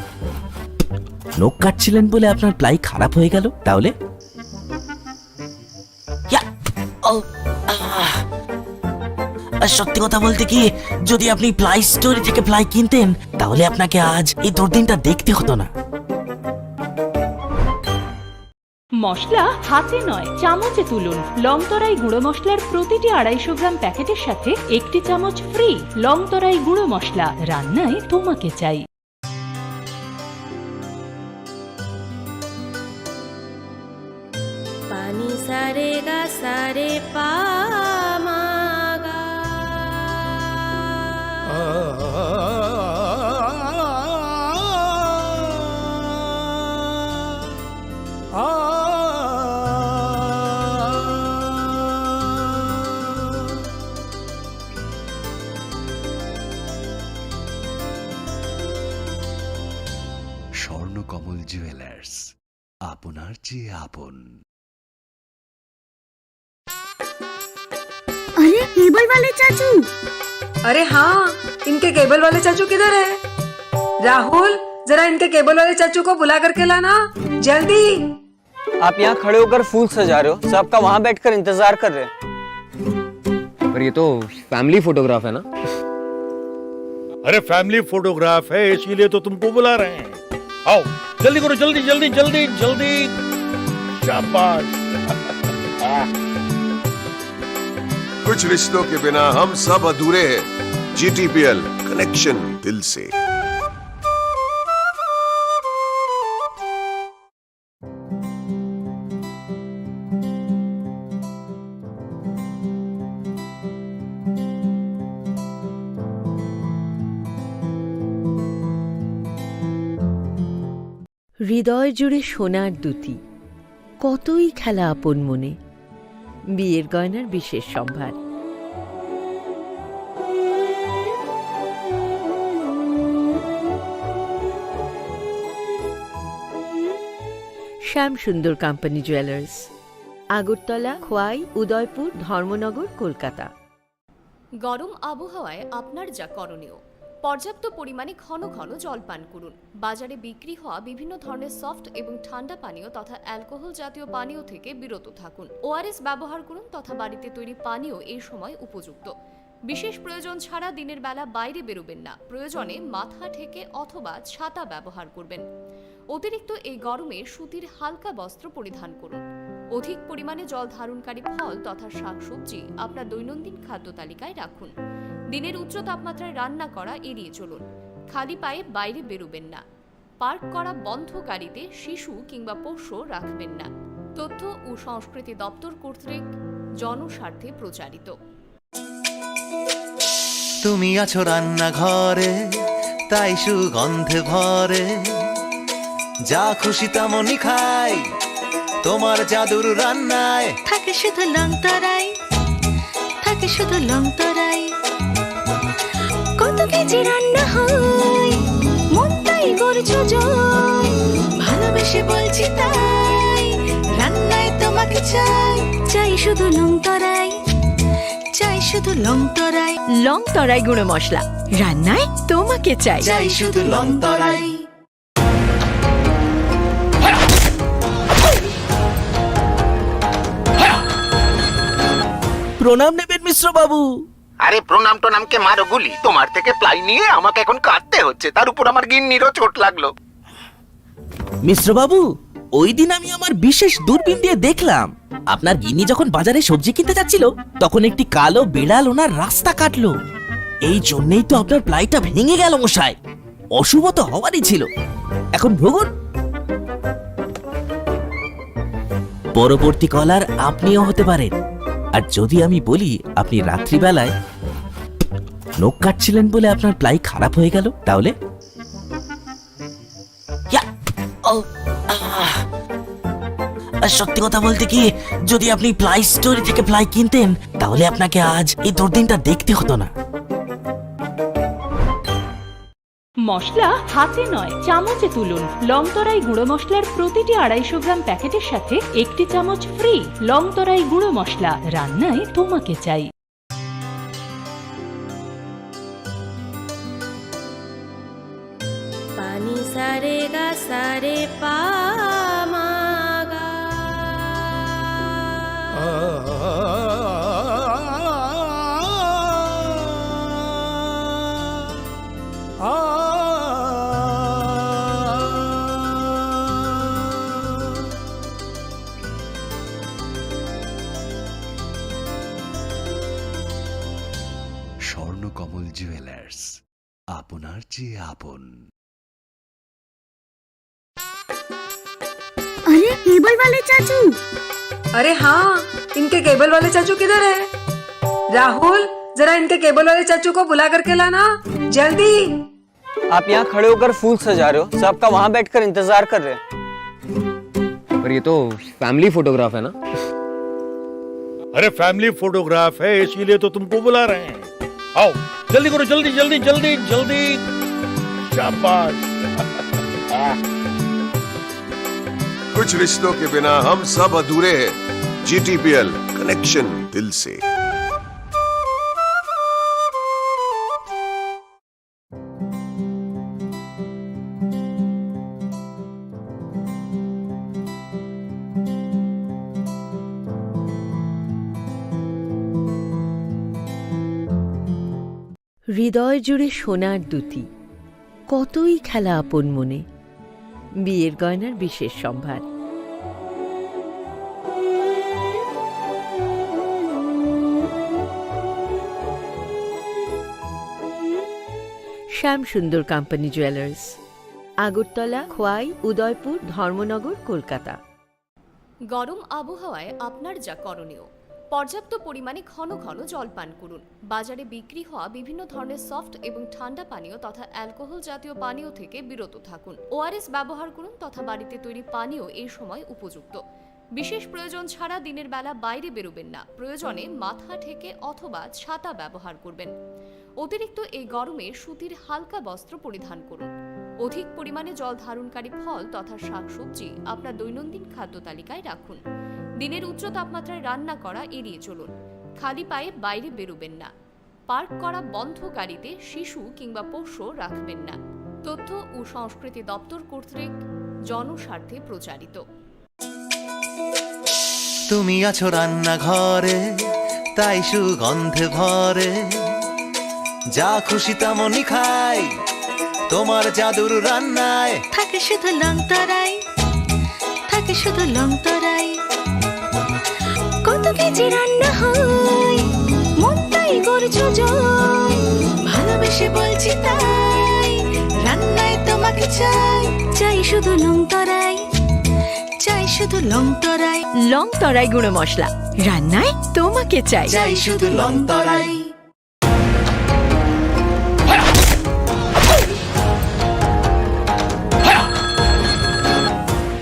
নখ কাটছিলেন বলে আপনার প্লাই খারাপ হয়ে গেল, তাহলে সত্যি কথা বলতে কি, যদি আপনি প্লাই স্টোরি থেকে প্লাই কিনতেন তাহলে আপনাকে আজ এই দুর্দিনটা দেখতে হতো না। মশলা হাতে নয় চামচে তুলুন। লংতরাই গুঁড়ো মশলার প্রতিটি 250 গ্রাম প্যাকেটের সাথে 1 চামচ ফ্রি। লংতরাই গুঁড়ো মশলা, রান্নায় তোমাকে চাই। পানি সারে গা সারে পা মা গা। স্বর্ণকমল জুয়েলার্স, আপনার চেয়ে আপন। अरे केबल वाले चाचू। अरे हाँ, इनके केबल वाले चाचू किधर है? राहुल, जरा इनके केबल वाले चाचू को बुला करके लाना जल्दी। आप यहाँ खड़े होकर फूल सजा रहे हो, सबका वहाँ बैठकर इंतजार कर रहे हैं। पर ये तो फैमिली फोटोग्राफ है ना? अरे फैमिली फोटोग्राफ है, इसीलिए तो तुमको बुला रहे हैं। आओ जल्दी करो, जल्दी जल्दी जल्दी जल्दी। शाबाश। कुछ रिश्तों के बिना हम सब अधूरे हैं। GTPL, कनेक्शन दिल से। হৃদয় জুড়ে সোনার দুটি, কতই খেলা আপন মনে। বিয়ের গয়নার বিশেষ সম্ভার। Shyamsundar company jewellers, Agartala, Khowai, Udaipur, Dharmanagar, Kolkata. গরম আবহাওয়ায় আপনার যা করণীয়, পর্যাপ্ত পরিমাণে ঘন ঘন জল পান করুন। বাজারে বিক্রি হওয়া বিভিন্ন ধরনের সফট এবং ঠান্ডা পানীয় তথা অ্যালকোহল জাতীয় পানীয় থেকে বিরত থাকুন। ওআরএস ব্যবহার করুন তথা বাড়িতে তৈরি পানীয় এই সময় উপযুক্ত। বিশেষ প্রয়োজন ছাড়া দিনের বেলা বাইরে বেরোবেন না, প্রয়োজনে মাথা ঢেকে অথবা ছাতা ব্যবহার করবেন। অতিরিক্ত এই গরমে সুতির হালকা বস্ত্র পরিধান করুন। অধিক পরিমাণে জল ধারণকারী ফল তথা শাকসবজি আপনার দৈনন্দিন খাদ্য তালিকায় রাখুন। দিনের উচ্চ তাপমাত্রায় রান্না করা এড়িয়ে চলুন। খালি পায়ে বাইরে বেরোবেন না। পার্ক করা বন্ধ গাড়িতে শিশু কিংবা পোষ্য রাখবেন না। তথ্য ও সংস্কৃতি দপ্তর কর্তৃক জনস্বার্থে প্রচারিত। তুমি আছো রান্নাঘরে, তাই সুগন্ধে ভরে, যা খুশি তেমনই খাই, তোমার জাদুর রান্নায় থাকে শুধু লংতরাই, থাকে শুধু লংতরাই। কত কেজি রান্না হয়, মন তাই করছো জয়। ভালোবেসে বলছি তাই, রান্নায় তোমাকে চাই, চাই শুধু লংতরাই, চাই শুধু লংতরাই। লংতরাই গুঁড়ো মশলা, রান্নায় তোমাকে চাই, চাই শুধু লংতরাই। প্রণাম নেবেন মিশ্র বাবু। আরে প্রণাম টোনামকে মারো গুলি, তোমার থেকে প্লাই নিয়ে আমাকে এখন কাটতে হচ্ছে, তার উপর আমার গিন্নিরও চোট লাগলো। মিশ্র বাবু, ওই দিন আমি আমার বিশেষ দূরবীন দিয়ে দেখলাম আপনার গিন্নি যখন বাজারে সবজি কিনতে যাচ্ছিল তখন একটি কালো বিড়াল ওনার রাস্তা কাটলো। এই জন্যই তো আপনার প্লাইটা ভেঙে গেল মশাই। অশুভ তো হওয়ারই ছিল। এখন ভোগুন। পরবর্তী কলার আপনিও হতে পারেন। আর যদি আমি বলি আপনি রাত্রিবেলায় নখ কাটছিলেন বলে আপনার প্লাই খারাপ হয়ে গেল, তাহলে সত্যি কথা বলতে কি, যদি আপনি প্লাই স্টোরি থেকে প্লাই কিনতেন তাহলে আপনাকে আজ এই দুর্দিনটা দেখতে হতো না। মশলা হাতে নয় চামচে তুলুন। লংতরাই গুঁড়ো মশলার প্রতিটি 250 গ্রাম প্যাকেটের সাথে 1টি চামচ ফ্রি। লংতরাই গুঁড়ো মশলা, রান্নায় তোমাকে চাই। পানি সারে গা সারে পা মা গা। স্বর্ণকমল জুয়েলার্স, আপনার চেয়ে আপন। अरे केबल वाले चाचू। अरे हाँ, इनके केबल वाले चाचू किधर है? राहुल, जरा इनके केबल वाले चाचू को बुला करके लाना जल्दी। आप यहाँ खड़े होकर फूल सजा रहे हो, सबका वहाँ बैठकर इंतजार कर रहे हैं। पर ये तो फैमिली फोटोग्राफ है ना? अरे फैमिली फोटोग्राफ है, इसीलिए तो तुमको बुला रहे हैं। आओ जल्दी करो, जल्दी जल्दी जल्दी जल्दी। शाबाश। कुछ रिश्तों के बिना हम सब अधूरे हैं। GTPL, कनेक्शन दिल से। হৃদয় জুড়ে সোনার দুটি, কতই খেলা আপন মনে। বিয়ের গয়নার বিশেষ সম্ভার। শ্যাম সুন্দর কোম্পানি জুয়েলার্স, আগরতলা, খোয়াই, উদয়পুর, ধর্মনগর, কলকাতা। গরম আবহাওয়ায় আপনার যা করণীয়, পর্যাপ্ত পরিমাণে ঘন ঘন জল পান করুন। বাজারে বিক্রি হওয়া বিভিন্ন ধরনের সফট এবং ঠান্ডা পানীয় তথা অ্যালকোহল জাতীয় পানীয় থেকে বিরত থাকুন। ORS ব্যবহার করুন তথা বাড়িতে তৈরি পানীয় এই সময় উপযুক্ত। বিশেষ প্রয়োজন ছাড়া দিনের বেলা বাইরে বেরোবেন না, প্রয়োজনে মাথা ঢেকে অথবা ছাতা ব্যবহার করবেন। অতিরিক্ত এই গরমে সুতির হালকা বস্ত্র পরিধান করুন। অধিক পরিমাণে জল ধারণকারী ফল তথা শাকসবজি আপনার দৈনন্দিন খাদ্য তালিকায় রাখুন। দিনের উচ্চ তাপমাত্রায় রান্না করা এড়িয়ে চলুন। খালি পায়ে বাইরে বেরোবেন না। পার্ক করা বন্ধ গাড়িতে শিশু কিংবা পোষ্য রাখবেন না। তথ্য ও সংস্কৃতি দপ্তর কর্তৃক জনস্বার্থে প্রচারিত। তুমি আছো রান্নাঘরে, তাই সুগন্ধে ভরে, যা খুশি তেমনই খাই তোমার জাদুর রান্নায় থাকে শুধু লং তরাই, থাকে শুধু লং তরাই। কত কেজি রান্না হয়, মনটাই করছো জয়। ভালোবেসে বলছি তাই, রান্নায় তোমাকে চাই, চাই শুধু লং তরাই, চাই শুধু লং তরাই। লং তরাই গুঁড়ো মশলা, রান্নায় তোমাকে চাই। চাই শুধু লং তরাই।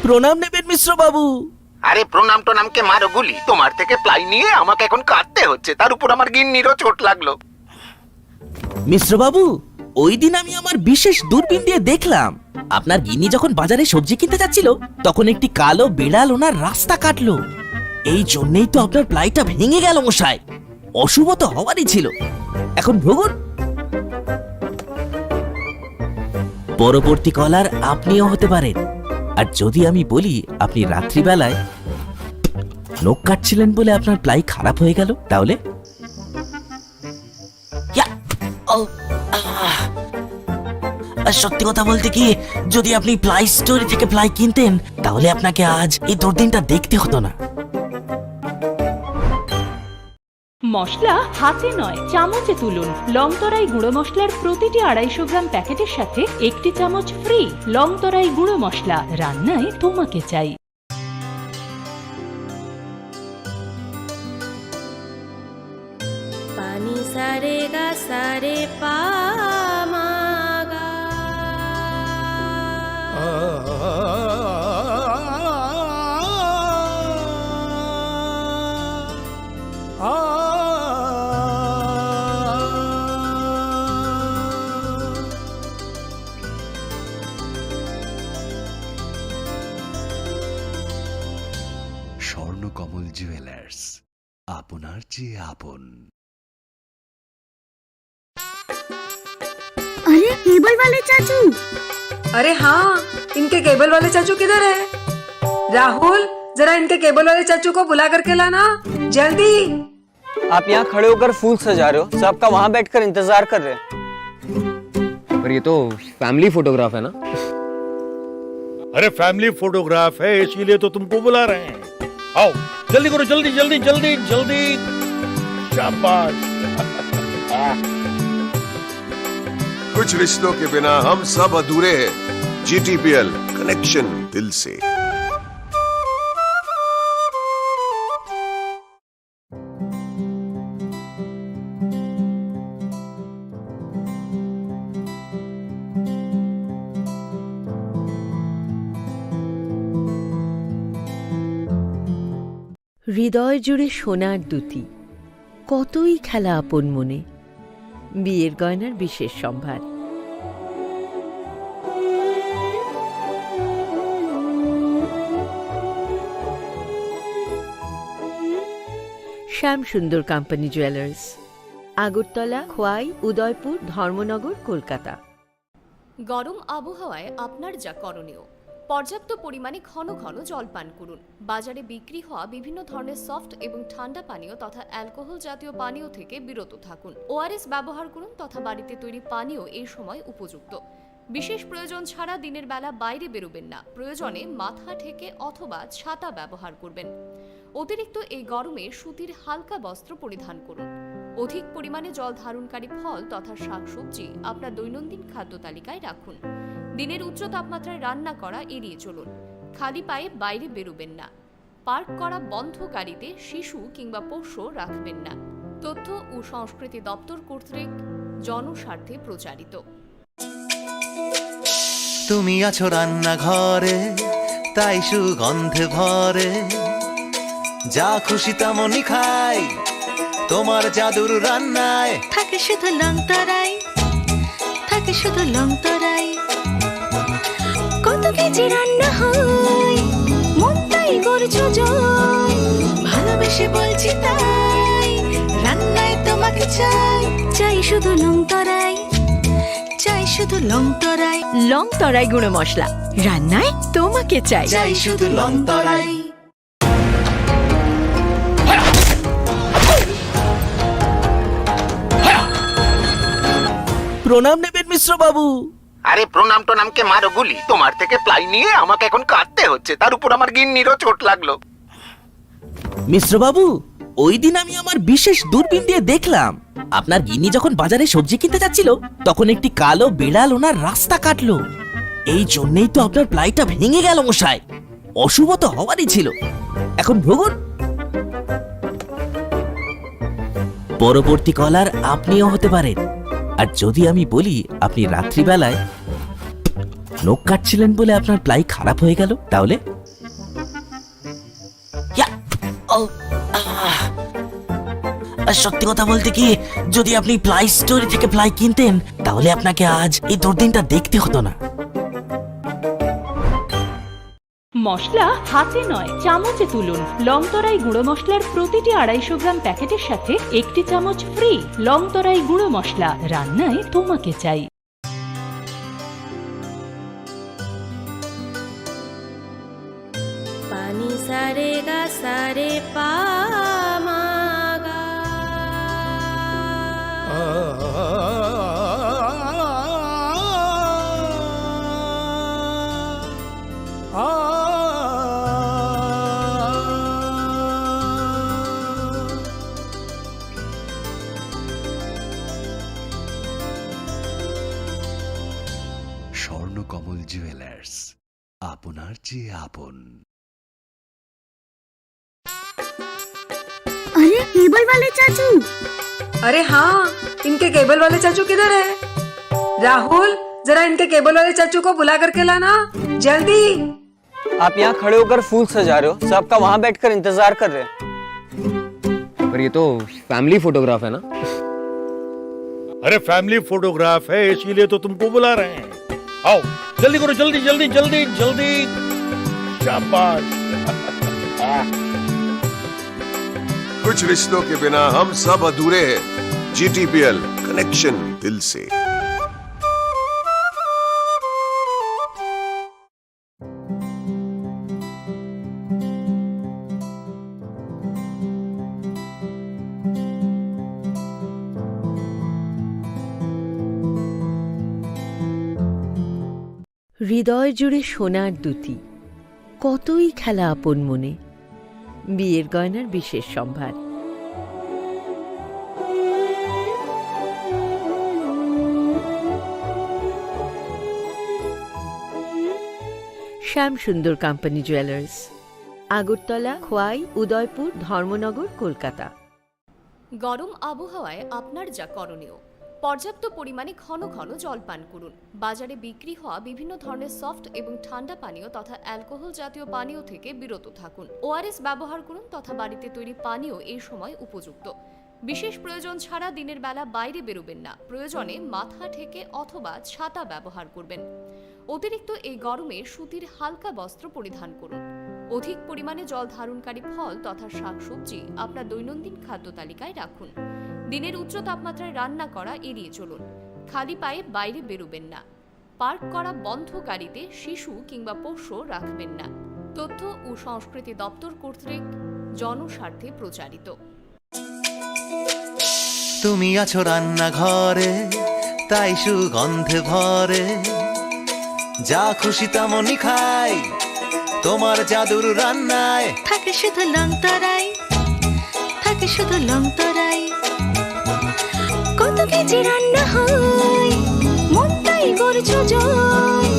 প্রণাম নেবেন মিশ্র বাবু। আরে প্রণাম টনামকে মারো গুলি, তোমার থেকে প্লাই নিয়ে আমাকে এখন কাটতে হচ্ছে, তার উপর আমার গিন্নিরও চোট লাগলো। মিশ্র বাবু, ওই দিন আমি আমার বিশেষ দূরবীন দিয়ে দেখলাম আপনার গিন্নি যখন বাজারে সবজি কিনতে যাচ্ছিল তখন একটি কালো বিড়াল ওনার রাস্তা কাটলো। এই জন্যই তো আপনার প্লাইটা ভেঙে গেল মশাই। অশুভ তো হওয়ারই ছিল। এখন ভোগুন। পরবর্তী কলার আপনিও হতে পারেন। আর যদি আমি বলি আপনি রাত্রিবেলায় নখ কাটছিলেন বলে আপনার প্লাই খারাপ হয়ে গেল, তাহলে সত্যি কথা বলতে কি, যদি আপনি প্লাই স্টোরি থেকে প্লাই কিনতেন তাহলে আপনাকে আজ এই দুর্দিনটা দেখতে হতো না। মশলা হাতে নয় চামচে তুলুন। লংতরাই গুঁড়ো মশলার প্রতিটি 250 গ্রাম প্যাকেটের সাথে 1 চামচ ফ্রি। লংতরাই গুঁড়ো মশলা, রান্নায় তোমাকে চাই। পানি সারে গা সারে পা মা গা। স্বর্ণকমল জুয়েলার্স, আপনার চেয়ে আপন। अरे केबल वाले चाचू। अरे हाँ, इनके केबल वाले चाचू किधर है? राहुल, जरा इनके केबल वाले चाचू को बुला करके लाना जल्दी। आप यहाँ खड़े होकर फूल सजा रहे हो, सबका वहाँ बैठकर इंतजार कर रहे हैं। पर ये तो फैमिली फोटोग्राफ है ना? अरे फैमिली फोटोग्राफ है इसीलिए तो तुमको बुला रहे हैं। आओ जल्दी करो, जल्दी जल्दी जल्दी जल्दी। शाबाश। कुछ रिश्तों के बिना हम सब अधूरे हैं। GTPL, कनेक्शन दिल से। হৃদয় জুড়ে সোনার দুটি, কতই খেলা আপন মনে। বিয়ের গয়নার বিশেষ সম্ভার। শ্যাম সুন্দর কোম্পানি জুয়েলার্স, আগরতলা, খোয়াই, উদয়পুর, ধর্মনগর, কলকাতা। গরম আবহাওয়ায় আপনার যা করণীয়, পর্যাপ্ত পরিমাণে ঘন ঘন জল পান করুন। বাজারে বিক্রি হওয়া বিভিন্ন ধরনের সফট এবং ঠান্ডা পানীয় তথা অ্যালকোহল জাতীয় পানীয় থেকে বিরত থাকুন। ORS ব্যবহার করুন তথা বাড়িতে তৈরি পানীয় এই সময় উপযুক্ত। বিশেষ প্রয়োজন ছাড়া দিনের বেলা বাইরে বেরোবেন না। প্রয়োজনে মাথা ঢেকে অথবা ছাতা ব্যবহার করবেন। অতিরিক্ত এই গরমে সুতির হালকা বস্ত্র পরিধান করুন। অধিক পরিমাণে জল ধারণকারী ফল তথা শাকসবজি আপনার দৈনন্দিন খাদ্য তালিকায় রাখুন। দিনের উচ্চ তাপমাত্রায় রান্না করা এড়িয়ে চলুন। খালি পায়ে বাইরে বেরোবেন না। পার্ক করা বন্ধ গাড়িতে শিশু কিংবা পোষ্য রাখবেন না। তথ্য ও সংস্কৃতি দপ্তর কর্তৃক জনস্বার্থে প্রচারিত। তুমি আছো রান্নাঘরে, তাই সুগন্ধে ভরে, যা খুশি তেমনই খাই তোমার জাদুর রান্নায়। থাকে শুধু লং তরাই, থাকে শুধু লং তরাই। কত কেজি রান্না হয়, মনটাই করছো জয়। ভালোবেসে বলছি তাই, রান্নায় তোমাকে চাই, চাই শুধু লং তরাই, চাই শুধু লং তরাই। লং তরাই গুঁড়ো মশলা, রান্নায় তোমাকে চাই, চাই শুধু লং তরাই। প্রণাম নেবেন মিশ্র বাবু। আরে প্রণাম টনামকে মারো গুলি, তোমার থেকে প্লাই নিয়ে আমাকে এখন কাটতে হচ্ছে, তার উপর আমার গিন্নিরও চোট লাগলো। মিশ্র বাবু, ওই দিন আমি আমার বিশেষ দূরবীন দিয়ে দেখলাম আপনার গিন্নি যখন বাজারে সবজি কিনতে যাচ্ছিল তখন একটি কালো বেড়াল ওনার রাস্তা কাটলো। এই জন্যই তো আপনার প্লাইটা ভেঙে গেল মশাই। অশুভ তো হওয়ারই ছিল। এখন ভোগুন। পরবর্তী কলার আপনিও হতে পারেন। আর যদি আমি বলি আপনি রাত্রিবেলায় নখ কাটছিলেন বলে আপনার প্লাই খারাপ হয়ে গেল, তাহলে সত্যি কথা বলতে কি, যদি আপনি প্লাই স্টোরি থেকে প্লাই কিনতেন তাহলে আপনাকে আজ এই দুর্দিনটা দেখতে হতো না। মশলা হাতে নয় চামচে তুলুন। লংতরাই গুঁড়ো মশলার প্রতিটি 250 গ্রাম প্যাকেটের সাথে 1টি চামচ ফ্রি। লংতরাই গুঁড়ো মশলা, রান্নায় তোমাকে চাই। পানি সারে গা সারে পা মা গা। স্বর্ণকমল জুয়েলার্স, আপনার যে আপন। अरे केबल वाले चाचू। अरे हाँ, इनके केबल वाले चाचू किधर है? राहुल, जरा इनके केबल वाले चाचू को बुला करके लाना जल्दी। आप यहाँ खड़े होकर फूल सजा रहे हो, सबका वहाँ बैठकर इंतजार कर रहे हैं। पर ये तो फैमिली फोटोग्राफ है ना? अरे फैमिली फोटोग्राफ है इसीलिए तो तुमको बुला रहे हैं। आओ जल्दी करो, जल्दी जल्दी जल्दी जल्दी। शाबाश। कुछ रिश्तों के बिना हम सब अधूरे हैं। GTPL, कनेक्शन दिल से। হৃদয় জুড়ে সোনার দুটি, কতই খেলা আপন মনে। বিয়ের গয়নার বিশেষ সম্ভার। শ্যাম সুন্দর কোম্পানি জুয়েলার্স, আগরতলা, খোয়াই, উদয়পুর, ধর্মনগর, কলকাতা। গরম আবহাওয়ায় আপনার যা করণীয়, পর্যাপ্ত পরিমাণে ঘন ঘন জল পান করুন। বাজারে বিক্রি হওয়া বিভিন্ন ধরনের সফট এবং ঠান্ডা পানীয় তথা অ্যালকোহল জাতীয় পানীয় থেকে বিরত থাকুন। ORS ব্যবহার করুন তথা বাড়িতে তৈরি পানীয় এই সময় উপযুক্ত। বিশেষ প্রয়োজন ছাড়া দিনের বেলা বাইরে বেরোবেন না। প্রয়োজনে মাথা ঢেকে অথবা ছাতা ব্যবহার করবেন। অতিরিক্ত এই গরমে সুতির হালকা বস্ত্র পরিধান করুন। অধিক পরিমাণে জল ধারণকারী ফল তথা শাকসবজি আপনার দৈনন্দিন খাদ্য তালিকায় রাখুন। দিনের উচ্চ তাপমাত্রায় রান্না করা এড়িয়ে চলুন। খালি পায়ে বাইরে বেরোবেন না। পার্ক করা বন্ধ গাড়িতে শিশু কিংবা পোষ্য রাখবেন না। তথ্য ও সংস্কৃতি দপ্তর কর্তৃক জনস্বার্থে প্রচারিত। তুমি আছো রান্নাঘরে, তাই সুগন্ধে ভরে, যা খুশি তেমনই খাই, তোমার জাদুর রান্নায় থাকে শুধু লংতরাই, থাকে শুধু লংতরাই। কত কেজি রান্না হয়, মনটাই করছো জয়।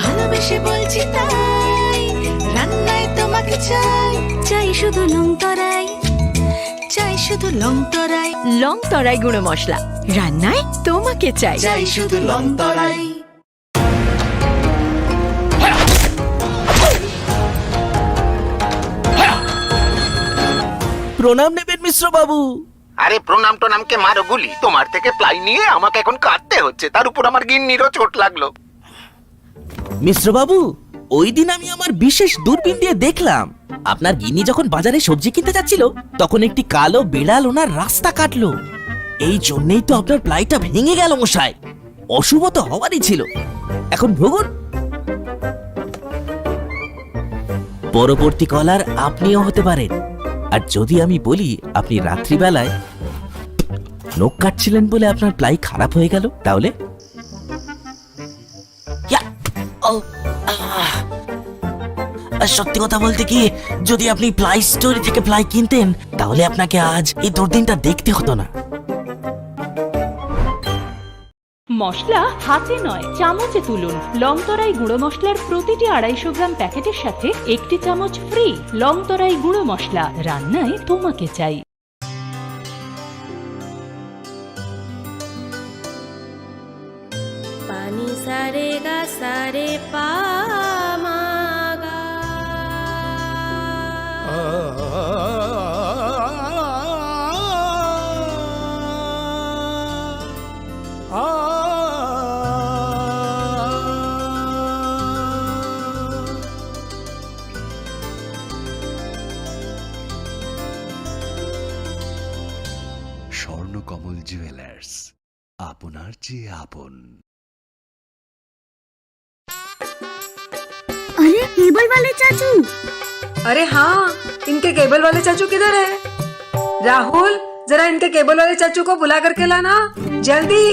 ভালোবেসে বলছি তাই, রান্নায় তোমাকে চাই, চাই শুধু লংতরাই, চাই শুধু লংতরাই। লংতরাই গুঁড়ো মশলা, রান্নায় তোমাকে চাই, চাই শুধু লংতরাই। প্রণাম নেবেন মিশ্র বাবু। আরে প্রণাম টনামকে মারো গুলি, তোমার থেকে প্লাই নিয়ে আমাকে এখন কাটতে হচ্ছে, তার উপর আমার গিন্নিরও চোট লাগলো। মিশ্র বাবু, ওই দিন আমি আমার বিশেষ দূরবীন দিয়ে দেখলাম আপনার গিন্নি যখন বাজারে সবজি কিনতে যাচ্ছিল তখন একটি কালো বেড়াল ওনার রাস্তা কাটলো। এই জন্যই তো আপনার প্লাইটা ভেঙে গেল মশাই। অশুভ তো হওয়ারই ছিল। এখন ভোগুন। পরবর্তী কলার আপনিও হতে পারেন। আর যদি আমি বলি আপনি রাত্রিবেলায় নখ কাটছিলেন বলে আপনার প্লাই খারাপ হয়ে গেল, তাহলে সত্যি কথা বলতে কি, যদি আপনি প্লাই স্টোরি থেকে প্লাই কিনতেন তাহলে আপনাকে আজ এই দুর্দিনটা দেখতে হতো না। মশলা হাতে নয় চামচে তুলুন। লংতরাই গুঁড়ো মশলার প্রতিটি 250 গ্রাম প্যাকেটের সাথে 1টি চামচ ফ্রি। লংতরাই গুঁড়ো মশলা, রান্নায় তোমাকে চাই। पानी सारे गा सारे पा मा गा স্বর্ণকমল জুয়েলার্স, আপনার চেয়ে আপন। अरे केबल वाले चाचू। अरे हाँ, इनके केबल वाले चाचू किधर है? राहुल, जरा इनके केबल वाले चाचू को बुला करके लाना, जल्दी।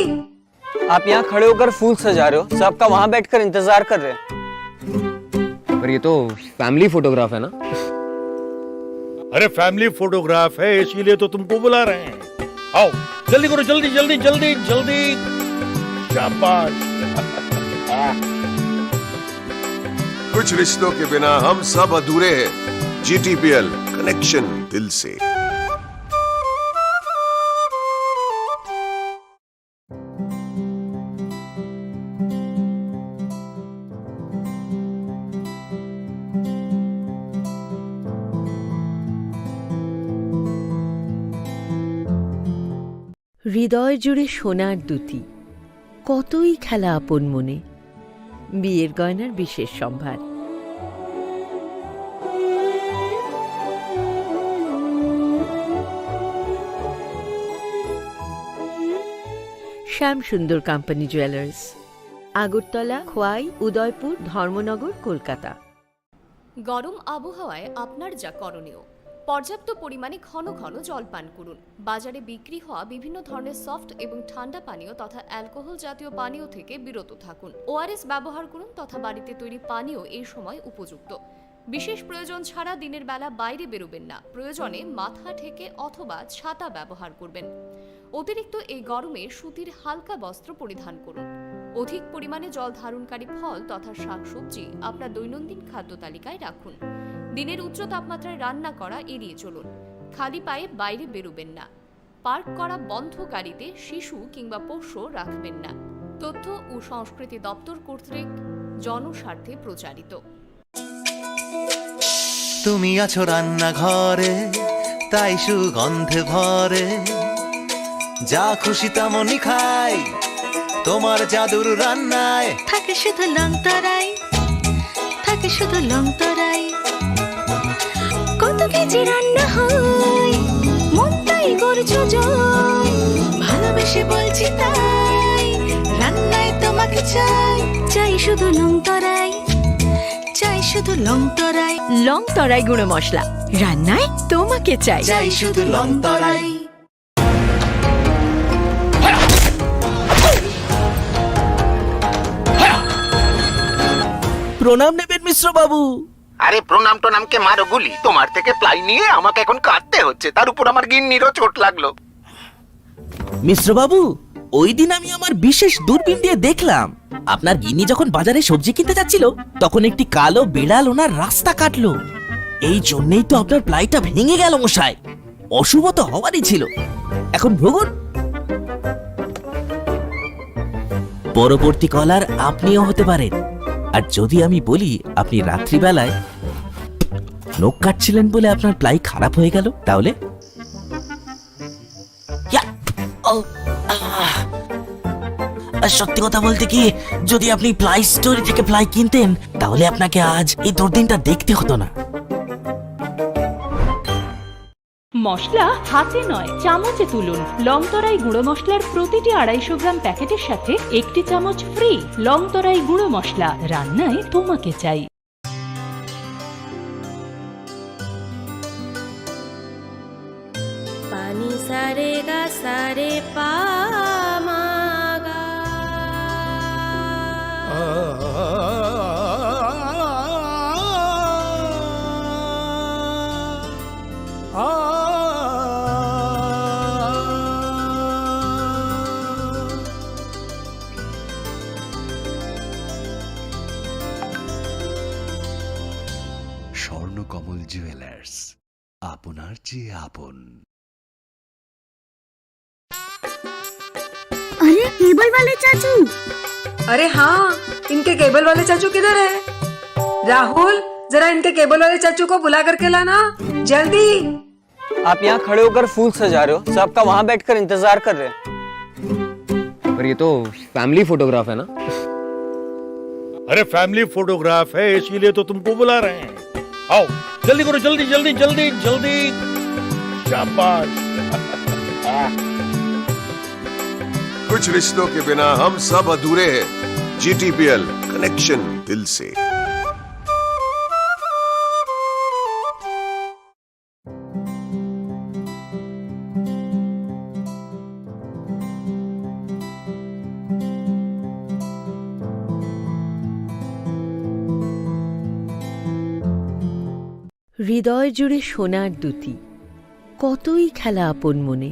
आप यहाँ खड़े होकर फूल सजा रहे हो, सबका वहाँ बैठकर इंतजार कर रहे हैं। पर ये तो फैमिली फोटोग्राफ है ना? अरे फैमिली फोटोग्राफ है इसीलिए तो तुमको बुला रहे हैं। आओ जल्दी करो, जल्दी जल्दी जल्दी जल्दी। शाबाश। कुछ रिश्तों के बिना हम सब अधूरे हैं। GTPL, कनेक्शन दिल से। হৃদয় জুড়ে সোনার দুটি, কতই খেলা আপন মনে। বিয়ের গয়নার বিশেষ সম্ভার। শ্যাম সুন্দর কোম্পানি জুয়েলার্স, আগরতলা, খোয়াই, উদয়পুর, ধর্মনগর, কলকাতা। গরম আবহাওয়ায় আপনার যা করণীয়, পর্যাপ্ত পরিমাণে ঘন ঘন জল পান করুন। বাজারে বিক্রি হওয়া বিভিন্ন ধরনের সফট এবং ঠান্ডা পানীয় তথা অ্যালকোহল জাতীয় পানীয় থেকে বিরত থাকুন। ORS ব্যবহার করুন তথা বাড়িতে তৈরি পানীয় এই সময় উপযুক্ত। বিশেষ প্রয়োজন ছাড়া দিনের বেলা বাইরে বেরোবেন না। প্রয়োজনে মাথা ঢেকে অথবা ছাতা ব্যবহার করবেন। অতিরিক্ত এই গরমে সুতির হালকা বস্ত্র পরিধান করুন। অধিক পরিমাণে জল ধারণকারী ফল তথা শাকসবজি আপনার দৈনন্দিন খাদ্য তালিকায় রাখুন। দিনের উচ্চ তাপমাত্রায় রান্না করা এড়িয়ে চলুন। খালি পায়ে বাইরে বেরোবেন না। পার্ক করা বন্ধ গাড়িতে শিশু কিংবা পোষ্য রাখবেন না। তথ্য ও সংস্কৃতি দপ্তর কর্তৃক জনস্বার্থে প্রচারিত। তুমি আছো রান্নাঘরে, তাই সুগন্ধে ভরে, যা খুশি তেমনই খাই, তোমার জাদুর রান্নায় থাকে শুধু লংতরাই, থাকে শুধু লংতরাই। কত কেজি রান্না হয়, মন তাই করছো জয়। ভালোবেসে বলছি তাই, রান্নায় তোমাকে চাই, চাই শুধু লংতরাই, চাই শুধু লংতরাই। লংতরাই গুঁড়ো মশলা, রান্নায় তোমাকে চাই, চাই শুধু লংতরাই। প্রণাম নেবেন মিশ্র বাবু। আরে প্রণাম টোনামকে মারো গুলি, তোমার থেকে প্লাই নিয়ে আমাকে এখন কাটতে হচ্ছে, তার উপর আমার গিন্নিরও চোট লাগলো। মিশ্র বাবু, ওই দিন আমি আমার বিশেষ দূরবীন দিয়ে দেখলাম আপনার গিন্নি যখন বাজারে সবজি কিনতে যাচ্ছিল তখন একটি কালো বিড়াল ওনার রাস্তা কাটলো। এই জন্যই তো আপনার প্লাইটা ভেঙে গেল মশাই। অশুভ তো হওয়ারই ছিল। এখন ভোগুন। পরবর্তী কলার আপনিও হতে পারেন। আর যদি আমি বলি আপনি রাত্রিবেলায় নখ কাটছিলেন বলে আপনার প্লাই খারাপ হয়ে গেল, তাহলে সত্যি কথা বলতে কি, যদি আপনি প্লাই স্টোরি থেকে প্লাই কিনতেন তাহলে আপনাকে আজ এই দুর্দিনটা দেখতে হতো না। মশলা হাতে নয় চামচে তুলুন। লংতরাই গুঁড়ো মশলার প্রতিটি 250 গ্রাম প্যাকেটের সাথে 1টি চামচ ফ্রি। লংতরাই গুঁড়ো মশলা, রান্নায় তোমাকে চাই। पानी सारे गा सारे पा मा गा স্বর্ণকমল জুয়েলার্স আপনার চেয়ে আপন। अरे केबल वाले चाचू। अरे हाँ, इनके केबल वाले चाचू किधर है? राहुल, जरा इनके केबल वाले चाचू को बुला करके लाना, जल्दी। आप यहाँ खड़े होकर फूल सजा रहे हो, सबका वहाँ बैठकर इंतजार कर रहे हैं। पर ये तो फैमिली फोटोग्राफ है ना? अरे फैमिली फोटोग्राफ है इसीलिए तो तुमको बुला रहे हैं। आओ जल्दी करो, जल्दी जल्दी जल्दी जल्दी। शाबाश। कुछ रिश्तों के बिना हम सब अधूरे हैं। GTPL कनेक्शन दिल से। হৃদয় জুড়ে সোনার দুটি, কতই খেলা আপন মনে।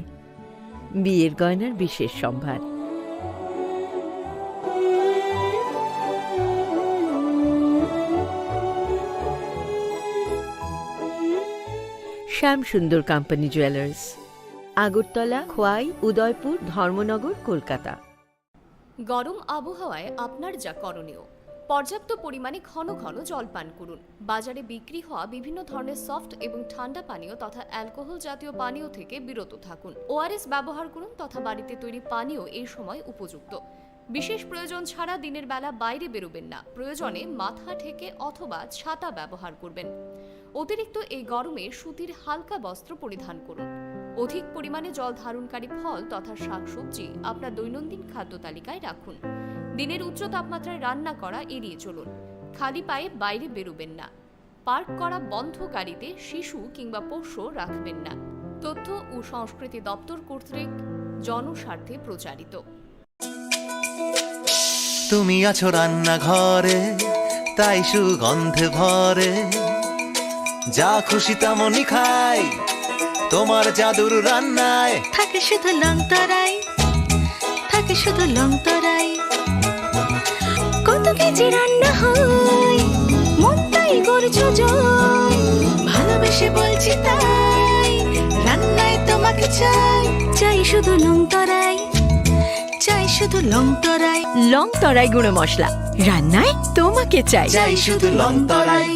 বিয়ের গয়নার বিশেষ সম্ভার। শ্যাম সুন্দর কোম্পানি জুয়েলার্স, আগরতলা, খোয়াই, উদয়পুর, ধর্মনগর, কলকাতা। গরম আবহাওয়ায় আপনার যা করণীয়, পর্যাপ্ত পরিমাণে ঘন ঘন জল পান করুন। বাজারে বিক্রি হওয়া বিভিন্ন ধরনের সফট এবং ঠান্ডা পানীয় তথা অ্যালকোহল জাতীয় পানীয় থেকে বিরত থাকুন। ORS ব্যবহার করুন তথা বাড়িতে তৈরি পানীয় এই সময় উপযুক্ত। বিশেষ প্রয়োজন ছাড়া দিনের বেলা বাইরে বেরোবেন না। প্রয়োজনে মাথা ঢেকে অথবা ছাতা ব্যবহার করবেন। অতিরিক্ত এই গরমে সুতির হালকা বস্ত্র পরিধান করুন। অধিক পরিমাণে জল ধারণকারী ফল তথা শাকসবজি আপনার দৈনন্দিন খাদ্য তালিকায় রাখুন। দিনের উচ্চ তাপমাত্রায় রান্না করা এড়িয়ে চলুন। খালি পায়ে বাইরে বেরোবেন না। পার্ক করা বন্ধ গাড়িতে শিশু কিংবা পোষ্য রাখবেন না। তথ্য ও সংস্কৃতি দপ্তর কর্তৃক জনস্বার্থে প্রচারিত। তুমি আছো রান্নাঘরে, তাই সুগন্ধে ভরে, যা খুশি তেমনই খাই, তোমার জাদুর রান্নায় থাকে শুধু লংতরাই, থাকে শুধু লংতরাই। কত কেজি রান্না হয়, মন তাই করছো জয়। ভালোবেসে বলছি তাই, রান্নায় তোমাকে চাই, চাই শুধু লংতরাই, চাই শুধু লংতরাই। লংতরাই গুঁড়ো মশলা, রান্নায় তোমাকে চাই, চাই শুধু লংতরাই।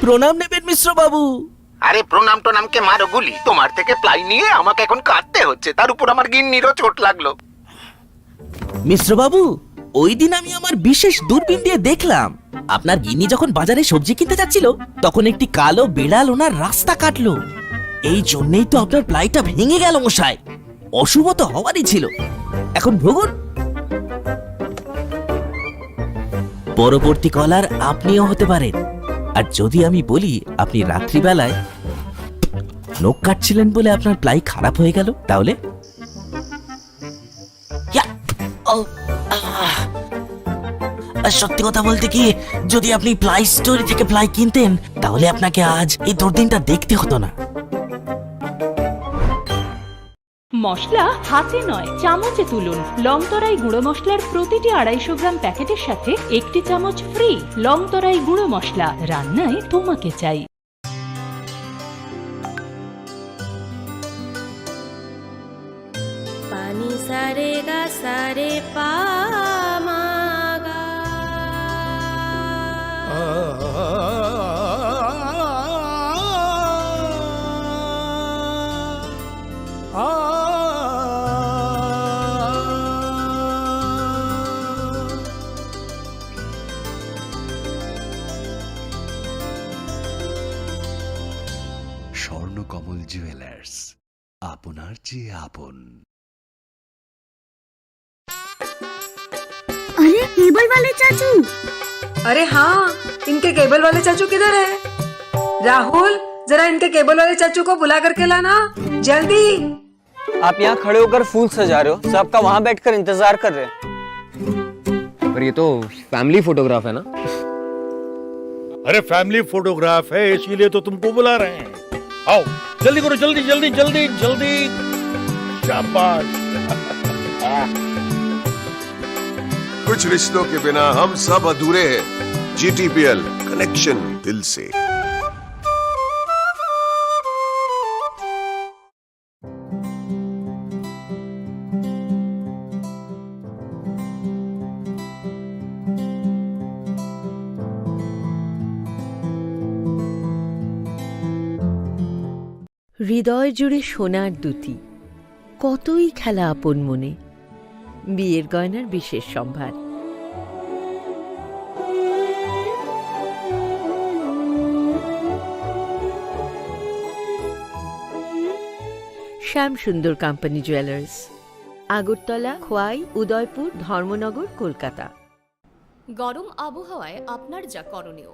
প্রণাম নেবেন মিশ্র বাবু। আরে প্রণাম টনামকে মারো গুলি, তোমার থেকে প্লাই নিয়ে আমাকে এখন কাটতে হচ্ছে, তার উপর আমার গিন্নিরও চোট লাগলো। মিশ্র বাবু, ওই দিন আমি আমার বিশেষ দূরবীন দিয়ে দেখলাম আপনার গিন্নি যখন বাজারে সবজি কিনতে যাচ্ছিল তখন একটি কালো বেড়াল ওনার রাস্তা কাটলো। এই জন্যই তো আপনার প্লাইটা ভেঙে গেল মশাই। অশুভ তো হওয়ারই ছিল। এখন ভোগুন। পরবর্তী কলার আপনিও হতে পারেন। আর যদি আমি বলি আপনি রাত্রিবেলায় নখ কাটছিলেন বলে আপনার প্লাই খারাপ হয়ে গেল, তাহলে সত্যি কথা বলতে কি, যদি আপনি প্লাই স্টোরি থেকে প্লাই কিনতেন তাহলে আপনাকে আজ এই দুর্দিনটা দেখতে হতো না। মশলা হাতে নয় চামচে তুলুন। লংতরাই গুঁড়ো মশলার প্রতিটি 250 গ্রাম প্যাকেটের সাথে একটি চামচ ফ্রি। লংতরাই গুঁড়ো মশলা, রান্নায় তোমাকে চাই। পানি সারে গা সারে পা মা গা। স্বর্ণকমল জুয়েলার্স আপনার চেয়ে আপন। अरे केबल वाले चाचू। अरे हाँ, इनके केबल वाले चाचू किधर है? राहुल, जरा इनके केबल वाले चाचू को बुला करके लाना, जल्दी। आप यहाँ खड़े होकर फूल सजा रहे हो, सबका वहाँ बैठकर इंतजार कर रहे हैं। पर ये तो फैमिली फोटोग्राफ है ना? अरे फैमिली फोटोग्राफ है इसीलिए तो तुमको बुला रहे हैं। आओ जल्दी करो, जल्दी जल्दी जल्दी जल्दी। शाबाश। कुछ रिश्तों के बिना हम सब अधूरे हैं। GTPL कनेक्शन दिल से। হৃদয় জুড়ে সোনার দুটি, কতই খেলা আপন মনে। বিয়ের গয়নার বিশেষ সম্ভার। শ্যাম সুন্দর কোম্পানি জুয়েলার্স, আগরতলা, খোয়াই, উদয়পুর, ধর্মনগর, কলকাতা। গরম আবহাওয়ায় আপনার যা করণীয়,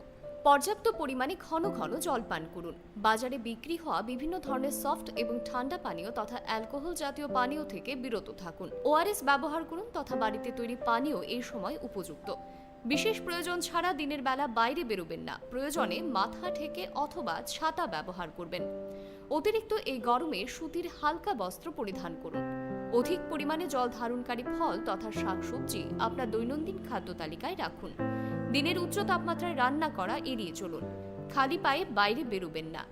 পর্যাপ্ত পরিমাণে ঘন ঘন জল পান করুন। বাজারে বিক্রি হওয়া বিভিন্ন ধরনের সফট এবং ঠান্ডা পানীয় তথা অ্যালকোহল জাতীয় পানীয় থেকে বিরত থাকুন। ORS ব্যবহার করুন তথা বাড়িতে তৈরি পানীয় এই সময় উপযুক্ত। বিশেষ প্রয়োজন ছাড়া দিনের বেলা বাইরে বেরোবেন না। প্রয়োজনে মাথা ঢেকে অথবা ছাতা ব্যবহার করবেন। অতিরিক্ত এই গরমে সুতির হালকা বস্ত্র পরিধান করুন। অধিক পরিমাণে জল ধারণকারী ফল তথা শাকসবজি আপনার দৈনন্দিন খাদ্য তালিকায় রাখুন। দিনের উচ্চ তাপমাত্রায় রান্না করা এড়িয়ে চলুন। খালি পায়ে বাইরে বেরোবেন না।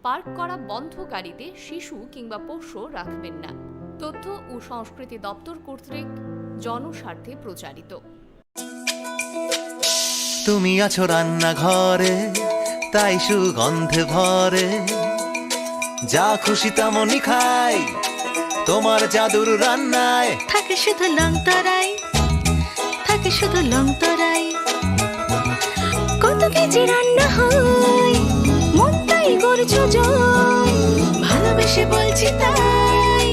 পার্ক করা বন্ধ গাড়িতে শিশু কিংবা পোষ্য রাখবেন না। তথ্য ও সংস্কৃতি দপ্তর কর্তৃক জনস্বার্থে প্রচারিত। তুমি আছো রান্নাঘরে, তাই সুগন্ধে ভরে, যা খুশি তেমনই খাই, তোমার জাদুর রান্নায় থাকে শুধু লং তরাই, থাকে শুধু লং তরাই। কত কেজি রান্না হয়, মনটাই করছো জয়। ভালোবেসে বলছি তাই,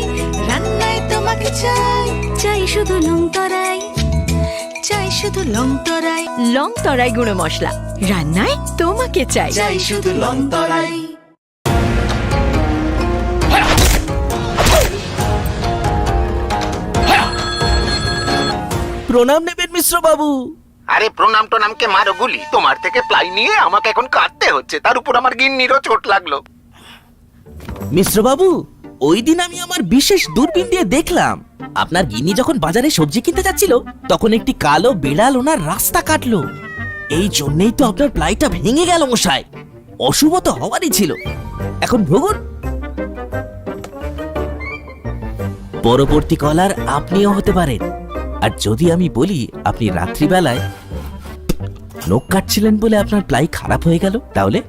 রান্নায় তোমাকে চাই, চাই শুধু লং তরাই, চাই শুধু লং তরাই। লং তরাই গুঁড়ো মশলা, রান্নায় তোমাকে চাই, চাই শুধু লং তরাই। প্রণাম নেবেন মিশ্র বাবু। আরে প্রণাম টোনামকে মারো গুলি, তোমার থেকে প্লাই নিয়ে আমাকে এখন কাটতে হচ্ছে, তার উপর আমার গিন্নিরও চোট লাগলো। মিশ্র বাবু, ওই দিন আমি আমার বিশেষ দূরবীন দিয়ে দেখলাম আপনার গিন্নি যখন বাজারে সবজি কিনতে যাচ্ছিল তখন একটি কালো বেড়াল ওনার রাস্তা কাটলো। এই জন্যই তো আপনার প্লাইটা ভেঙে গেল মশাই। অশুভ তো হওয়ারই ছিল। এখন ভোগুন। পরবর্তী কলার আপনিও হতে পারেন। আর যদি আমি বলি আপনি রাত্রিবেলায় নখ কাটছিলেন বলে আপনার প্লাই খারাপ হয়ে গেল, তাহলে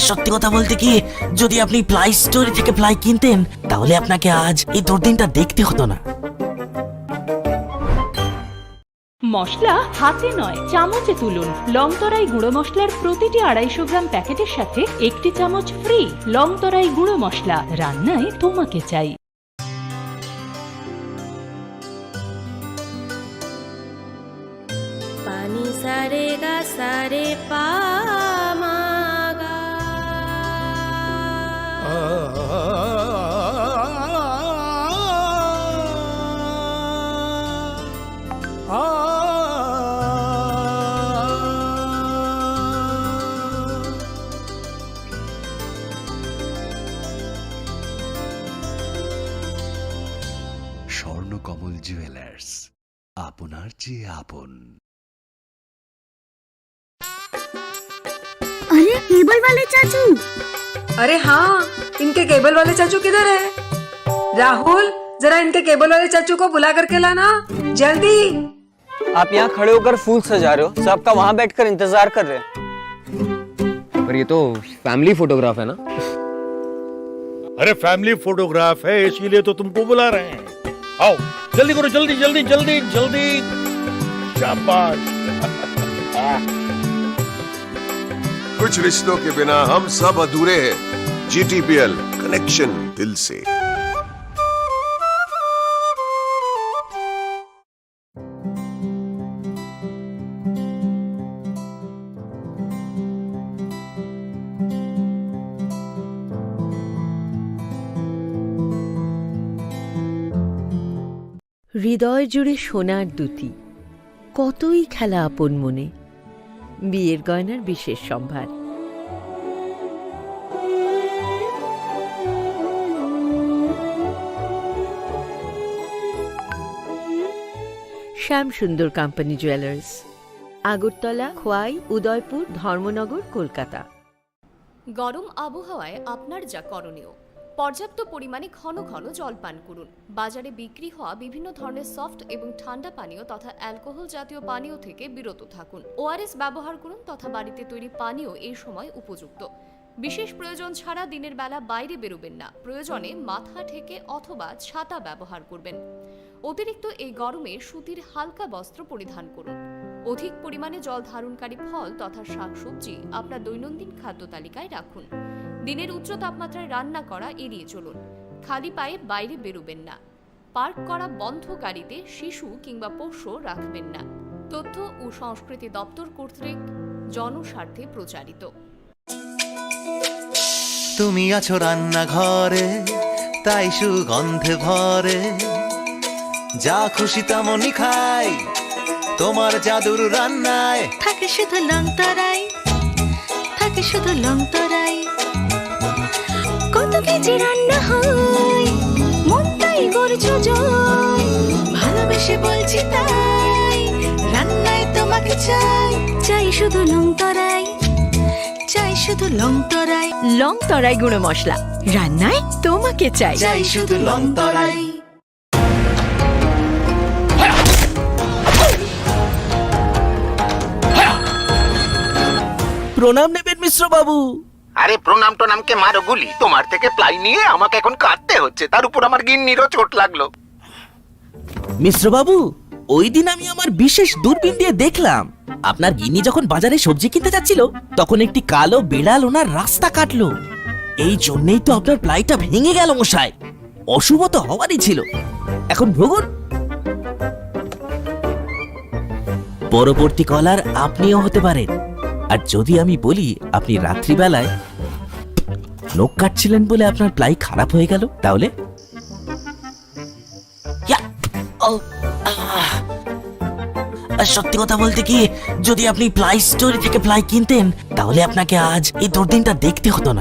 সত্যি কথা বলতে কি, যদি আপনি প্লাই স্টোরি থেকে প্লাই কিনতেন তাহলে আপনাকে আজ এই দুর্দিনটা দেখতে হতো না। মশলা হাতে নয় চামচে তুলুন। লংতরাই গুঁড়ো মশলার প্রতিটি 250 গ্রাম প্যাকেটের সাথে 1 চামচ ফ্রি। লংতরাই গুঁড়ো মশলা, রান্নায় তোমাকে চাই। পানি সারে গা সারে পা মা গা। স্বর্ণকমল জুয়েলার্স, আপনার চেয়ে আপন। अरे केबल वाले चाचू। अरे हाँ, इनके केबल वाले चाचू किधर है? राहुल, जरा इनके केबल वाले चाचू को बुला करके लाना जल्दी। आप यहाँ खड़े होकर फूल सजा रहे हो, सबका वहाँ बैठकर इंतजार कर रहे हैं। पर ये तो फैमिली फोटोग्राफ है ना? अरे फैमिली फोटोग्राफ है, इसीलिए तो तुमको बुला रहे हैं। आओ जल्दी करो, जल्दी जल्दी जल्दी जल्दी। शाबाश। कुछ रिश्तों के बिना हम सब अधूरे हैं। GTPL कनेक्शन दिल से। হৃদয় জুড়ে সোনার দুটি, কতই খেলা আপন মনে। বিয়ের গয়নার বিশেষ সম্ভার। শ্যাম সুন্দর কোম্পানি জুয়েলার্স, আগরতলা, খোয়াই, উদয়পুর, ধর্মনগর, কলকাতা। গরম আবহাওয়ায় আপনার যা করণীয়, পর্যাপ্ত পরিমাণে ঘন ঘন জল পান করুন। বাজারে বিক্রি হওয়া বিভিন্ন ধরনের সফট এবং ঠান্ডা পানীয় তথা অ্যালকোহল জাতীয় পানীয় থেকে বিরত থাকুন। ওআরএস ব্যবহার করুন তথা বাড়িতে তৈরি পানীয় এই সময় উপযুক্ত। বিশেষ প্রয়োজন ছাড়া দিনের বেলা বাইরে বেরোবেন না। প্রয়োজনে মাথা ঢেকে অথবা ছাতা ব্যবহার করবেন। অতিরিক্ত এই গরমে সুতির হালকা বস্ত্র পরিধান করুন। অধিক পরিমাণে জল ধারণকারী ফল তথা শাকসবজি আপনার দৈনন্দিন খাদ্য তালিকায় রাখুন। দিনের উচ্চ তাপমাত্রায় রান্না করা এড়িয়ে চলুন। খালি পায়ে বাইরে বেরোবেন না। পার্ক করা বন্ধ গাড়িতে শিশু কিংবা পোষ্য রাখবেন না। তথ্য ও সংস্কৃতি দপ্তর কর্তৃক জনস্বার্থে প্রচারিত। তুমি আছো রান্নাঘরে, তাই সুগন্ধে ভরে, যা খুশি তেমনই খাই, তোমার জাদুর রান্নায় থাকে শুধু লংতরাই, থাকে শুধু লংতরাই। কত কেজি রান্না হয়, মন তাই করছো জয়। ভালোবেসে বলছি তাই, রান্নায় তোমাকে চাই, চাই শুধু লংতরাই, চাই শুধু লংতরাই। লংতরাই গুঁড়ো মশলা, রান্নায় তোমাকে চাই, চাই শুধু লংতরাই। প্রণাম নেবেন মিশ্র বাবু। আরে প্রণাম টোনামকে মারো গুলি, তোমার থেকে প্লাই নিয়ে আমাকে এখন কাটতে হচ্ছে, তার উপর আমার গিন্নিরও চোট লাগলো। মিশ্র বাবু, ওই দিন আমি আমার বিশেষ দূরবীন দিয়ে দেখলাম আপনার গিন্নি যখন বাজারে সবজি কিনতে যাচ্ছিল তখন একটি কালো বিড়াল ওনার রাস্তা কাটলো। এই জন্যই তো আপনার প্লাইটা ভেঙে গেল মশাই। অশুভ তো হওয়ারই ছিল। এখন ভোগুন। পরবর্তী কলার আপনিও হতে পারেন। আর যদি আমি বলি আপনি রাত্রিবেলায় নখ কাটছিলেন বলে আপনার প্লাই খারাপ হয়ে গেল, তাহলে সত্যি কথা বলতে কি, যদি আপনি প্লাই স্টোরি থেকে প্লাই কিনতেন তাহলে আপনাকে আজ এই দুর্দিনটা দেখতে হতো না।